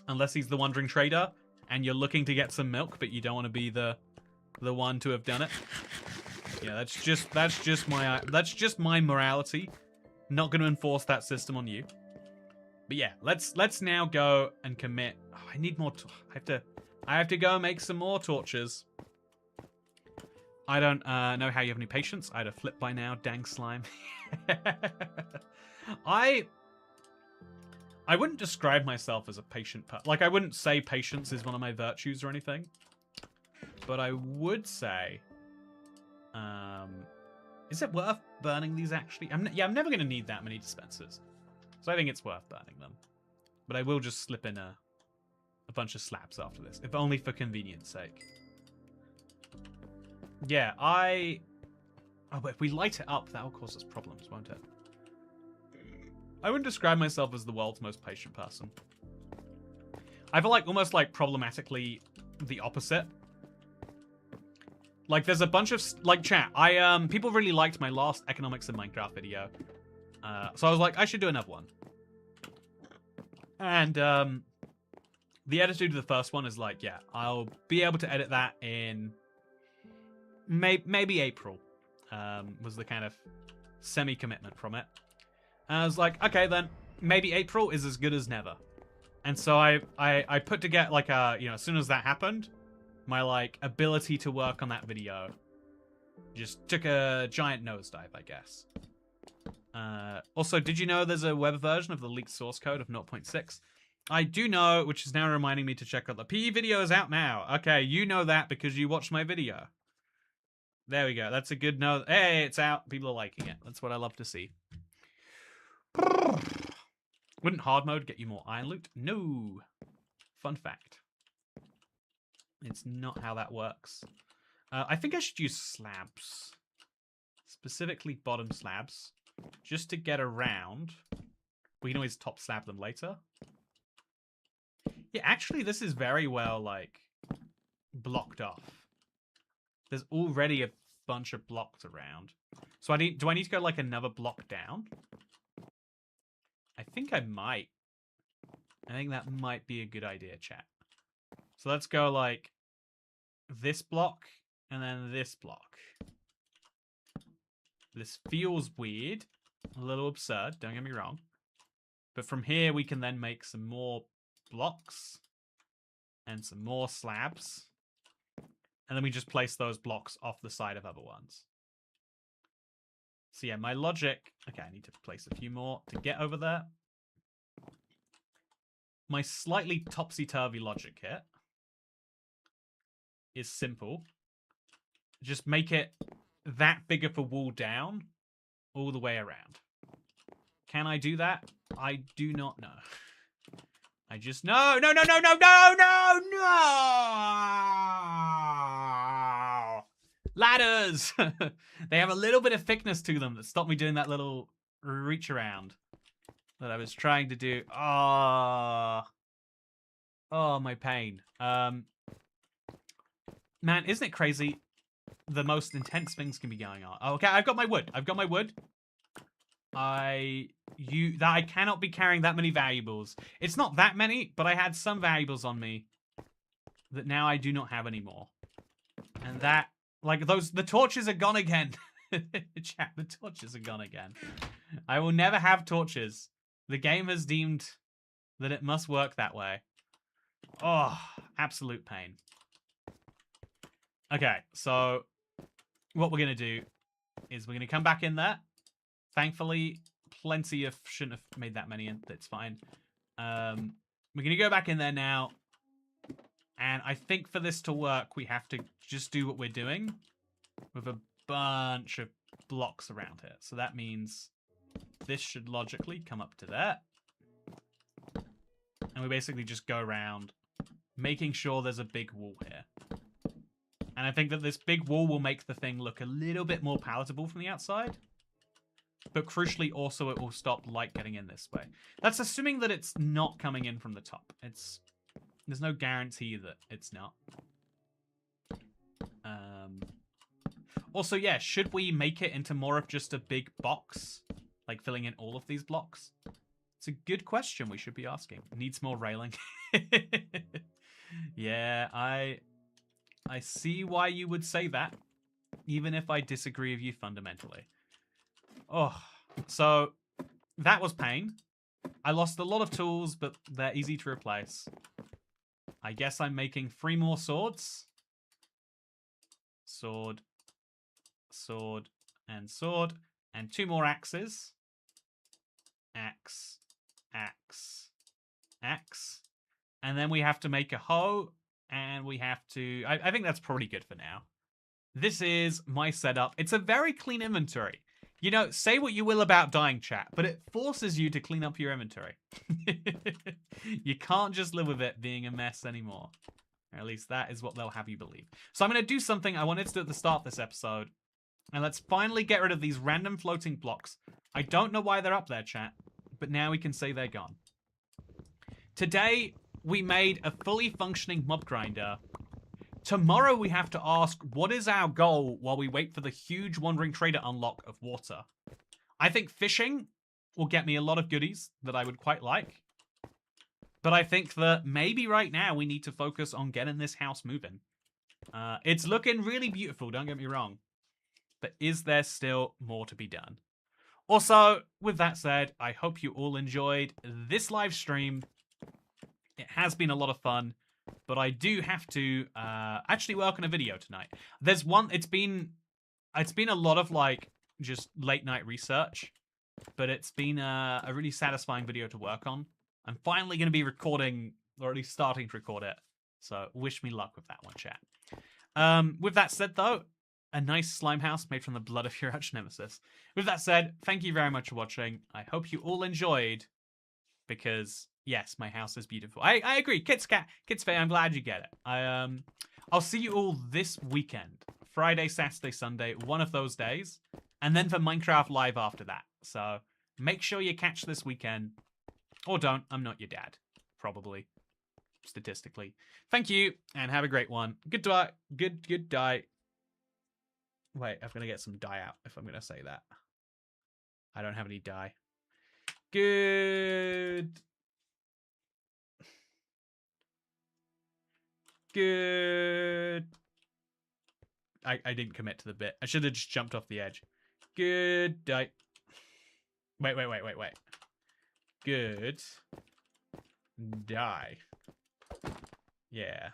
Unless he's the wandering trader and you're looking to get some milk, but you don't want to be the one to have done it. Yeah, that's just my morality. Not going to enforce that system on you. But yeah, let's now go and commit. Oh, I need more. I have to go make some more torches. I don't know how you have any patience. I'd have flipped by now. Dang slime. I wouldn't describe myself as a patient person. Like, I wouldn't say patience is one of my virtues or anything. But I would say... is it worth burning these, actually? I'm never going to need that many dispensers. So I think it's worth burning them. But I will just slip in a bunch of slabs after this. If only for convenience sake. Yeah, Oh, but if we light it up, that will cause us problems, won't it? I wouldn't describe myself as the world's most patient person. I feel like almost like problematically the opposite. Like there's a bunch of like chat. People really liked my last economics in Minecraft video. So I was like, I should do another one. And the editor to the first one is like, yeah, I'll be able to edit that in maybe April. Was the kind of semi-commitment from it. And I was like, okay, then maybe April is as good as never. And so I put together like as soon as that happened, my like ability to work on that video just took a giant nosedive, I guess. Also, did you know there's a web version of the leaked source code of 0.6? I do know, which is now reminding me to check out the PE video is out now. Okay, you know that because you watched my video. There we go. That's a good note. Hey, it's out. People are liking it. That's what I love to see. Wouldn't hard mode get you more iron loot? No. Fun fact. It's not how that works. I think I should use slabs. Specifically bottom slabs. Just to get around. We can always top slab them later. Yeah, actually, this is very well, like, blocked off. There's already a bunch of blocks around. So do I need to go, like, another block down? I think I might. I think that might be a good idea, chat. So let's go, like, this block and then this block. This feels weird. A little absurd, don't get me wrong. But from here, we can then make some more blocks and some more slabs. And then we just place those blocks off the side of other ones. So yeah, my logic... Okay, I need to place a few more to get over there. My slightly topsy-turvy logic here is simple. Just make it that big of a wall down all the way around. Can I do that? I do not know. I just... No! No, no, no, no, no, no, no! Ladders! They have a little bit of thickness to them that stopped me doing that little reach around that I was trying to do. Oh, my pain. Man, isn't it crazy? The most intense things can be going on. Oh, okay, I've got my wood. I've got my wood. I cannot be carrying that many valuables. It's not that many, but I had some valuables on me that now I do not have anymore. And that, like, the torches are gone again. Chat, the torches are gone again. I will never have torches. The game has deemed that it must work that way. Oh, absolute pain. Okay, so what we're going to do is we're going to come back in there. Thankfully, plenty of... Shouldn't have made that many in. That's fine. We're going to go back in there now. And I think for this to work, we have to just do what we're doing with a bunch of blocks around here. So that means this should logically come up to there. And we basically just go around making sure there's a big wall here. And I think that this big wall will make the thing look a little bit more palatable from the outside. But crucially, also, it will stop light getting in this way. That's assuming that it's not coming in from the top. There's no guarantee that it's not. Also, yeah, should we make it into more of just a big box? Like filling in all of these blocks? It's a good question we should be asking. Needs more railing. Yeah, I see why you would say that. Even if I disagree with you fundamentally. Oh, so that was pain. I lost a lot of tools, but they're easy to replace. I guess I'm making 3 more swords. Sword, sword, and sword. And 2 more axes. Axe, axe, axe. And then we have to make a hoe. And we have to... I think that's probably good for now. This is my setup. It's a very clean inventory. You know, say what you will about dying, chat, but it forces you to clean up your inventory. You can't just live with it being a mess anymore. Or at least that is what they'll have you believe. So I'm going to do something I wanted to do at the start of this episode. And let's finally get rid of these random floating blocks. I don't know why they're up there, chat, but now we can say they're gone. Today, we made a fully functioning mob grinder. Tomorrow we have to ask, what is our goal while we wait for the huge Wandering Trader unlock of water? I think fishing will get me a lot of goodies that I would quite like. But I think that maybe right now we need to focus on getting this house moving. It's looking really beautiful, don't get me wrong. But is there still more to be done? Also, with that said, I hope you all enjoyed this live stream. It has been a lot of fun. But I do have to actually work on a video tonight. There's one. It's been a lot of like just late night research, but it's been a really satisfying video to work on. I'm finally going to be recording, or at least starting to record it. So wish me luck with that one, chat. With that said, though, a nice slime house made from the blood of your arch nemesis. With that said, thank you very much for watching. I hope you all enjoyed, because yes, my house is beautiful. I agree. Kids Faye, I'm glad you get it. I'll see you all this weekend. Friday, Saturday, Sunday, one of those days. And then for Minecraft Live after that. So make sure you catch this weekend. Or don't. I'm not your dad. Probably. statistically. Thank you, and have a great one. Good die. Good die. Wait, I'm gonna get some dye out if I'm gonna say that. I don't have any dye. Good. Good. I didn't commit to the bit. I should have just jumped off the edge. Good die. Wait. Good die. Yeah.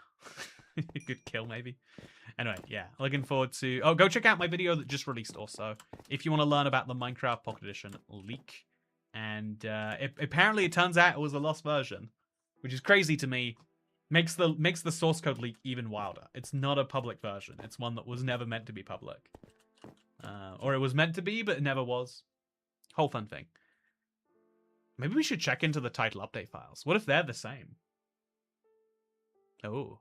Good kill, maybe. Anyway, yeah. Looking forward to... Oh, go check out my video that just released also. If you want to learn about the Minecraft Pocket Edition leak. And apparently it turns out it was a lost version. Which is crazy to me. Makes the source code leak even wilder. It's not a public version. It's one that was never meant to be public. Or it was meant to be, but it never was. Whole fun thing. Maybe we should check into the title update files. What if they're the same? Oh.